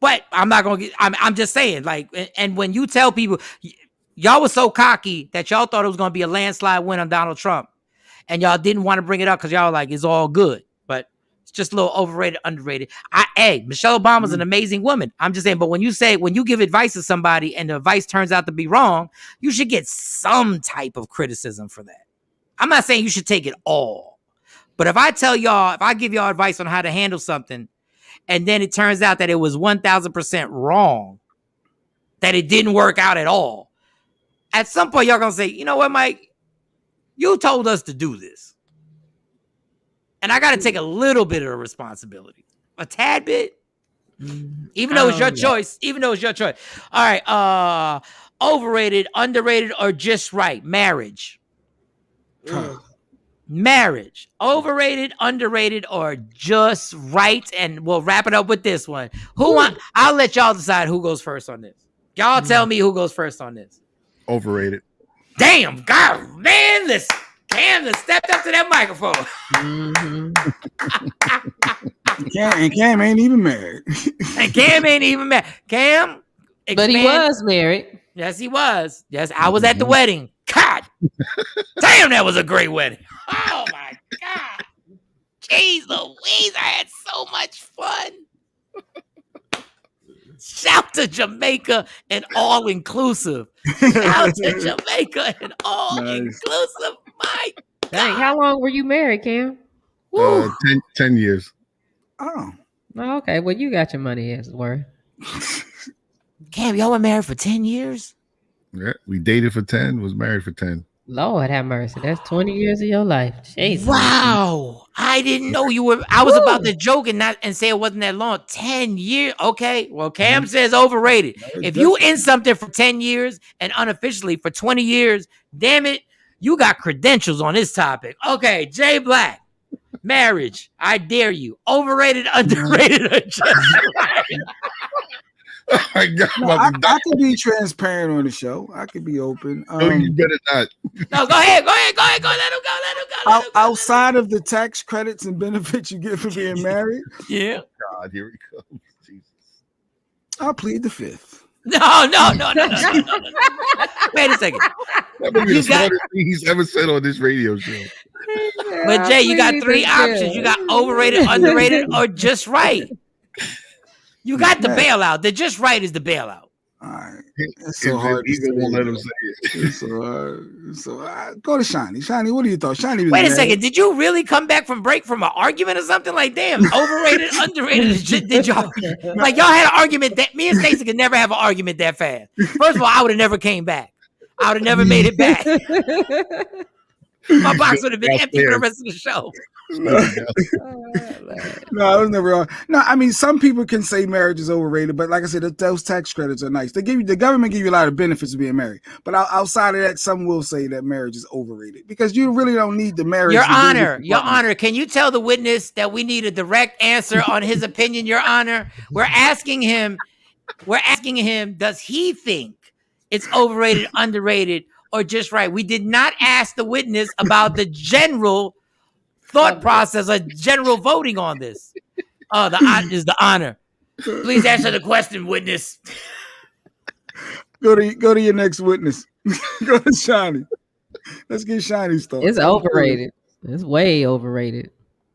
But I'm not going to get, I'm just saying, like, and when you tell people, y'all was so cocky that y'all thought it was going to be a landslide win on Donald Trump. And y'all didn't want to bring it up because y'all were like, it's all good. But it's just a little overrated, underrated. Michelle Obama's an amazing woman. I'm just saying, but when you give advice to somebody and the advice turns out to be wrong, you should get some type of criticism for that. I'm not saying you should take it all. But if I give y'all advice on how to handle something, and then it turns out that it was 1,000% wrong, that it didn't work out at all, at some point y'all gonna say, you know what, Mike? You told us to do this. And I got to take a little bit of responsibility. A tad bit. Even though it's your choice. All right. Overrated, underrated, or just right? Marriage. Marriage. Overrated, underrated, or just right? And we'll wrap it up with this one. I'll let y'all decide who goes first on this. Y'all tell me who goes first on this. Overrated. Damn, God, man, listen. Cam stepped up to that microphone. And Cam ain't even married. Cam, but he was married. Yes, he was. Yes, I was at the wedding. God, damn, that was a great wedding. Oh my God, jeez Louise, I had so much fun. Shout to Jamaica and all inclusive. Shout to Jamaica and all inclusive. My God. Dang, how long were you married, Cam? 10 years. Oh, okay. Well, you got your money as worth. Cam, y'all were married for 10 years? Yeah, we dated for 10, was married for 10. Lord have mercy. That's 20 years of your life. Jesus. Wow. I didn't know you were. I was about to joke and say it wasn't that long. 10 years. Okay. Well, Cam says overrated. If you in something for 10 years and unofficially for 20 years, damn it, you got credentials on this topic. Okay. Jay Black, marriage. I dare you. Overrated, underrated, or just right? Oh my God, I can be transparent on the show. I can be open. No, you better not. No, go ahead. Let him go. Outside of the tax credits and benefits you get for being married. Yeah. God, here we go. Jesus. I'll plead the fifth. No. Wait a second. That may be the smartest thing he's ever said on this radio show. But Jay, you got three options. You got overrated, underrated, or just right. You got the bailout. The just right is the bailout. All right. It's so hard. Even won't let him say it. It's so hard. Go to Shiny. Shiny, what do you thought? Shiny was Wait a second. Did you really come back from break from an argument or something? Like, damn, overrated, underrated. Did y'all like y'all had an argument that me and Stacey could never have an argument that fast? First of all, I would have never came back. I would have never made it back. My box would have been empty for the rest of the show. No, I was never. No, I mean, some people can say marriage is overrated, but like I said, those tax credits are nice. The government give you a lot of benefits of being married, but outside of that, some will say that marriage is overrated because you really don't need the marriage. Your Honor, can you tell the witness that we need a direct answer on his opinion? Your Honor, we're asking him, does he think it's overrated, underrated, or just right? We did not ask the witness about the general thought process or general voting on this. Is the honor. Please answer the question, witness. Go to your next witness. Go to Shiny. Let's get Shiny's thoughts. It's overrated. It's way overrated.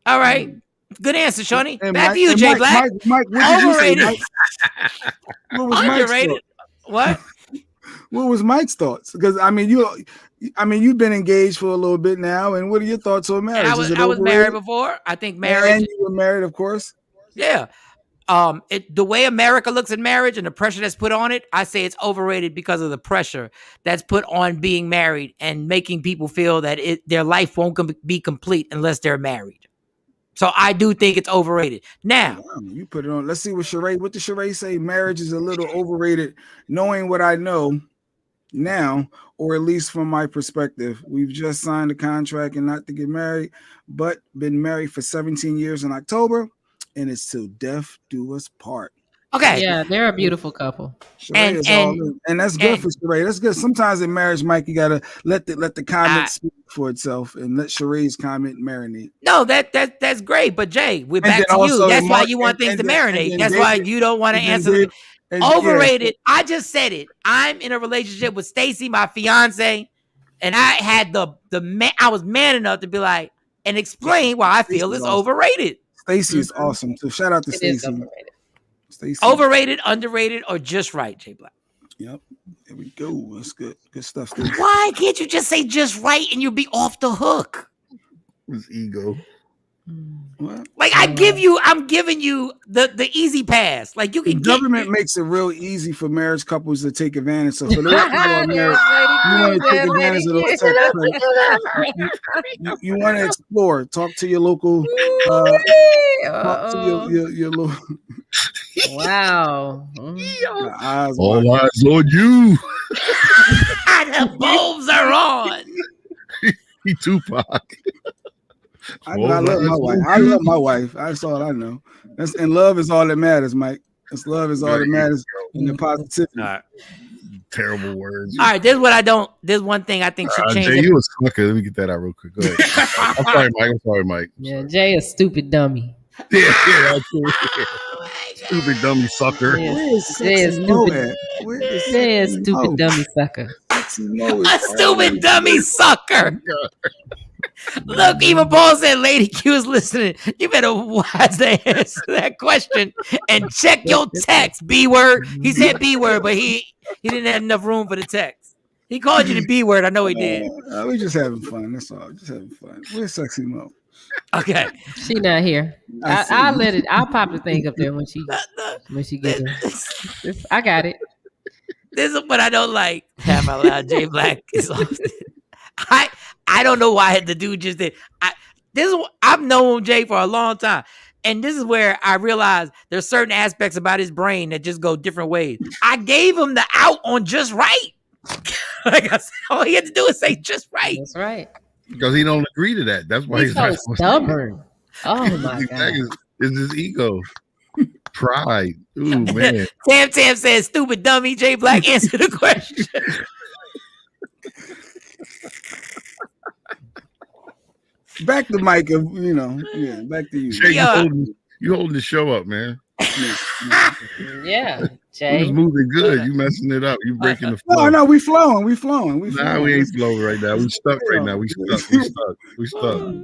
All right. Good answer, Shawnee. Back to you, Jay Black. Mike, overrated. What was underrated. What? What was Mike's thoughts? Because you've been engaged for a little bit now, and what are your thoughts on marriage? I was married before. I think marriage. And you were married, of course. Yeah. The way America looks at marriage and the pressure that's put on it, I say it's overrated because of the pressure that's put on being married and making people feel that their life won't be complete unless they're married. So I do think it's overrated. Now, you put it on. Let's see what did Sheree say? Marriage is a little overrated, knowing what I know now, or at least from my perspective. We've just signed a contract and not to get married, but been married for 17 years in October, and it's till death do us part. Okay. Yeah, they're a beautiful couple. Sheree is all in. And that's good for Sheree. That's good. Sometimes in marriage, Mike, you gotta let the comment speak for itself and let Sheree's comment marinate. No, that's great. But Jay, we're back to you. That's why you want things to marinate. That's why you don't want to answer overrated. Yeah. I just said it. I'm in a relationship with Stacy, my fiance, and I had I was man enough to be like and explain why I feel it's overrated. Stacy is awesome too. Shout out to Stacy. Overrated, underrated, or just right, Jay Black? Yep. There we go. That's good. Good stuff, Stacy. Why can't you just say just right and you'll be off the hook? His ego. What? Like I'm giving you the easy pass. Like you can. The government makes it real easy for marriage couples to take advantage of. For those people who are married, you want to take advantage of those tax credits. You want to explore. Talk to your local. Talk to your local. Wow. All eyes on you. The bulbs are on. He Tupac. I love my wife. I love my wife. That's all I know. And love is all that matters, Mike. Love is all that matters in the positivity. Terrible words. All right, there's one thing I think should change. Jay, you a sucker. Let me get that out real quick. Go ahead. I'm sorry, Mike. Yeah, Jay a stupid dummy. Yeah, stupid dummy sucker. Jay a stupid dummy sucker. A stupid dummy sucker. Look, even Paul said Lady Q is listening. You better wisely answer that question and check your text, B word. He said B word, but he didn't have enough room for the text. He called you the B word. I know he did. We're just having fun. That's all. Just having fun. Where's Sexy Mo? Okay. She not here. I'll pop the thing up there when she gets it. I got it. This is what I don't like. Have I allowed Jay Black is lost. I don't know why the dude just did. I've known Jay for a long time. And this is where I realized there's certain aspects about his brain that just go different ways. I gave him the out on just right. Like I said, all he had to do is say just right. That's right. Because he don't agree to that. That's why he's so stubborn. Oh my God. It's his ego. Pride. Ooh, man. Tam says, stupid dummy. Jay Black, answer the question. Back to Mike, back to you. Jay, you holding the show up, man. Yeah, Jay. You moving good. You messing it up. You breaking the flow. No, we flowing. We ain't flowing right now. We stuck right now. We stuck.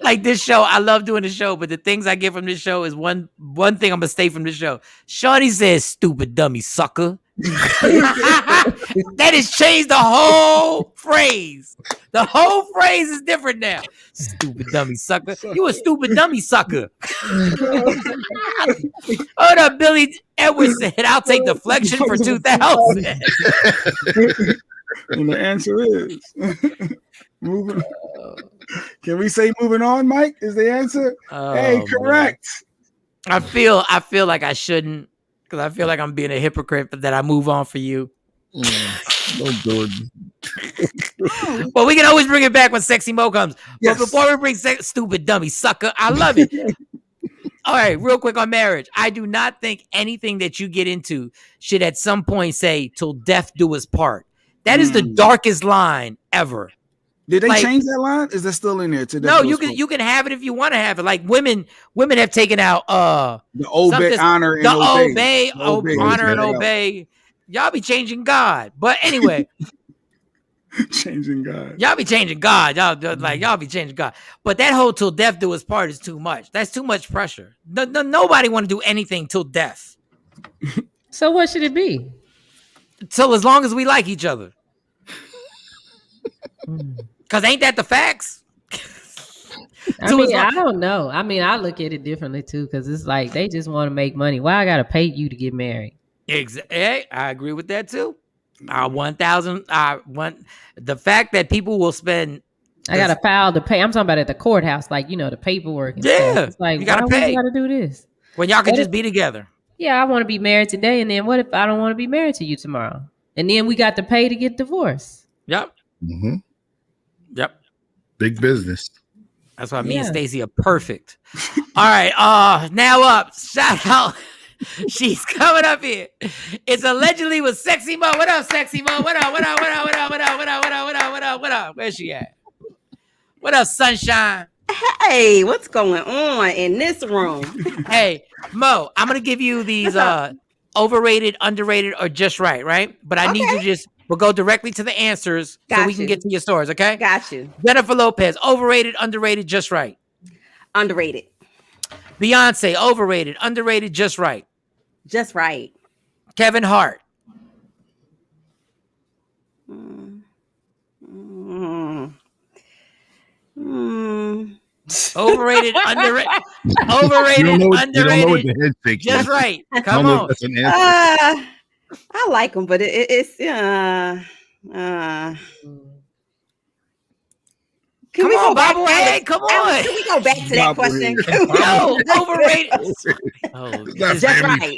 Like this show, I love doing the show, but the things I get from this show is one thing I'm gonna stay from this show. Shawty says, "Stupid dummy sucker." That has changed the whole phrase. The whole phrase is different now. Stupid dummy sucker. You a stupid dummy sucker. Hold up, Billy Edwards said, I'll take deflection for 2,000. And the answer is moving. Can we say moving on, Mike? Is the answer? Hey, correct. Man. I feel like I shouldn't, because I feel like I'm being a hypocrite, but that I move on for you. Don't do it. Well, we can always bring it back when Sexy Mo comes. Yes. But before we bring stupid dummy sucker, I love it. All right, real quick on marriage. I do not think anything that you get into should at some point say, till death do us part. That is the darkest line ever. Did they change that line? Is that still in there today? No, you can have it if you want to have it. Like women have taken out the obey, honor, and obey. Honor and obey. Y'all be changing God. But anyway. Changing God. Y'all be changing God. Y'all be changing God. But that whole till death do us part is too much. That's too much pressure. Nobody want to do anything till death. So what should it be? Till as long as we like each other. Because ain't that the facts? I mean, I don't know. I mean, I look at it differently too, because it's like they just want to make money. Why I gotta pay you to get married? Hey, I agree with that too. 1,000. I want the fact that people will spend. I got to file to pay. I'm talking about at the courthouse, like the paperwork. And stuff. It's like you gotta pay. You got to do this when y'all can just be together. Yeah, I want to be married today, and then what if I don't want to be married to you tomorrow? And then we got to pay to get divorced. Yep. Mm-hmm. Yep. Big business. That's why me and Stacey are perfect. All right. Now up. Shout out She's coming up here. It's allegedly with Sexy Mo. What up, Sexy Mo? What up? What up? What up? What up? What up? What up? What up? What up? What up? What up? Where's she at? What up, Sunshine? Hey, what's going on in this room? Hey, Mo, I'm gonna give you these overrated, underrated, or just right, right? But I need you we'll go directly to the answers so we can get to your stories, okay? Got you. Jennifer Lopez, overrated, underrated, just right. Underrated. Beyonce, overrated, underrated, just right. Just right. Kevin Hart. Overrated, underrated, underrated. Just right. Come on. I like them, but it's Come on, Bobblehead. Come on. Can we go back to that question? No, overrated. Just right.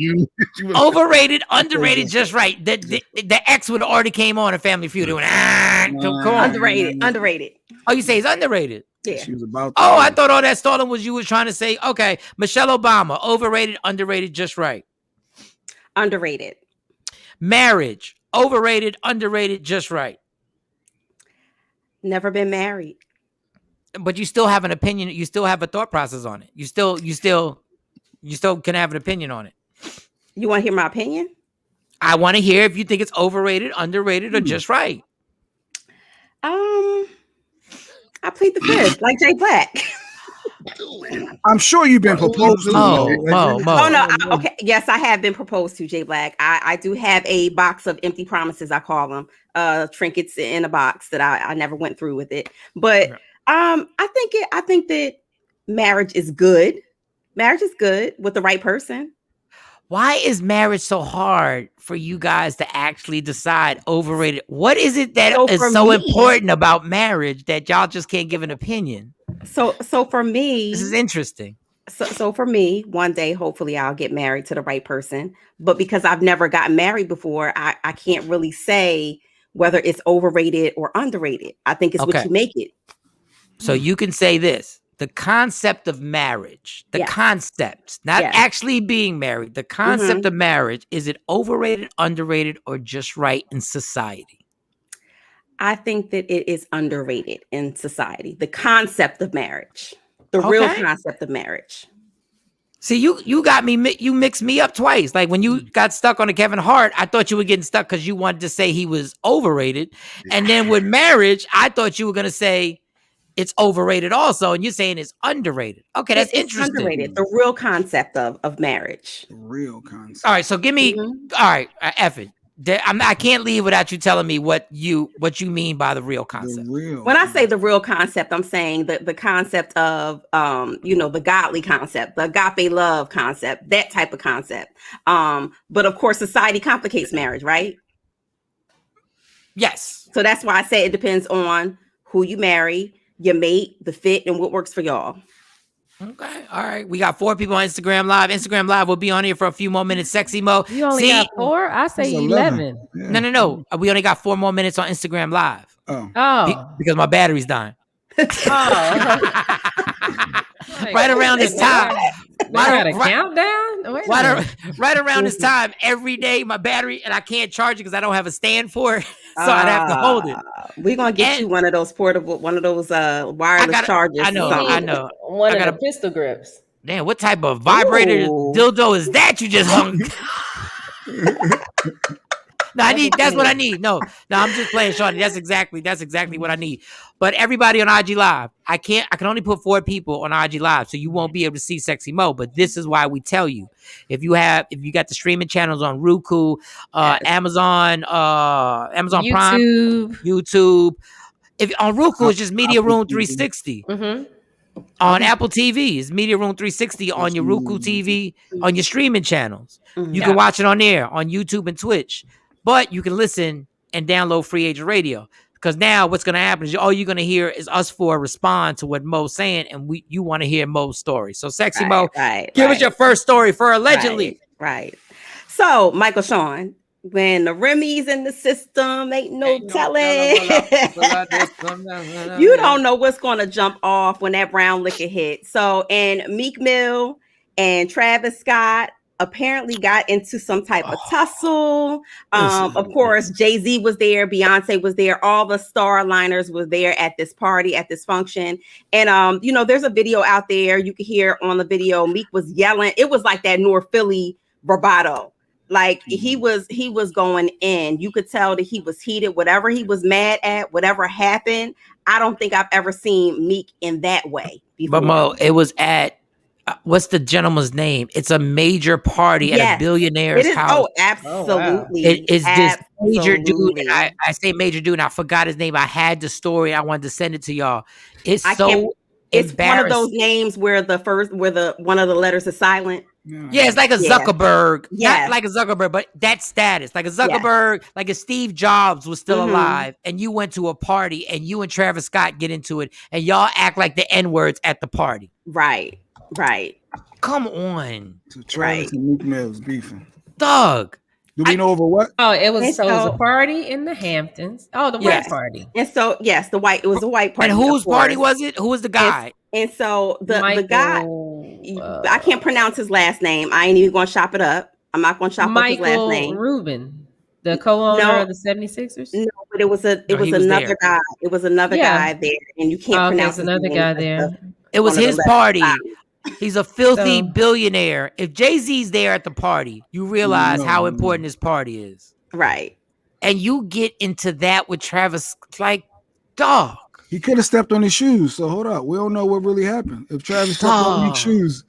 Overrated, underrated, just right. The X would already came on a Family Feud. Come on. Underrated. Oh, you say it's underrated? Yeah. She was about. I thought all that stalling was you were trying to say. Okay, Michelle Obama, overrated, underrated, just right. Underrated. Marriage, overrated, underrated, just right. Never been married. But you still have an opinion. You still have a thought process on it. You still can have an opinion on it. You want to hear my opinion? I want to hear if you think it's overrated, underrated, or just right. I plead the fifth, like Jay Black. I'm sure you've been proposed to. Okay. Yes, I have been proposed to, Jay Black. I do have a box of empty promises, I call them, trinkets in a box that I never went through with it. But I think that marriage is good. Marriage is good with the right person. Why is marriage so hard for you guys to actually decide overrated? What is it that is so important about marriage that y'all just can't give an opinion? So for me, this is interesting. So for me, one day, hopefully I'll get married to the right person. But because I've never gotten married before, I can't really say whether it's overrated or underrated. I think it's what you make it. So you can say this. The concept of marriage, concept, not actually being married, the concept of marriage, is it overrated, underrated, or just right in society? I think that it is underrated in society. The concept of marriage, the real concept of marriage. See, you got me, you mixed me up twice. Like when you got stuck on the Kevin Hart, I thought you were getting stuck because you wanted to say he was overrated. And then with marriage, I thought you were going to say, it's overrated also, and you're saying it's underrated. Okay, that's interesting. Underrated. The real concept of marriage. The real concept. All right, so give me. All right, F it. I can't leave without you telling me what you mean by the real concept. When I say the real concept, I'm saying the concept of the godly concept, the agape love concept, that type of concept. But of course, society complicates marriage, right? Yes. So that's why I say it depends on who you marry, your mate, the fit, and what works for y'all. Okay. All right. We got 4 people on Instagram Live. Instagram Live will be on here for a few more minutes. Sexy Mo. You only got 4? I say 11. Yeah. No. We only got 4 more minutes on Instagram Live. Oh. Because my battery's dying. Right around this time. Countdown? Right around this time every day, my battery, and I can't charge it because I don't have a stand for it. So I'd have to hold it. We're gonna get you one of those portable, wireless chargers. I know. One of the pistol grips. Damn, what type of vibrator dildo is that you just hung? No, that's what I need. No, I'm just playing, Shawn. That's exactly what I need. But everybody on IG Live, I can only put 4 people on IG Live, so you won't be able to see Sexy Mo. But this is why we tell you, if you got the streaming channels on Roku, Amazon Prime, YouTube. If on Roku, it's just Media Room 360. On Apple TV, it's Media Room 360 on your Roku TV, on your streaming channels. You can watch it on there, on YouTube and Twitch. But you can listen and download Free Agent Radio. Because now what's going to happen is all you're going to hear is us 4 respond to what Mo's saying, and you want to hear Mo's story. So Sexy Mo, give us your first story for allegedly. Right. So, Michael Shawn, when the Remy's in the system, ain't no telling. You don't know what's going to jump off when that brown liquor hits. So, and Meek Mill and Travis Scott, apparently got into some type of tussle. Of course, Jay-Z was there, Beyonce was there, all the star liners was there at this party, at this function. And there's a video out there. You can hear on the video, Meek was yelling. It was like that North Philly bravado. Like he was going in. You could tell that he was heated. Whatever he was mad at, whatever happened, I don't think I've ever seen Meek in that way before. But Mo, it was at what's the gentleman's name? It's a major party at a billionaire's house. Oh, absolutely. It is this major dude. And I say major dude, and I forgot his name. I had the story. I wanted to send it to y'all. It's one of those names where one of the letters is silent. Yeah, it's like a Zuckerberg. Not like a Zuckerberg, but that status. Like a Zuckerberg, like if Steve Jobs was still alive and you went to a party and you and Travis Scott get into it and y'all act like the N-words at the party. Right. Come on. So Travis and Meek Mill's beefing. Doug. Do we know over what? Oh, it was a party in the Hamptons. Oh, the white party. And so it was a white party. And whose party was it? Who was the guy? And so the guy, I can't pronounce his last name. I ain't even gonna chop it up. I'm not gonna chop up his last name. Rubin, the co-owner of the 76ers. No, but it was another guy. It was another guy there, and you can't pronounce another guy there. It was his party. He's a filthy billionaire. If Jay-Z's there at the party, you realize how important his party is. Right. And you get into that with Travis, like, dog. He could have stepped on his shoes. So hold up. We don't know what really happened. If Travis stepped on Meek's shoes.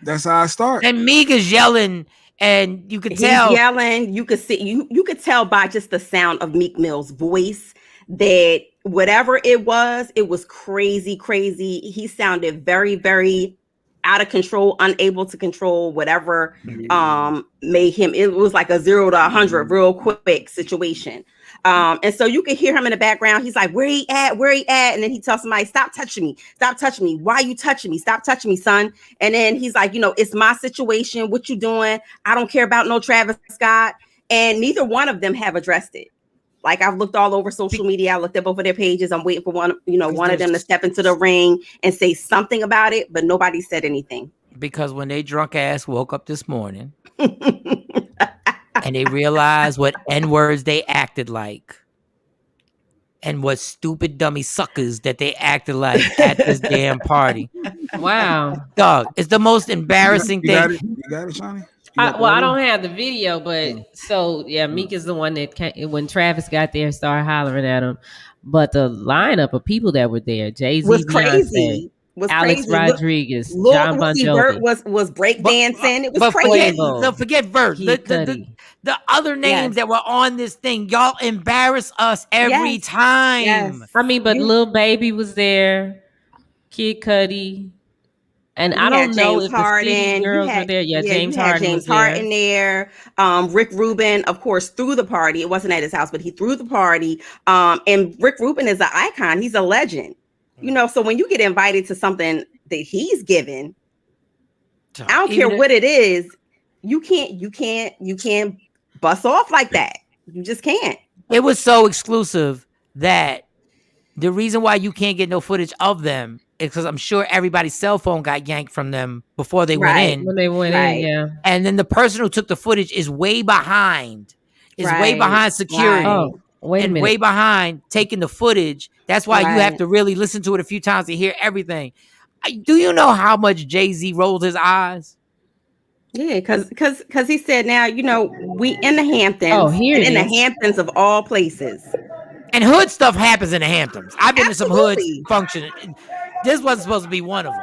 That's how I start. And Meek is yelling, and you could tell. He's yelling. You could see, you could tell by just the sound of Meek Mill's voice that whatever it was crazy. He sounded very, very out of control, unable to control whatever made him. It was like a 0 to 100 real quick situation. And so you can hear him in the background. He's like, where he at? And then he tells somebody, stop touching me. Why you touching me? Stop touching me, son. And then he's like, it's my situation. What you doing? I don't care about no Travis Scott. And neither one of them have addressed it. Like I've looked all over social media. I looked at both of their pages. I'm waiting for one of them to step into the ring and say something about it, but nobody said anything. Because when they drunk ass woke up this morning and they realized what N-words they acted like and what stupid dummy suckers that they acted like at this damn party. Wow. Dog, it's the most embarrassing thing. You got it, Shawnee? I don't have the video, but Meek is the one that when Travis got there, started hollering at him. But the lineup of people that were there, Jay-Z, was crazy. Alex Rodriguez, John Bon Jovi was breakdancing. It was crazy. Forget Vert. The other names that were on this thing, y'all embarrass us every time. Yes. I mean, but Lil Baby was there, Kid Cudi. And I don't know if the City Girls were there. Yeah, James Harden was there. Harden there. Rick Rubin, of course, threw the party. It wasn't at his house, but he threw the party. And Rick Rubin is an icon. He's a legend. So when you get invited to something that he's given, I don't care what it is, you can't bust off like that. You just can't. It was so exclusive that the reason why you can't get no footage of them is because I'm sure everybody's cell phone got yanked from them before they went in. When they went in, yeah. And then the person who took the footage is way behind. Way behind security. Oh, wait a minute. Way behind taking the footage. That's why you have to really listen to it a few times to hear everything. Do you know how much Jay-Z rolled his eyes? Yeah, because he said, now, we in the Hamptons. Oh, here in the Hamptons of all places. And hood stuff happens in the Hamptons. I've been to some hood function. This wasn't supposed to be one of them.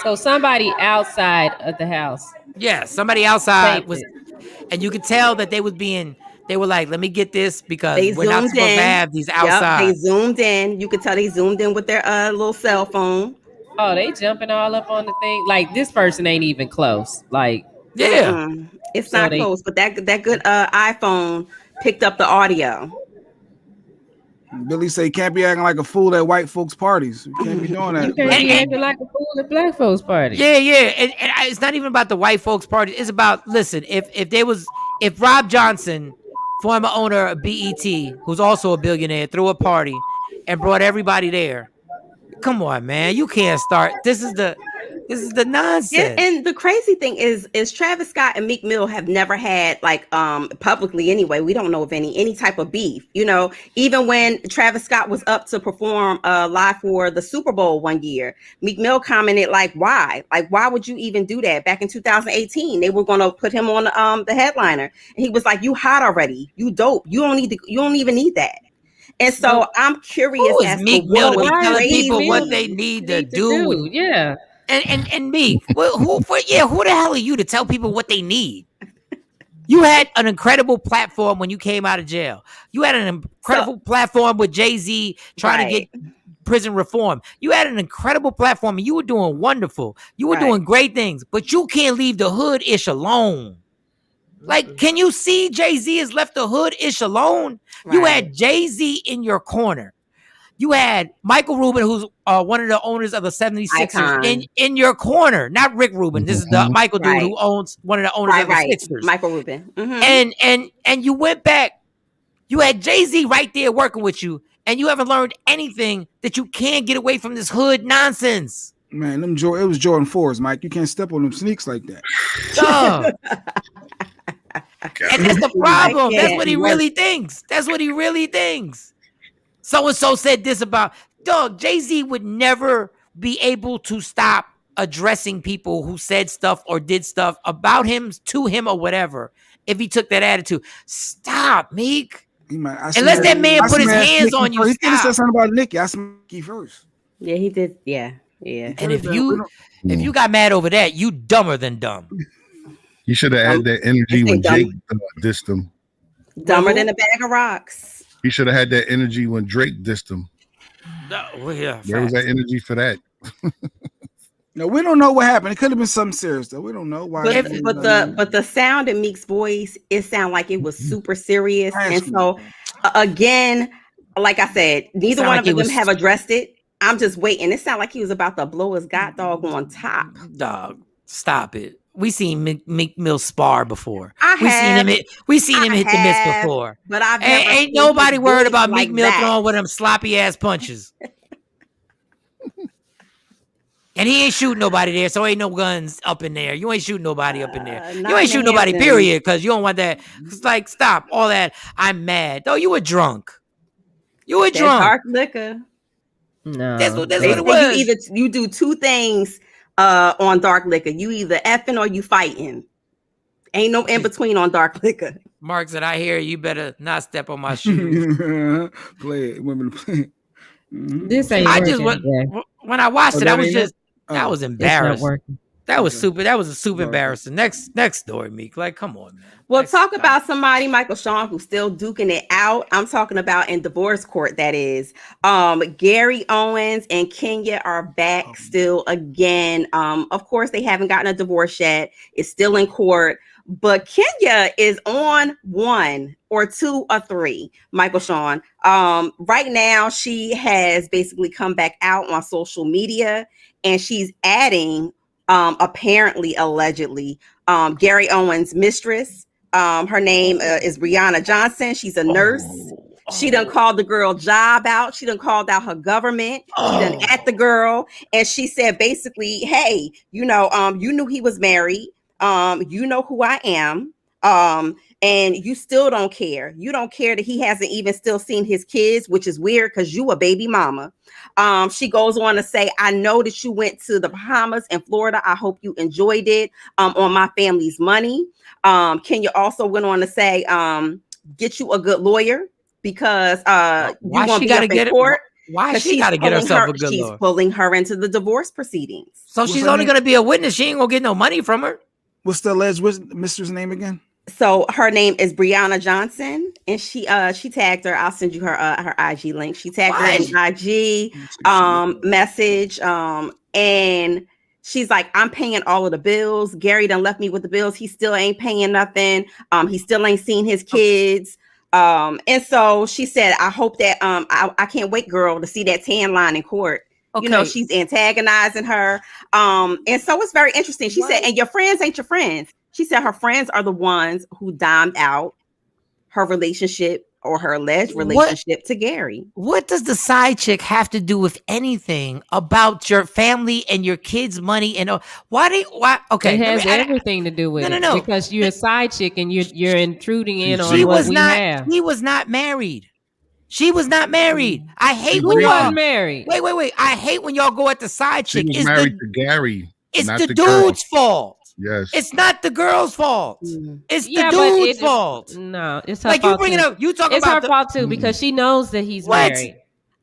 So somebody outside of the house. Yeah, somebody outside was, and you could tell that they were like, let me get this because we're not supposed to have these outside. Yep, they zoomed in. You could tell they zoomed in with their little cell phone. Oh, they jumping all up on the thing. Like this person ain't even close. Like, yeah, it's not close, but that good iPhone picked up the audio. Billy say can't be acting like a fool at white folks' parties. You can't be doing that. You can't be acting like a fool at black folks' parties. Yeah. And it's not even about the white folks' party. It's about, listen, if Rob Johnson, former owner of BET, who's also a billionaire, threw a party and brought everybody there. Come on, man. You can't start. This is This is the nonsense. And the crazy thing is Travis Scott and Meek Mill have never had, like, publicly anyway, we don't know of any type of beef. You know, even when Travis Scott was up to perform live for the Super Bowl one year, Meek Mill commented, like, why? Like, why would you even do that? Back in 2018, they were going to put him on the headliner. And he was like, you hot already. You dope. You don't even need that. And so I'm curious as Meek to Mill what to be telling people Meek what they need to do. Yeah. And Meek, who the hell are you to tell people what they need? You had an incredible platform when you came out of jail. You had an incredible platform with Jay-Z trying to get prison reform. You had an incredible platform and you were doing wonderful. You were doing great things, but you can't leave the hood-ish alone. Like, can you see Jay-Z has left the hood-ish alone? You had Jay-Z in your corner. You had Michael Rubin, who's one of the owners of the 76ers, in your corner. Not Rick Rubin. This is the Michael dude who owns one of the owners of the Sixers. Michael Rubin. Mm-hmm. And you went back. You had Jay-Z right there working with you, and you haven't learned anything that you can't get away from this hood nonsense. Man, it was Jordan 4s, Mike. You can't step on them sneaks like that. And that's the problem. That's what he really thinks. That's what he really thinks. So-and-so said this about, Jay-Z would never be able to stop addressing people who said stuff or did stuff about him, to him, or whatever, if he took that attitude. Stop, Meek. Unless that man put his hands on you, He stop. said something about Nicki. I smacked Nicki first. Yeah, he did. Yeah. And if you got mad over that, you dumber than dumb. You should have had that energy when Jake dissed him. Dumber than a bag of rocks. He should have had that energy when Drake dissed him. Yeah, there was that energy for that. No, we don't know what happened. It could have been something serious, though. We don't know why. But the sound in Meek's voice, it sounded like it was super serious. And so, again, like I said, neither one of them have addressed it. I'm just waiting. It sounded like he was about to blow his god dog on top. Dog, stop it. We seen Meek Mill spar before. We seen him hit the miss before. But I've ain't nobody worried about Meek Mill throwing with them sloppy ass punches. And he ain't shooting nobody there, so ain't no guns up in there. You ain't shooting nobody up in there. You ain't shooting nobody, period, because you don't want that. It's like, stop all that. I'm mad. Though you were drunk. You were drunk. Dark liquor. No, that's what it was. You do two things on dark liquor. You either effing or you fighting. Ain't no in between on dark liquor. Mark said, I hear you better not step on my shoes. Play it. Women play. This ain't when I watched it, I was just I was embarrassed. That was super. That was a super embarrassing. Next story, Meek. Like, come on, man. Well, talk about somebody, Michael Shawn, who's still duking it out. I'm talking about in divorce court, that is. Gary Owens and Kenya are back still again. Of course, they haven't gotten a divorce yet. It's still in court. But Kenya is on 1 or 2 or 3, Michael Shawn. Right now, she has basically come back out on social media, and she's adding, apparently, allegedly, Gary Owens' mistress. Her name is Brianna Johnson. She's a nurse. She done called the girl job out. She done called out her government. She done at the girl. And she said, basically, hey, you knew he was married. You know who I am. And you still don't care. You don't care that he hasn't even still seen his kids, which is weird because you a baby mama. She goes on to say, I know that you went to the Bahamas and Florida. I hope you enjoyed it on my family's money. Kenya also went on to say, get you a good lawyer because you won't be up in court. Why she got to get herself a good lawyer? She's pulling her into the divorce proceedings. So she's only going to be a witness. She ain't going to get no money from her. What's the alleged mistress name again? So her name is Brianna Johnson, and she tagged her. I'll send you her IG link. She tagged her in IG message, and she's like, I'm paying all of the bills. Gary done left me with the bills. He still ain't paying nothing. He still ain't seen his kids. And so she said, I hope that I can't wait, girl, to see that tan line in court. Okay. She's antagonizing her. And so it's very interesting. She said, and your friends ain't your friends. She said her friends are the ones who dimed out her relationship or her alleged relationship to Gary. What does the side chick have to do with anything about your family and your kids' money? And why? Okay, it has everything to do with it. No, because you're a side chick and you're intruding in on what we have. He was not married. She was not married. I hate when y'all wasn't married. Wait. I hate when y'all go at the side chick. She was married to Gary. It's the dude's fault. Yes. It's not the girl's fault. It's the dude's fault. No, it's her fault. Like you bring it up, you talk about it's her fault too because she knows that he's married.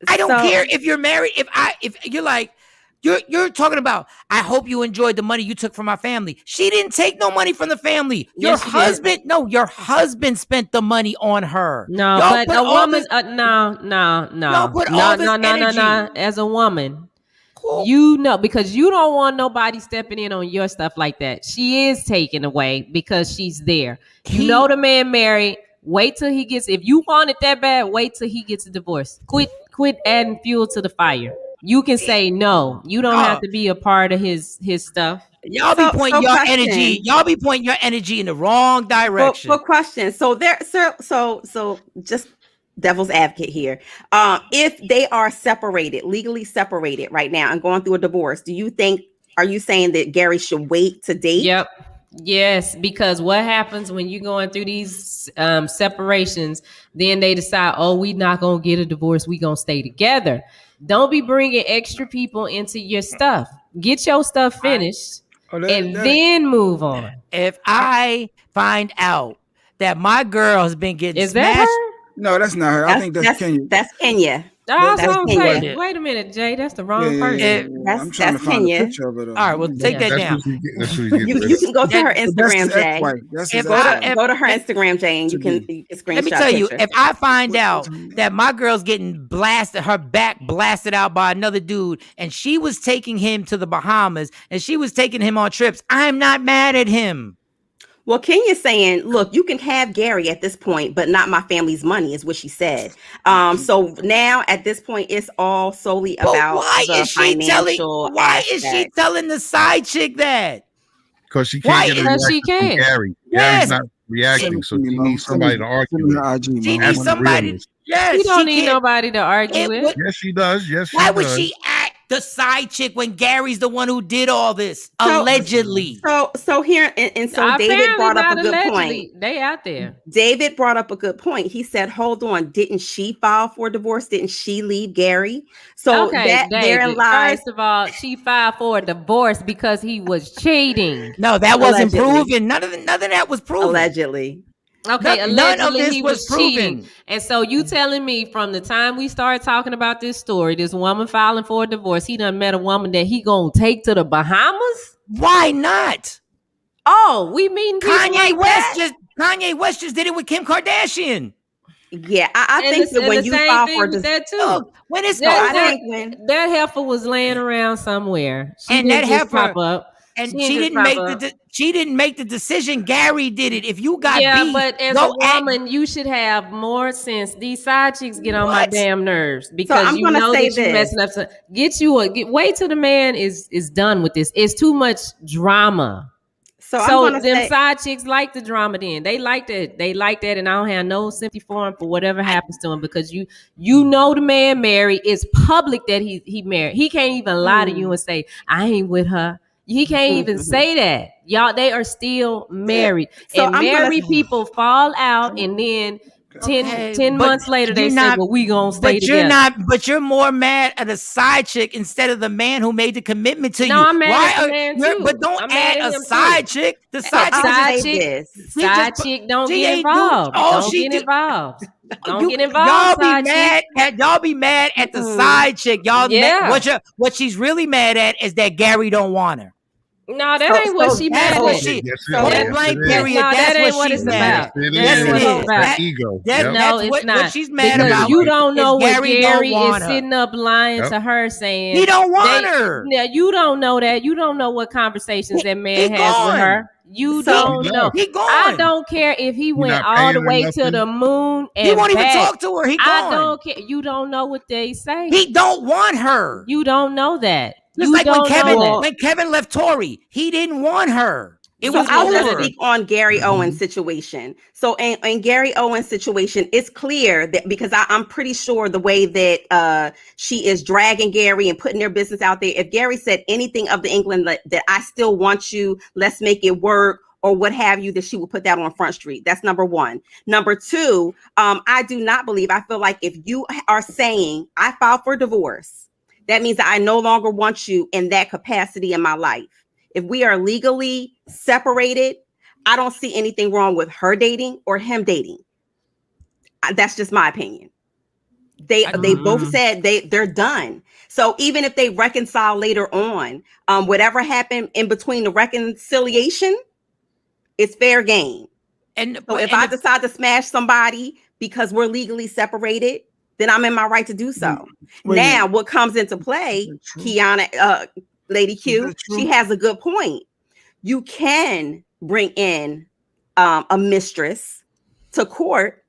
I don't care if you're married. If you're like you're talking about, I hope you enjoyed the money you took from my family. She didn't take no money from the family. Your husband spent the money on her. No, but a woman. No. As a woman. You know, because you don't want nobody stepping in on your stuff like that. She is taken away because she's there. You know the man married. Wait till he gets. If you want it that bad, wait till he gets a divorce. Quit adding fuel to the fire. You can say no. You don't have to be a part of his stuff. Y'all be pointing your energy. Y'all be pointing your energy in the wrong direction. For questions. So just devil's advocate here. If they are separated, legally separated right now and going through a divorce, are you saying that Gary should wait to date? Yep. Yes, because what happens when you're going through these separations, then they decide, we not going to get a divorce. We going to stay together. Don't be bringing extra people into your stuff. Get your stuff finished then move on. If I find out that my girl has been getting smashed. No, that's not her. I think that's Kenya. That's Kenya. That's Kenya. Wait a minute, Jay. That's the wrong person. I'm trying to find a picture of it. All right, well, take that down. You can go to her Instagram, Jay. Go to her Instagram, Jay, and you can screenshot. Let me tell you, if I find out that my girl's getting blasted, her back blasted out by another dude, and she was taking him to the Bahamas, and she was taking him on trips, I'm not mad at him. Well, Kenya's saying, look, you can have Gary at this point, but not my family's money, is what she said. So now at this point, it's all solely about the financial. Why is she telling the side chick that? Because she can't get a reaction from Gary. Gary's not reacting, so she needs somebody to argue with. She needs somebody. Yes, she don't need nobody to argue with. Yes, she does. Yes, she does. Why would she act the side chick when Gary's the one who did all this allegedly? So here and so David brought up a good point. They out there. David brought up a good point. He said, "Hold on, didn't she file for divorce? Didn't she leave Gary?" So therein lies. First of all, she filed for a divorce because he was cheating. No, that wasn't proven. None of that was proven. Allegedly. Okay, allegedly he was cheating. And so you telling me from the time we started talking about this story, this woman filing for a divorce, he done met a woman that he gonna take to the Bahamas? Why not? Oh, we mean Kanye West just did it with Kim Kardashian. Yeah, I think that when you file for that too. When it's that heifer was laying around somewhere, and that heifer pop up. And she didn't make the decision. Gary did it. If you got beef, but as a woman, you should have more sense. These side chicks get on my damn nerves because you know that you're messing up. So wait till the man is done with this. It's too much drama. So them side chicks like the drama. Then they like that. They like that, and I don't have no sympathy for him for whatever happens to him because you know the man married. It's public that he married. He can't even lie to you and say I ain't with her. He can't even say that. Y'all, they are still married. So and married people fall out and then 10 months later they say, well, we gonna stay together. But you're more mad at a side chick instead of the man who made the commitment to you. No, I'm mad at the man too. But don't add a side chick. The side chick don't get involved. Don't get involved. Don't get involved. Y'all be mad at the side chick. What she's really mad at is that Gary don't want her. No, that ain't what she mad at. That ain't what it's about. That's ego. No, it's not. What she's mad about. You don't know what Gary is sitting up lying to her saying he don't want her. Now you don't know that. You don't know what conversations that man has with her. You don't know. I don't care if he went all the way to the moon and he won't even talk to her. I don't care. You don't know what they say. He don't want her. You don't know that. Just like when Kevin left Tori, he didn't want her. I'll just speak on Gary Owen's situation. So in Gary Owen's situation, it's clear that because I'm pretty sure the way that she is dragging Gary and putting their business out there, if Gary said anything of the England that I still want you, let's make it work, or what have you, that she will put that on Front Street. That's number one. Number two, I do not believe, I feel like if you are saying I filed for divorce, that means that I no longer want you in that capacity in my life. If we are legally separated, I don't see anything wrong with her dating or him dating. That's just my opinion. They both said they're done. So even if they reconcile later on, whatever happened in between the reconciliation, it's fair game. So if I decide to smash somebody because we're legally separated, then I'm in my right to do so. Now, what comes into play, Kiana, Lady Q, she has a good point. You can bring in a mistress to court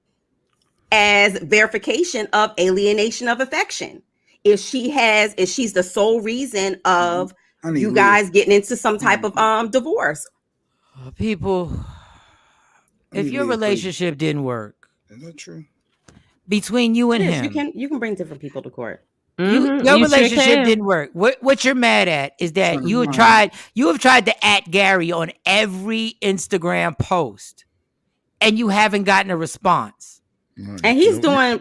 as verification of alienation of affection. If she's the sole reason of you guys getting into some type of divorce. People, if your relationship didn't work, is that true? Between you and him, you can bring different people to court. Your relationship didn't work. What you're mad at is that you have tried to @ Gary on every Instagram post, and you haven't gotten a response. And he's doing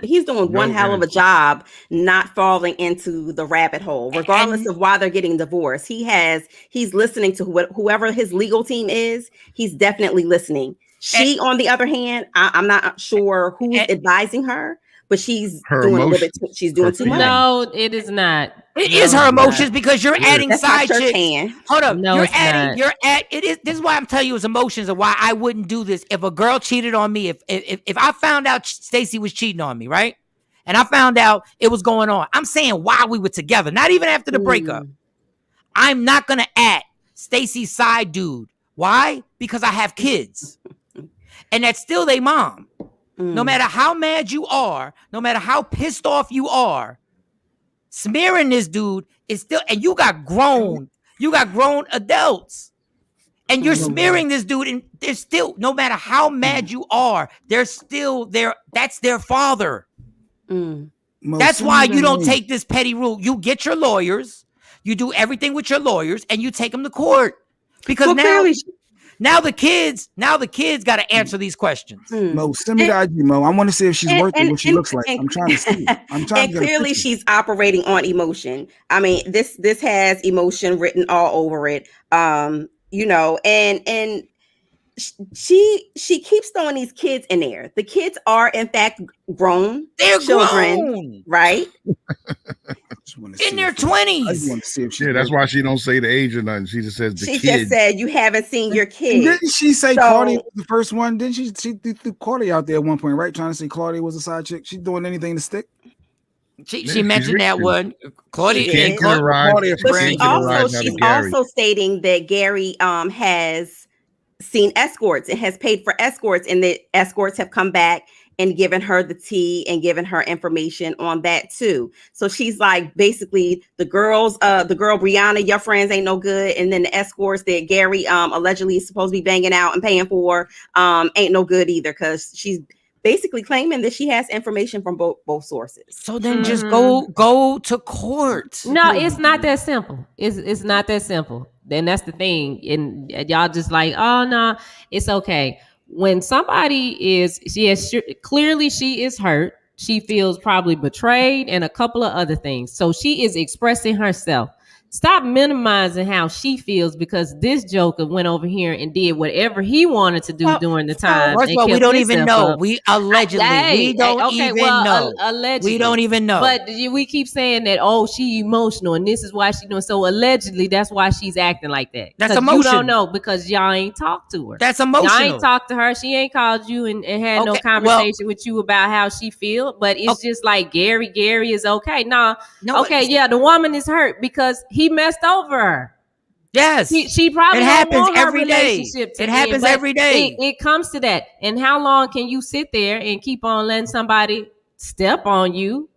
one hell of a job not falling into the rabbit hole, regardless of why they're getting divorced. He's listening to whoever his legal team is. He's definitely listening. She, on the other hand, I'm not sure who's advising her, but she's doing a little bit. She's doing too much. No, it is not. It is her emotions because you're adding side chicks. Hold up, no, This is why I'm telling you it's emotions and why I wouldn't do this if a girl cheated on me. If I found out Stacey was cheating on me, right? And I found out it was going on. I'm saying while we were together, not even after the breakup. I'm not gonna Stacey's side dude. Why? Because I have kids. And that's still their mom. No matter how mad you are, no matter how pissed off you are, smearing this dude is still, and you got grown adults, and you're smearing this dude, and they're still, no matter how mad you are, they're still there. That's their father. That's why you don't take this petty rule. You get your lawyers, you do everything with your lawyers, and you take them to court. Because now the kids got to answer these questions. Mo, send me the IG, Mo. I want to see if she's worth it, what she looks like. I'm trying to see. I'm trying to clearly she's operating on emotion. I mean, this has emotion written all over it. You know, and she keeps throwing these kids in there. The kids are in fact grown. They're children, grown, right? In their 20s. I just want to see if she. Yeah, that's why she don't say the age or nothing. She just says the kid. She just said you haven't seen your kid. Didn't she say Claudia was the first one? Didn't she? She threw Claudia out there at one point, right? Trying to say Claudia was a side chick. She doing anything to stick. She mentioned that one. Claudia. She's also stating that Gary has seen escorts and has paid for escorts, and the escorts have come back and given her the tea and given her information on that too. So she's like, basically the girl Brianna, your friends ain't no good, and then the escorts that Gary allegedly is supposed to be banging out and paying for ain't no good either, because she's basically claiming that she has information from both sources. So then just go to court. No, it's not that simple. It's not that simple. Then that's the thing. And y'all just like, oh no, it's okay. When somebody clearly she is hurt. She feels probably betrayed and a couple of other things. So she is expressing herself. Stop minimizing how she feels, because this joker went over here and did whatever he wanted to do during the time. First of all, we don't even know. We allegedly. We don't even know. Allegedly. We don't even know. But we keep saying that, oh, she emotional and this is why she's doing. So allegedly, that's why she's acting like that. That's emotional. You don't know because y'all ain't talked to her. That's emotional. Y'all ain't talked to her. She ain't called you and had no conversation with you about how she feel. But it's just like Gary is okay. The woman is hurt because he messed over her. Yes, she probably it happens every day. It happens every day. It comes to that. And how long can you sit there and keep on letting somebody step on you?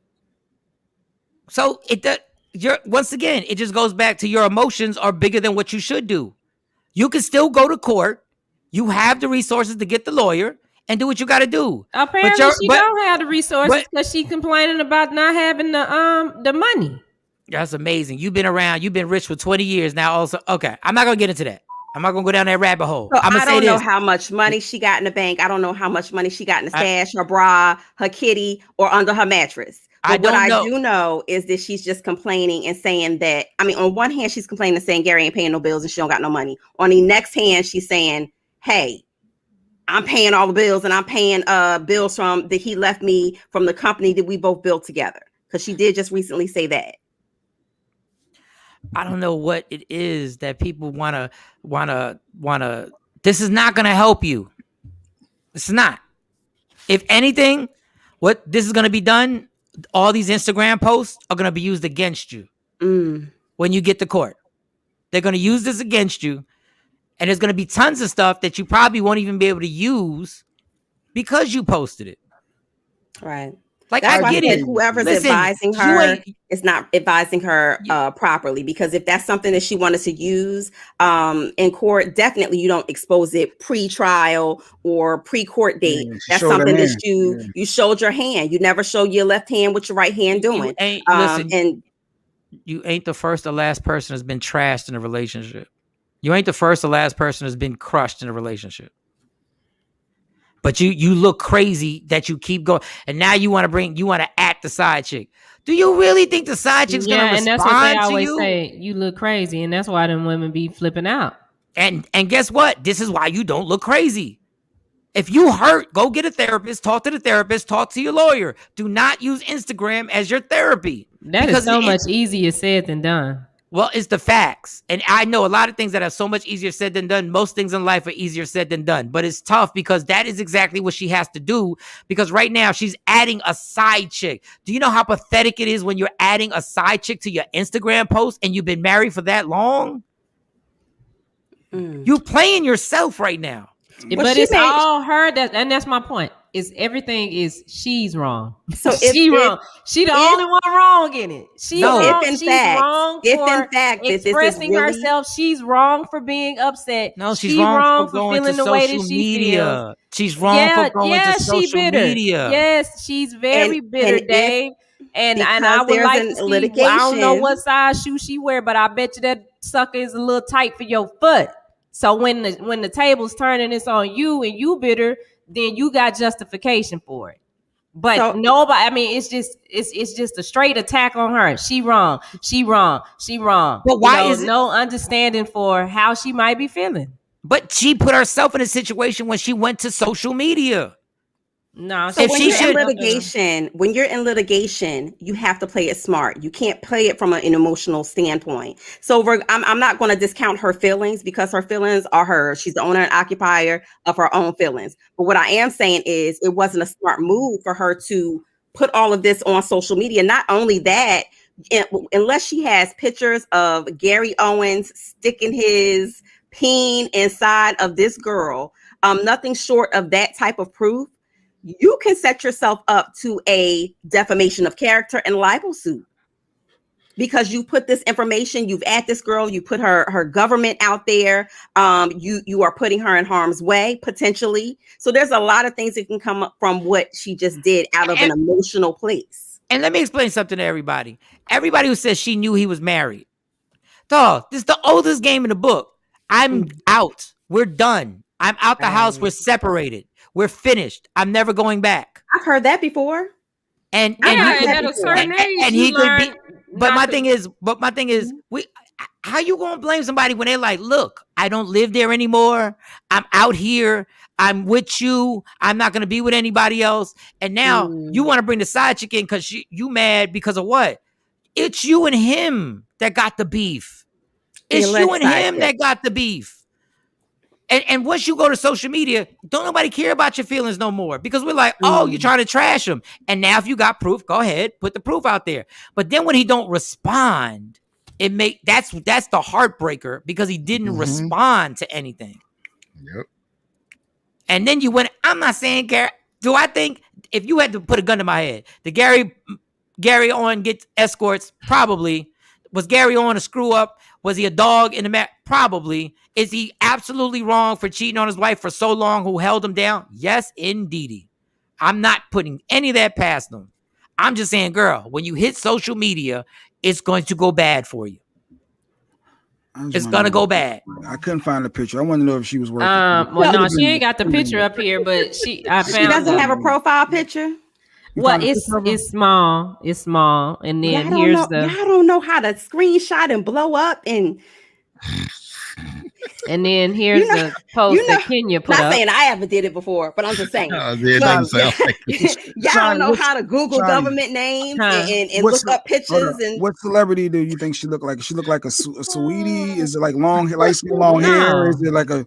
So once again, it just goes back to your emotions are bigger than what you should do. You can still go to court. You have the resources to get the lawyer and do what you got to do. Apparently, she don't have the resources because she complaining about not having the money. That's amazing. You've been around. You've been rich for 20 years now. Also, okay. I'm not gonna get into that. I'm not gonna go down that rabbit hole. So I'm gonna I don't know how much money she got in the bank. I don't know how much money she got in the stash, her bra, her kitty, or under her mattress. But what I do know is that she's just complaining and saying that, I mean, on one hand, she's complaining and saying Gary ain't paying no bills and she don't got no money. On the next hand, she's saying, hey, I'm paying all the bills and I'm paying bills from that he left me from the company that we both built together. Because she did just recently say that. I don't know what it is that people wanna. This is not gonna help you. It's not. If anything, what this is gonna be done, all these Instagram posts are gonna be used against you when you get to court. They're gonna use this against you, and there's gonna be tons of stuff that you probably won't even be able to use because you posted it. Right. Like, that's I get it. Whoever's advising her is not advising her properly, because if that's something that she wanted to use in court, definitely you don't expose it pre-trial or pre-court date. That's something that you showed your hand. You never show your left hand what your right hand doing. And you ain't the first or last person that's been trashed in a relationship. You ain't the first or last person that's been crushed in a relationship. But you look crazy that you keep going, and now you want to act the side chick. Do you really think the side chick's gonna respond to you? And that's what they always say. You look crazy, and that's why them women be flipping out. And guess what? This is why you don't look crazy. If you hurt, go get a therapist. Talk to the therapist. Talk to your lawyer. Do not use Instagram as your therapy. That is so much easier said than done. Well, it's the facts. And I know a lot of things that are so much easier said than done. Most things in life are easier said than done. But it's tough because that is exactly what she has to do. Because right now she's adding a side chick. Do you know how pathetic it is when you're adding a side chick to your Instagram post and you've been married for that long? You're playing yourself right now. But it's all her, and that's my point. Is everything is she's wrong. So she's wrong. She the only one wrong in it. She's wrong. She's wrong for expressing herself. She's wrong for being upset. No, she's wrong for going to social media. She's wrong for going to social media. Yes, she's very bitter, Dave. And I would like to see. I don't know what size shoe she wear, but I bet you that sucker is a little tight for your foot. So when the table's turning, it's on you and you bitter, then you got justification for it. But nobody, I mean, it's just a straight attack on her. She wrong. But why is no understanding for how she might be feeling? But she put herself in a situation when she went to social media. No, so when you're in litigation, you have to play it smart. You can't play it from an emotional standpoint. So I'm not going to discount her feelings because her feelings are hers. She's the owner and occupier of her own feelings. But what I am saying is it wasn't a smart move for her to put all of this on social media. Not only that, unless she has pictures of Gary Owens sticking his peen inside of this girl, nothing short of that type of proof, you can set yourself up to a defamation of character and libel suit because you put this information, you've at this girl, you put her government out there, you are putting her in harm's way potentially. So there's a lot of things that can come up from what she just did out of an emotional place. And let me explain something to everybody. Everybody who says she knew he was married. Dog, this is the oldest game in the book. I'm out. We're done. I'm out the house. We're separated. We're finished. I'm never going back. I've heard that before. And at a certain age, he could be. But my thing is, how you gonna blame somebody when they're like, look, I don't live there anymore. I'm out here. I'm with you. I'm not gonna be with anybody else. And now you want to bring the side chick in because you mad because of what? It's you and him that got the beef. It's you and him that got the beef. And once you go to social media, don't nobody care about your feelings no more because we're like, oh, you're trying to trash him. And now if you got proof, go ahead, put the proof out there. But then when he don't respond, that's the heartbreaker because he didn't respond to anything. Yep. And then you went, I'm not saying Gary. Do I think if you had to put a gun to my head, did Gary Owen get escorts? Probably. Was Gary Owen a screw up? Was he a dog in the mat? Probably. Is he absolutely wrong for cheating on his wife for so long who held him down? Yes, indeedy. I'm not putting any of that past him. I'm just saying, girl, when you hit social media, it's going to go bad for you. It's going to go bad. I couldn't find the picture. I want to know if she was working. Well, no, she ain't got the picture up here, but she doesn't have a profile picture. Well, it's small. It's small. And then y'all don't know how to screenshot and blow up and then here's the post that Kenya put up. Not saying I ever did it before, but I'm just saying. It doesn't sound like y'all don't know how to Google government names and look up pictures. And what celebrity do you think she look like? She look like a sweetie? Is it like light skin, long hair? Is it like a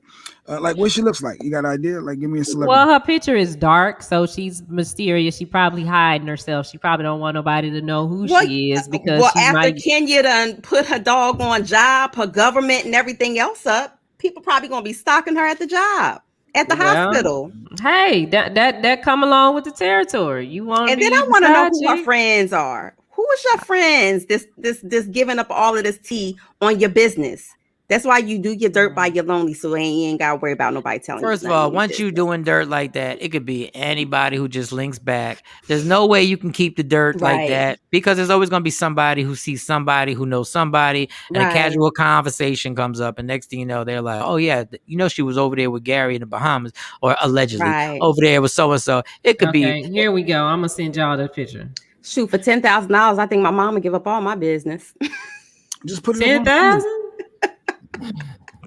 like what she looks like? You got an idea? Like, give me a celebrity. Well, her picture is dark, so she's mysterious. She probably hiding herself. She probably don't want nobody to know who she is because after Kenya done put her dog on job, her government and everything else up, people probably gonna be stalking her at the job, at the hospital. Hey, that come along with the territory. You want, and then I want to know who her friends are. Who is your friends? This giving up all of this tea on your business. That's why you do your dirt by your lonely, so you ain't got to worry about nobody telling you. First of all, once you doing dirt like that, it could be anybody who just links back. There's no way you can keep the dirt like that because there's always going to be somebody who sees somebody who knows somebody, and a casual conversation comes up, and next thing you know, they're like, "Oh yeah, she was over there with Gary in the Bahamas, or allegedly over there with so and so." It could be. Here we go. I'm gonna send y'all the picture. Shoot, for $10,000, I think my mom would give up all my business. Just put it 10,000.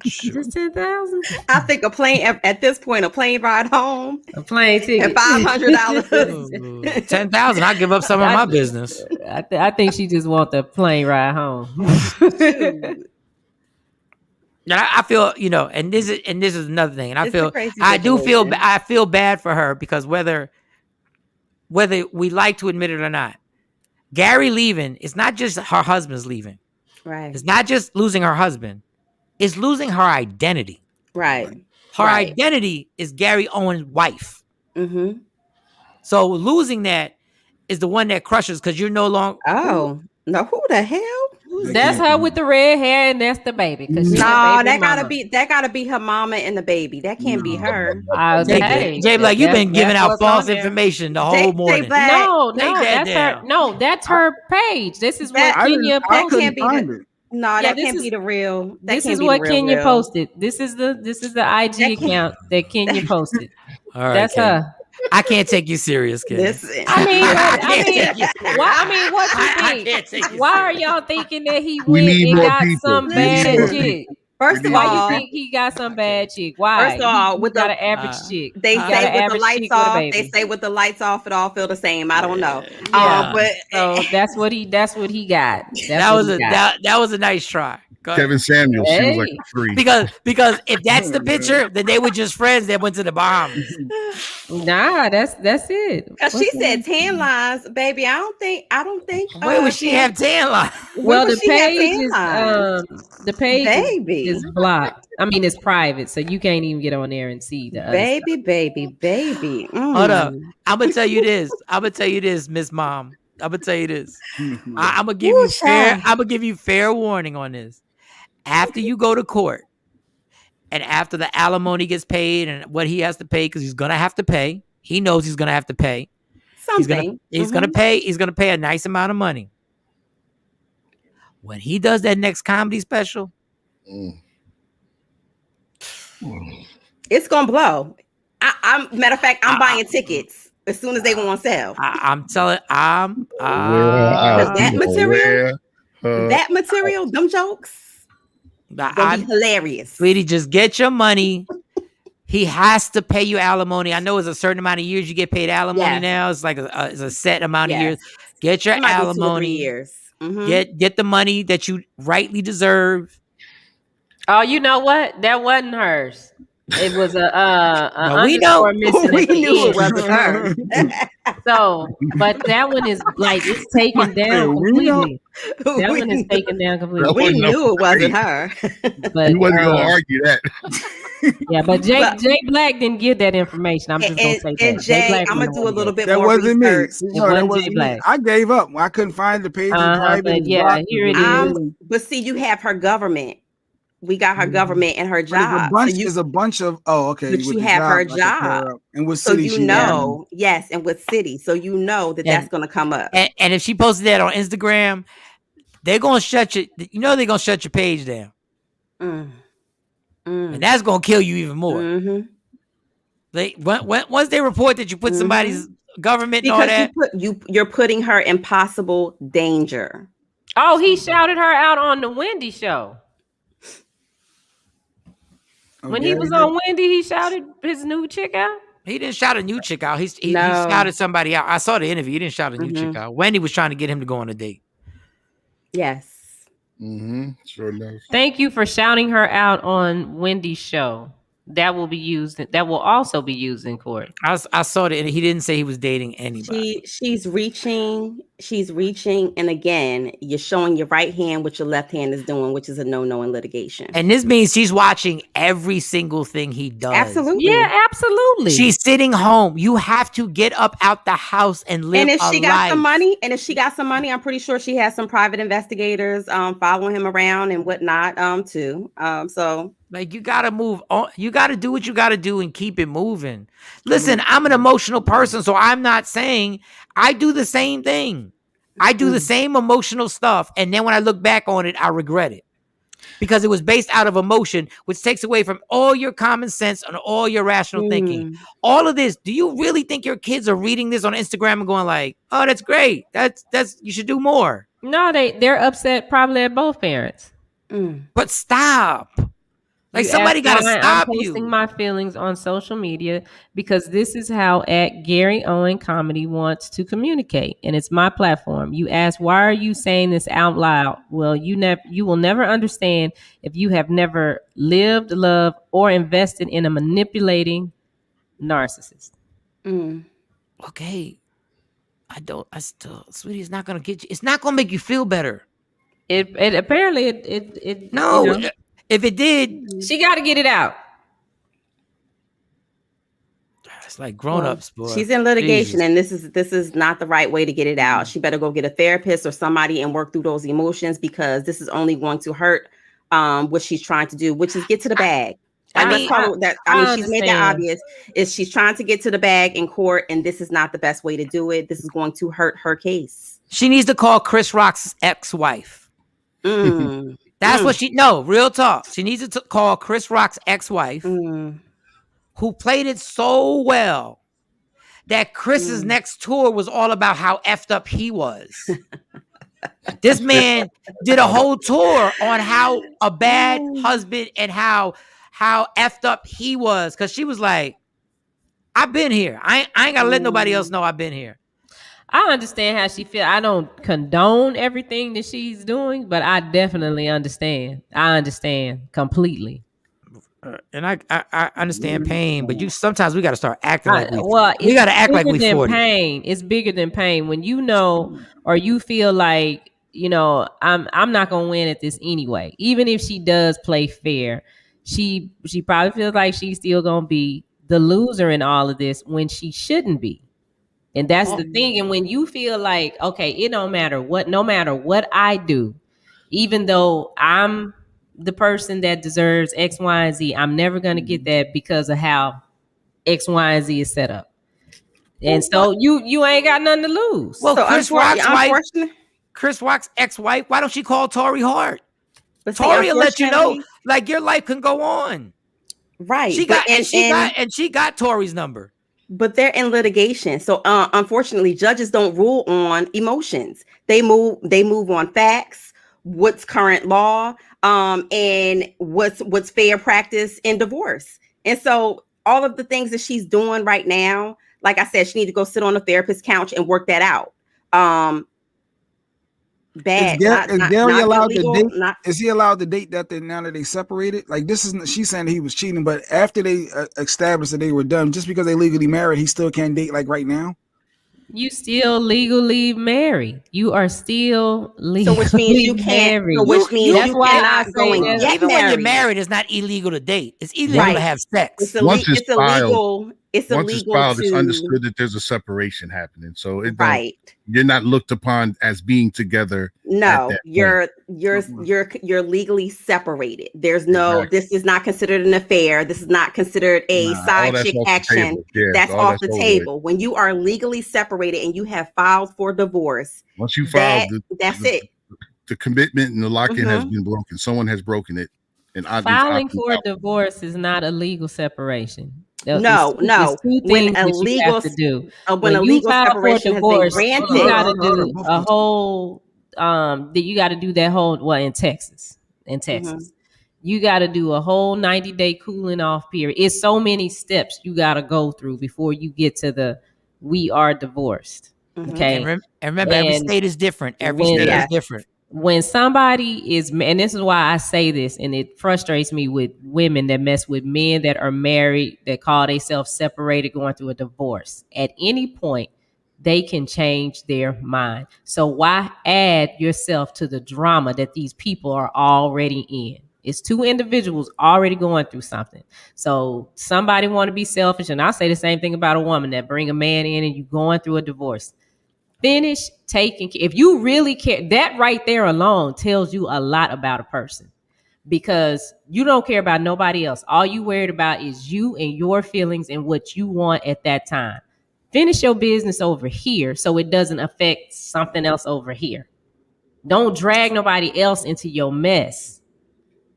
Just 10,000. I think a plane at this point, a plane ride home, a plane ticket, and $500. 10,000. I give up some of my business. I think she just want the plane ride home. I feel, and this is another thing, and I feel bad for her because whether we like to admit it or not, Gary leaving, it's not just her husband's leaving. Right. It's not just losing her husband. It's losing her identity. Right. Her identity is Gary Owen's wife. Mm-hmm. So losing that is the one that crushes because you're no longer. Oh, no, who the hell? That's her with the red hair, and that's the baby. No, that gotta be her mama and the baby. That can't be her. Jay Black, you've been giving out false information the whole morning. No, that's her. No, that's her page. This is what Kenya posted. No, that can't be the real. This is what Kenya posted. This is the IG account that Kenya posted. All right, that's her. I can't take you serious, kid. What you think? Why are y'all thinking that he went and got some bad chick? First of all, why you think he got some bad chick? Why? First of all, with an average chick, they say with the lights off. They say with the lights off, it all feel the same. I don't know, but so that's what he got. That was a nice try. Kevin Samuels, she was like a freak. Because if that's the picture, then they were just friends that went to the Bahamas. Nah, that's it. Because she said tan lines, baby. I don't think. Where would she have tan lines? Well, the page is blocked. I mean, it's private, so you can't even get on there and see the baby. Hold up, I'm gonna tell you this, Miss Mom. I'm gonna tell you this. I'm gonna give you fair warning on this. After you go to court and after the alimony gets paid and what he has to pay, because he's going to have to pay. He knows he's going to have to pay. Something. He's going to pay. He's going to pay a nice amount of money. When he does that next comedy special, it's going to blow. Matter of fact, I'm buying tickets as soon as they go on sale. I'm telling. That material, them jokes. Gonna be hilarious. Sweetie, just get your money. He has to pay you alimony. I know it's a certain amount of years you get paid alimony now. It's like it's a set amount of years. Get your alimony. 2 or 3 years. Mm-hmm. Get the money that you rightly deserve. Oh, you know what? That wasn't hers. It was a we know. missing We at the knew it end. wasn't her. So, but that one is like it's taken down completely. That one is taken down completely. We knew it wasn't her. But you wasn't gonna argue that. Yeah, but Jay Black didn't give that information. I'm just gonna say that. And Jay, I'm gonna do a little bit that more wasn't research. me. No, that wasn't me. I gave up. I couldn't find the page in private. Yeah, here it is. But see, you have her government. We got her government and her job. There's a bunch of okay. But you have her job, and what so city you know, yes, and what city, so you know that's going to come up. And if she posted that on Instagram, they're gonna shut you. You know they're gonna shut your page down, and that's gonna kill you even more. Once they report that you put somebody's government and all that, you're putting her in possible danger. Oh, he shouted her out on the Wendy show. When he was on Wendy, he shouted his new chick out. He didn't shout a new chick out. He shouted somebody out. I saw the interview. He didn't shout a new chick out. Wendy was trying to get him to go on a date. Yes. Sure enough. Thank you for shouting her out on Wendy's show. That will be used. That will also be used in court. I saw it. He didn't say he was dating anybody. She's reaching, and again, you're showing your right hand what your left hand is doing, which is a no in litigation. And this means she's watching every single thing he does. Absolutely, yeah, absolutely. She's sitting home. You have to get up out the house and live. And if she got some money, I'm pretty sure she has some private investigators following him around and whatnot too. So. Like, you got to move on. You got to do what you got to do and keep it moving. Listen, I'm an emotional person, so I'm not saying I do the same thing. I do the same emotional stuff. And then when I look back on it, I regret it because it was based out of emotion, which takes away from all your common sense and all your rational thinking. All of this. Do you really think your kids are reading this on Instagram and going like, oh, that's great. That's you should do more. No, they're upset probably at both parents. But stop. Like, somebody got to stop you. I'm posting my feelings on social media because this is how @Gary Owen Comedy wants to communicate, and it's my platform. You ask, why are you saying this out loud? Well, you will never understand if you have never lived, loved, or invested in a manipulating narcissist. Okay, sweetie, it's not gonna get you. It's not gonna make you feel better. It apparently no. You know, if it did, she got to get it out. It's like grown-ups, boy. She's in litigation, and this is not the right way to get it out. She better go get a therapist or somebody and work through those emotions, because this is only going to hurt what she's trying to do, which is get to the bag. She's made that obvious. Is she's trying to get to the bag in court, and this is not the best way to do it. This is going to hurt her case. She needs to call Chris Rock's ex-wife. That's what real talk. She needs to call Chris Rock's ex-wife, who played it so well that Chris's next tour was all about how effed up he was. This man did a whole tour on how a bad husband and how effed up he was. Because she was like, I've been here. I ain't got to let nobody else know I've been here. I understand how she feels. I don't condone everything that she's doing, but I definitely understand. I understand completely. And I understand pain, but sometimes we got to start acting like we got to act like we 40. Pain. It's bigger than pain. When you know, or you feel like, I'm not gonna win at this anyway. Even if she does play fair, she probably feels like she's still gonna be the loser in all of this when she shouldn't be. And that's the thing. And when you feel like, okay, it no matter what I do, even though I'm the person that deserves X, Y, and Z, I'm never going to get that because of how X, Y, and Z is set up. And so you ain't got nothing to lose. Well, Chris Rock's ex-wife, why don't she call Tori Hart? Tori will let you know, like, your life can go on. Right. She got Tori's number. But they're in litigation. So unfortunately, judges don't rule on emotions. They move on facts, what's current law, and what's fair practice in divorce. And so all of the things that she's doing right now, like I said, she needs to go sit on a therapist's couch and work that out. bad. Is Gary allowed illegal, to date? Is he allowed to date that now that they separated? Like this isn't. She's saying that he was cheating, but after they established that they were done, just because they legally married, he still can't date like right now. You still legally married. You are still legally so which means you can't. married. So which means that's you why cannot I go say and that. get Even married. when you're married, it's not illegal to date. It's illegal to have sex. It's illegal. It's once illegal it's filed, to. it's understood that there's a separation happening. So it right. You're not looked upon as being together. No, you're legally separated. There's no. This is not considered an affair. This is not considered a side chick action. That's off the table. When you are legally separated and you have filed for divorce, once you file, that's it. The commitment and the lock-in has been broken. Someone has broken it. And filing for a divorce is not a legal separation. No. It's two things that you have to do. When you file for a divorce, you got to do a whole. You got to do that whole. Well, in Texas, you got to do a whole 90-day cooling off period. It's so many steps you got to go through before you get to the we are divorced. Okay, and remember, every state is different. Every state is different. When somebody is, and this is why I say this, and it frustrates me with women that mess with men that are married, that call themselves separated, going through a divorce. At any point, they can change their mind. So why add yourself to the drama that these people are already in? It's two individuals already going through something. So somebody want to be selfish, and I say the same thing about a woman that bring a man in and you going through a divorce. Finish taking care. If you really care, that right there alone tells you a lot about a person, because you don't care about nobody else. All you worried about is you and your feelings and what you want at that time. Finish your business over here so it doesn't affect something else over here. Don't drag nobody else into your mess,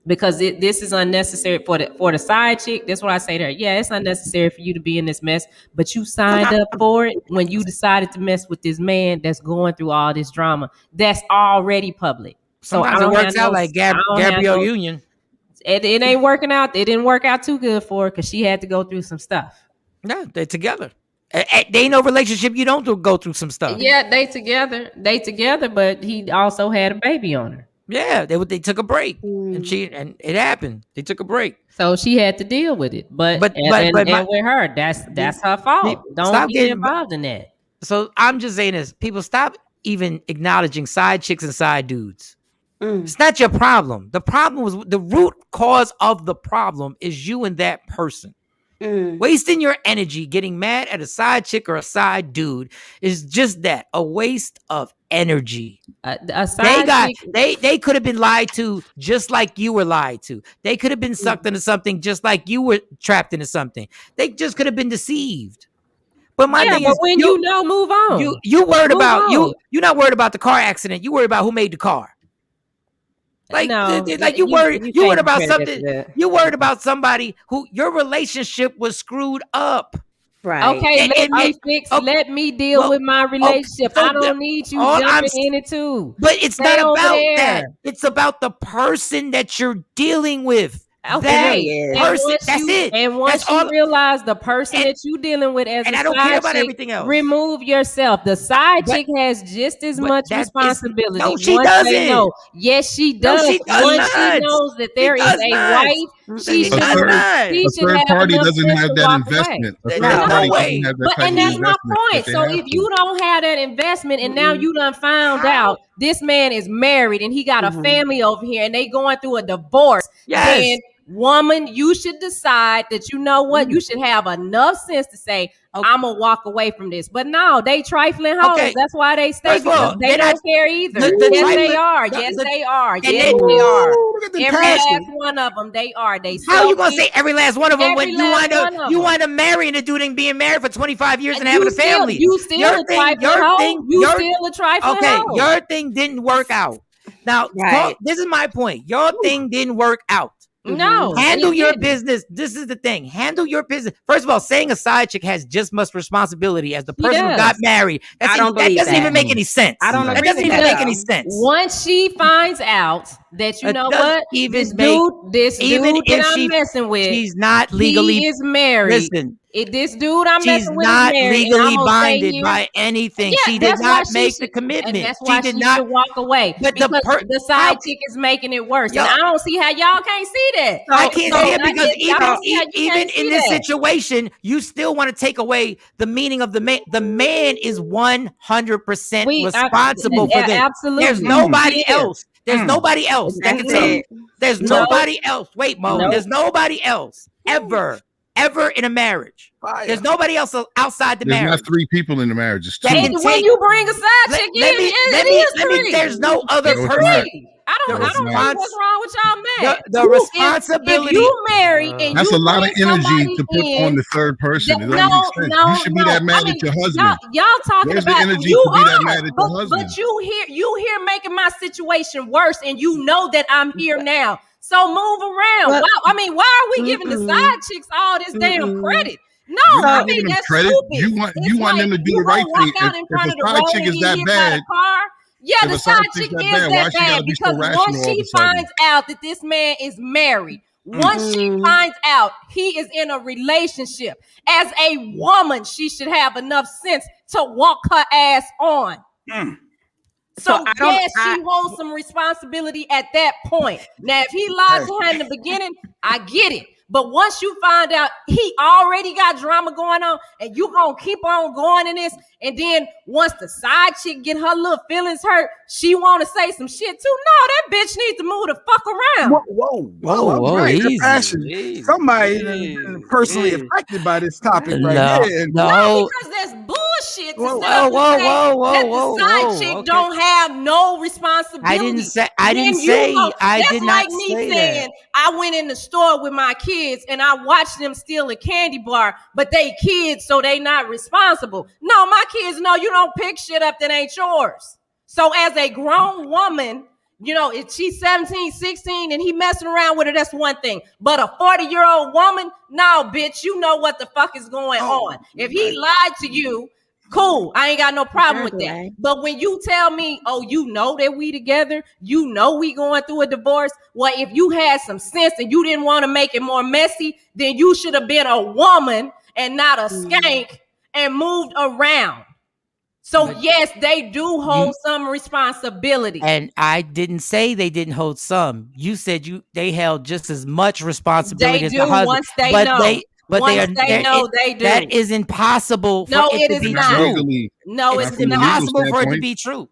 because this is unnecessary for the side chick. That's what I say to her. Yeah, it's unnecessary for you to be in this mess, but you signed up for it when you decided to mess with this man that's going through all this drama that's already public. Sometimes it works out like Gabrielle Union. It ain't working out. It didn't work out too good for her because she had to go through some stuff. No, they're together. They ain't no relationship. You don't go through some stuff. Yeah, they together, but he also had a baby on her. Yeah, they took a break, and it happened. They took a break, so she had to deal with it. But with her, that's her fault. Don't get involved in that. So I'm just saying this: people, stop even acknowledging side chicks and side dudes. It's not your problem. The problem was the root cause of the problem is you and that person. Wasting your energy getting mad at a side chick or a side dude is just that, a waste of energy. They could have been lied to just like you were lied to. They could have been sucked into something just like you were trapped into something. They just could have been deceived. But my thing is, when you know, move on. You worried about you're not worried about the car accident. You worried about who made the car. Like, no, you worried about something. You worried about somebody who your relationship was screwed up. Right. Okay, let me deal with my relationship. I don't need you jumping in it too. But it's not about that. It's about the person that you're dealing with. Okay, that's it. And once you realize the person that you're dealing with as a I don't side care about chick, everything else. Remove yourself. The side chick has just as much responsibility. No, she doesn't. Yes, she does. No, she does once she knows that there is a wife, she should have. A third party doesn't have that investment. A third party doesn't have that and that's my point. So if you don't have that investment, and now you done found out this man is married and he got a family over here, and they going through a divorce, then woman, you should decide that, you know what, you should have enough sense to say, I'm gonna walk away from this. But no, they trifling hoes. That's why they stay, because they don't care either. Yes, they are. Yes, they are. Yes, they are. Every last one of them, they are. How are you gonna say every last one of them when you wind up marrying a dude and being married for 25 years and having a family? You still a trifling hoe. You still a trifling hoe. Okay, your thing didn't work out. Now, this is my point. Your thing didn't work out. No. Handle your business. This is the thing. Handle your business. First of all, saying a side chick has just much responsibility as the person who got married. That doesn't even make any sense. I don't agree. That doesn't even make any sense. Once she finds out that you know what? This dude that I'm messing with, she's not legally he is married. Listen, this dude I'm messing with not is married, legally binded by anything. Yeah, she did not make the commitment. And that's why she should walk away. But because the side chick is making it worse. And I don't see how y'all can't see that. I can't see it because even in this situation, you still want to take away the meaning of the man. The man is 100% responsible for this. Absolutely. There's nobody else. There's nobody else that can say. There's nobody else. Wait, Mo. There's nobody else ever in a marriage. There's nobody else outside the marriage. There's not 3 people in the marriage. It's 2. When you bring a side chick in, there's no other person. I don't know what's wrong with y'all, man. The responsibility. If you marry and that's you a lot of energy to put on the third person. You should be that mad at your husband. Y'all talking There's about the energy you to be that mad at your husband. But you here making my situation worse, and you know that I'm here now. So move around. Why are we giving the side chicks all this damn credit? No, I mean that's credit. Stupid. You want them to do the right thing. If a side chick is that bad. Yeah, the side chick is that bad because once she finds out that this man is married, once she finds out he is in a relationship, as a woman, she should have enough sense to walk her ass on. So yes, she holds some responsibility at that point. Now, if he lied to her in the beginning, I get it. But once you find out he already got drama going on and you gonna keep on going in this, and then once the side chick get her little feelings hurt, she wanna say some shit too. No, that bitch needs to move the fuck around. Whoa, easy. Somebody personally affected by this topic right here. No, because there's bullshit to that the side chick don't have no responsibility. I didn't say saying I went in the store with my kids and I watched them steal a candy bar, but they kids, so they not responsible. No, my kids know you don't pick shit up that ain't yours. So as a grown woman, you know, if she's 17, 16 and he messing around with her, that's one thing. But a 40-year-old woman, no, bitch, you know what the fuck is going on. If he lied to you, cool, I ain't got no problem with that. But when you tell me, oh, you know that we together, you know we going through a divorce. Well, if you had some sense and you didn't want to make it more messy, then you should have been a woman and not a skank and moved around. So yes, they do hold some responsibility. And I didn't say they didn't hold some. You said they held just as much responsibility as the husband. Once they know. But they know they do. That is impossible for it to be true. No, it's impossible for it to be true.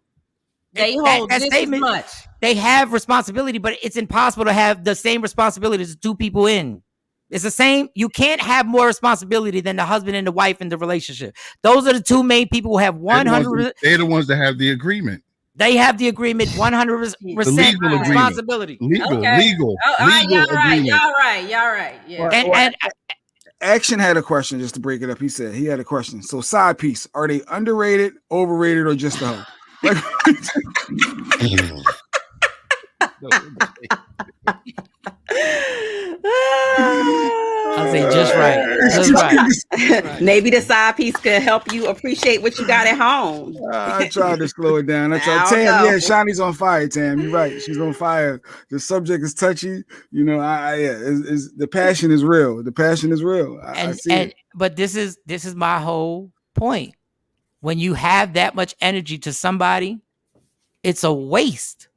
They hold just as much. They have responsibility, but it's impossible to have the same responsibility as 2 people in. It's the same. You can't have more responsibility than the husband and the wife in the relationship. Those are the 2 main people who have 100%. They're the ones that have the agreement. They have the agreement, 100% responsibility. Legal. Y'all right. Yeah. And Action had a question, just to break it up. He said he had a question. So side piece, are they underrated, overrated, or just a hoe? I'll say just right. Maybe the side piece could help you appreciate what you got at home. I tried to slow it down. Tam, Shawnee's on fire, Tam. You're right. She's on fire. The subject is touchy. You know, the passion is real. The passion is real. I see it. But this is my whole point. When you have that much energy to somebody, it's a waste.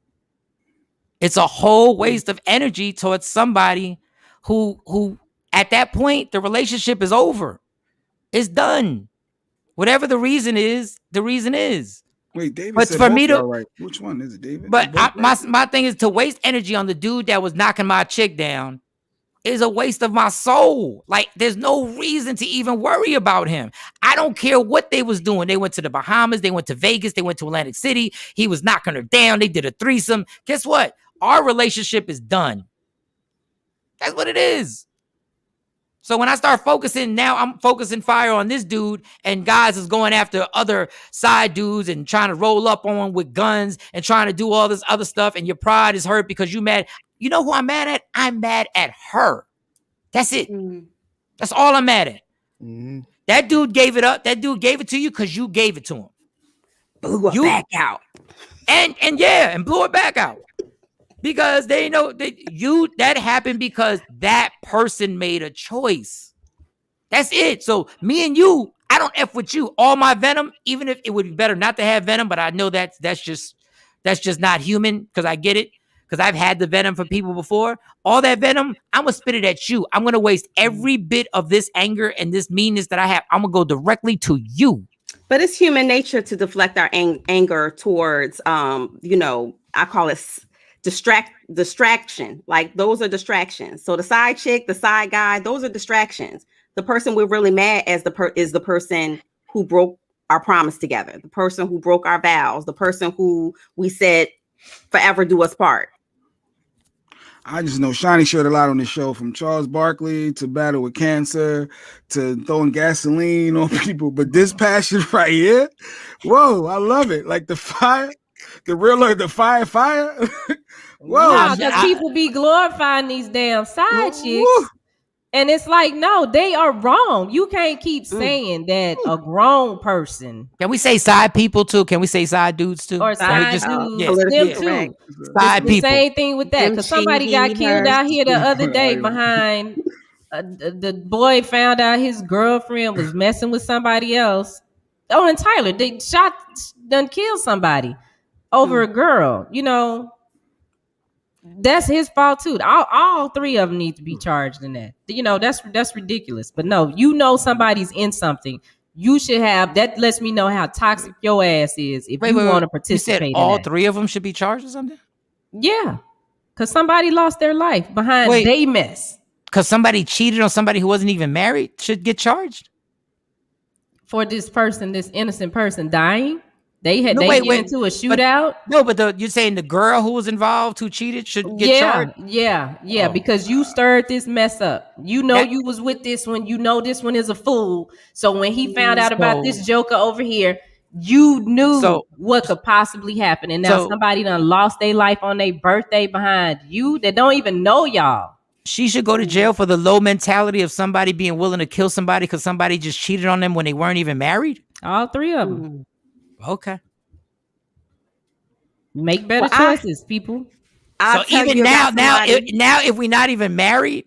It's a whole waste of energy towards somebody who at that point, the relationship is over. It's done. Whatever the reason is, the reason is. Wait, David but said for me to, right. Which one is it, David? But my thing is to waste energy on the dude that was knocking my chick down is a waste of my soul. Like, there's no reason to even worry about him. I don't care what they was doing. They went to the Bahamas. They went to Vegas. They went to Atlantic City. He was knocking her down. They did a threesome. Guess what? Our relationship is done. That's what it is. So when I start focusing, now I'm focusing fire on this dude, and guys is going after other side dudes and trying to roll up on with guns and trying to do all this other stuff, and your pride is hurt because you mad. You know who I'm mad at? I'm mad at her. That's it. That's all I'm mad at. That dude gave it up. That dude gave it to you because you gave it to him. Blew it back out. And blew it back out. Because they know that happened because that person made a choice. That's it. So me and you, I don't F with you. All my venom, even if it would be better not to have venom, but I know that's just not human because I get it. Because I've had the venom for people before. All that venom, I'm going to spit it at you. I'm going to waste every bit of this anger and this meanness that I have. I'm going to go directly to you. But it's human nature to deflect our anger towards, I call it distraction. Like those are distractions. So the side chick, the side guy, those are distractions. The person we're really mad as is the person who broke our promise together, the person who broke our vows, the person who we said forever do us part. I just know Shawnee shared a lot on the show, from Charles Barkley to battle with cancer to throwing gasoline on people. But this passion right here, whoa, I love it. Like the fire, the fire. Whoa. Because people be glorifying these damn side chicks. And it's like, no, they are wrong. You can't keep saying that a grown person. Can we say side people too? Can we say side dudes too? Or side dudes, them too. Side people. Same thing with that. Because somebody got killed out here the other day behind the boy found out his girlfriend was messing with somebody else. Oh, and Tyler, they done killed somebody over a girl. That's his fault too. All three of them need to be charged in that. That's ridiculous. But no, somebody's in something. You should have. That lets me know how toxic your ass is if you want to participate. You said all three of them should be charged or something? Yeah, because somebody lost their life behind they mess. Because somebody cheated on somebody who wasn't even married should get charged for this innocent person dying. They get into a shootout. But you're saying the girl who was involved who cheated should get charged? Yeah, because you stirred this mess up. You was with this one. You know this one is a fool. So when he found out about this joker over here, you knew what could possibly happen. And now somebody done lost their life on their birthday behind you that don't even know y'all. She should go to jail for the low mentality of somebody being willing to kill somebody because somebody just cheated on them when they weren't even married? All three of them. Okay. Make better choices, people. So even now, if we're not even married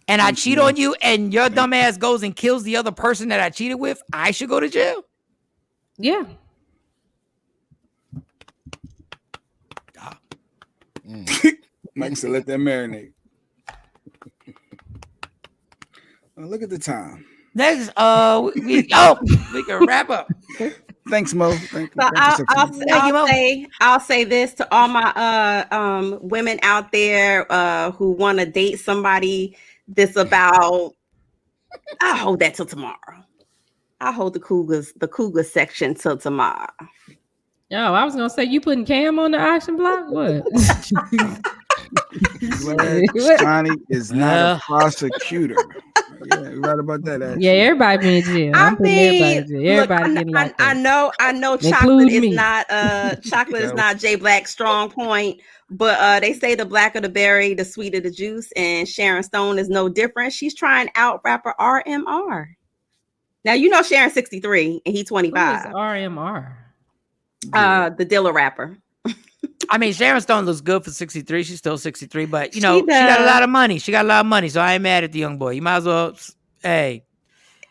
and I cheat on you and your dumb ass goes and kills the other person that I cheated with, I should go to jail? Yeah. Mike said, let that marinate. Look at the time. Next, we can wrap up. Thanks, Mo. I'll say this to all my women out there who want to date somebody. I'll hold that till tomorrow. I'll hold the cougar section till tomorrow. Yo, I was gonna say, you putting Cam on the auction block? What? Johnny is not a prosecutor. Yeah, you're right about that. Actually. Yeah, everybody being jail. Everybody getting locked up. I know chocolate is not Jay Black's strong point, but they say the blacker the berry, the sweeter the juice, and Sharon Stone is no different. She's trying out rapper RMR. Now Sharon's 63 and he's 25. Who is RMR? The Dilla rapper. I mean, Sharon Stone looks good for 63. She's still 63, but she got a lot of money. So I ain't mad at the young boy. You might as well, hey.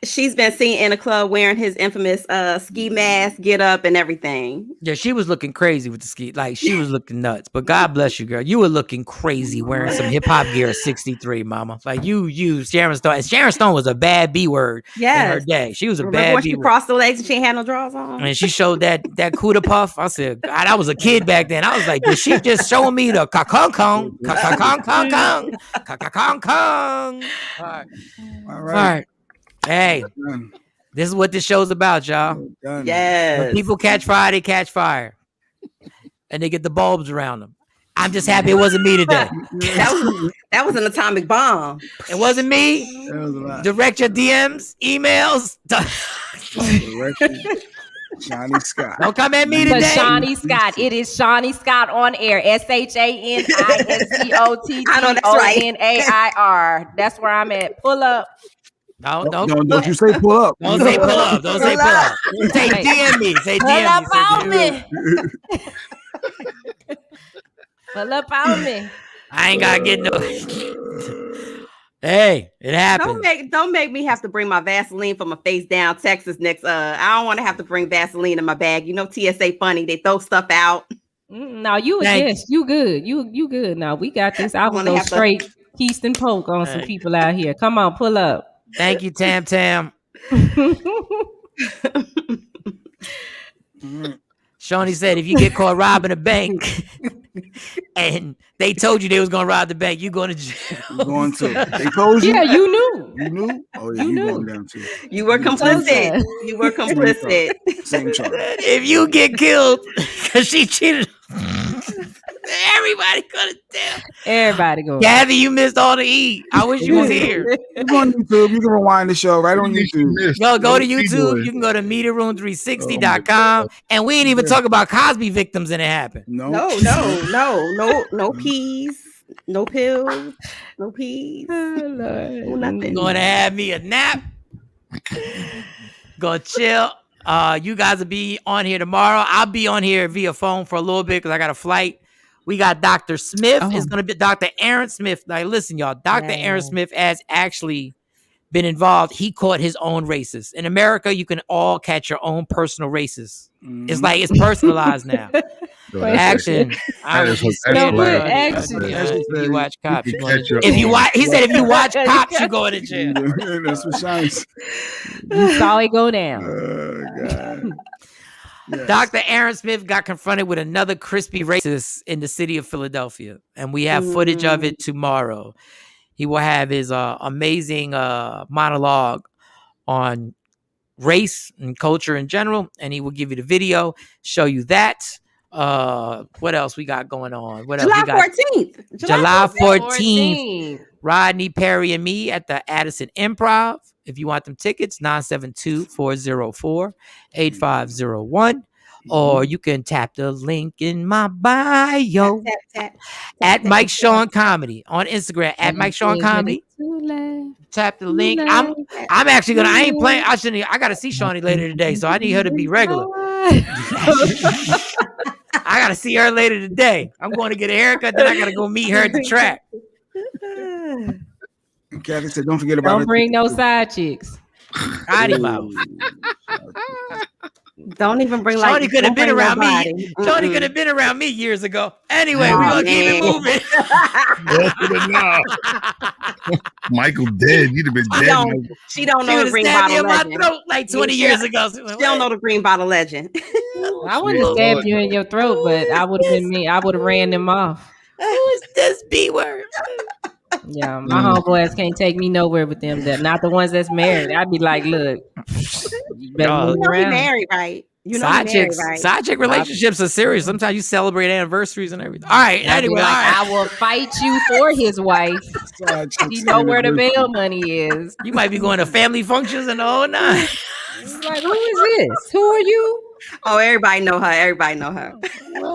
She's been seen in a club wearing his infamous ski mask, get up, and everything. Yeah, she was looking crazy with the ski. Like, she was looking nuts. But God bless you, girl. You were looking crazy wearing some hip-hop gear at 63, mama. Like, you Sharon Stone. And Sharon Stone was a bad B-word in her day. She was a bad B-word. She crossed the legs and she had no drawers on? And she showed that Kuda puff. I said, God, I was a kid back then. I was like, was she just showing me the ka-kong-kong? Ka-kong-kong-kong? Ka-kong-kong? All right. Hey, this is what this show's about, y'all. Yes. When people catch fire, they catch fire. And they get the bulbs around them. I'm just happy it wasn't me today. That was an atomic bomb. It wasn't me. Direct your DMs, emails. Shawnee Scott. Don't come at me today. Shawnee Scott. It is Shawnee Scott on air. SHANISCOTTONAIR. That's where I'm at. Pull up. Don't you say pull up. Don't say pull up. Don't say pull up. Say DM me. Say DM me. Pull up on me. Pull up on me. I ain't gotta get no. Hey, it happens. Don't make me have to bring my Vaseline for my face down Texas next. I don't want to have to bring Vaseline in my bag. You know, TSA funny. They throw stuff out. No, you good. You good. Now we got this. I will go straight Keystone Polk on some people out here. Come on, pull up. Thank you, Tam Tam. Shawnee said, if you get caught robbing a bank and they told you they was gonna rob the bank, you going to jail. Going to? They told you? Yeah, you knew. You knew? Oh yeah, you going down too. You were complicit. You were complicit. Same charge. If you get killed because she cheated, everybody gonna tell. Everybody going. Kathy, you missed all the E. I wish you was here. You go on YouTube. You can rewind the show right on YouTube. Go to YouTube. You can go to MediaRoom360.com. And we ain't even talk about Cosby victims and it happened. No peas, no pills, no peas. No nothing. Going to have me a nap. Go chill. You guys will be on here tomorrow. I'll be on here via phone for a little bit because I got a flight. We got Dr. Smith. It's going to be Dr. Aaron Smith. Like, listen, y'all. Dr. Aaron Smith has actually been involved. He caught his own races. In America, you can all catch your own personal races. It's like it's personalized now. Action. If you watch cops, he said if you watch cops, you go to jail. That's what shines. You saw it go down. God. Yes. Dr. Aaron Smith got confronted with another crispy racist in the city of Philadelphia, and we have footage of it tomorrow. He will have his amazing monologue on race and culture in general, and he will give you the video, show you that. What else we got going on? What else? July 14th. July 14th. Rodney Perry and me at the Addison Improv. If you want them tickets, 972-404-8501. Or you can tap the link in my bio at Mike Shawn Comedy on Instagram at Mike Shawn Comedy. Tap the link. I'm actually gonna. I ain't playing. I gotta see Shawnee later today, so I need her to be regular. I gotta see her later today. I'm going to get a haircut, then I gotta go meet her at the track. Kathy said, "Don't forget about it. Don't bring no side chicks." Don't even bring Shawnee could have been around me. Shawnee could have been around me years ago. Anyway, we're gonna keep it moving. Michael dead. You'd have been dead. She don't know the green bottle legend. Like 20 years ago. She don't know the green bottle legend. I wouldn't have stabbed you in your throat, but I would have been me. I would have ran them off. Who is this B word? Yeah, my homeboys can't take me nowhere with them. That not the ones that's married. I'd be like, look, you better move around. Married, right? Side chick relationships are serious. Sometimes you celebrate anniversaries and everything. All right, anyway, I will fight you for his wife. You know where the bail money is. You might be going to family functions and the whole nine. It's like, who is this? Who are you? Oh, everybody know her. Everybody know her.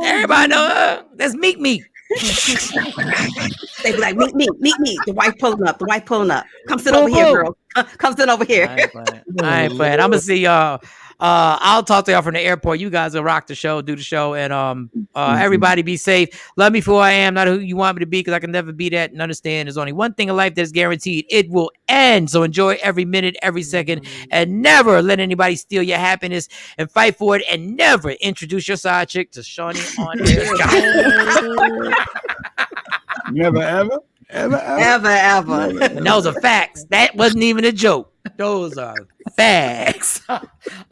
Everybody know her. That's Meek Meek. They be like, meet me. The wife pulling up. Come sit over here, girl. Come sit over here. I ain't playing. I'm gonna see y'all. I'll talk to y'all from the airport. You guys will rock the show, do the show, and everybody be safe. Love me for who I am, not who you want me to be, because I can never be that. And understand, there's only one thing in life that's guaranteed: it will end. So enjoy every minute, every second, and never let anybody steal your happiness. And fight for it, and never introduce your side chick to Shawnee on air. Never ever. Those are facts. That wasn't even a joke. Those are facts. All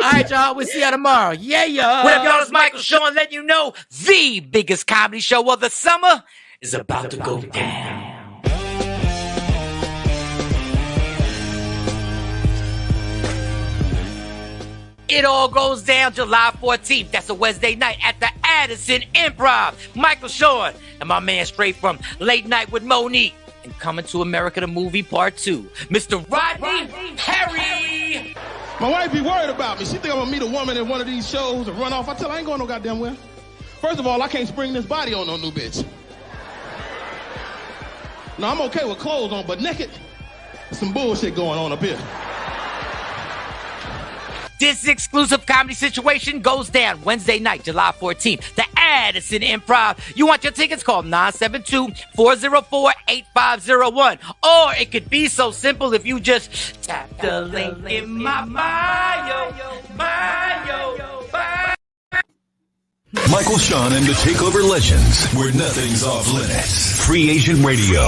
right, y'all. We'll see y'all tomorrow. Yeah. What up, y'all? It's Michael Shawn letting you know the biggest comedy show of the summer is about to go down. It all goes down July 14th. That's a Wednesday night at the Addison Improv. Michael Shawn and my man straight from Late Night with Monique and Coming to America the Movie Part 2, Mr. Rodney Perry. My wife be worried about me. She think I'm gonna meet a woman at one of these shows and run off. I tell her I ain't going no goddamn well. First of all, I can't spring this body on no new bitch. No, I'm okay with clothes on, but naked, some bullshit going on up here. This exclusive comedy situation goes down Wednesday night, July 14th. The Addison Improv. You want your tickets? Call 972-404-8501. Or it could be so simple if you just tap the link in my bio. Michael, Shawn, and the TakeOver Legends, where nothing's off limits. Free Agent Radio.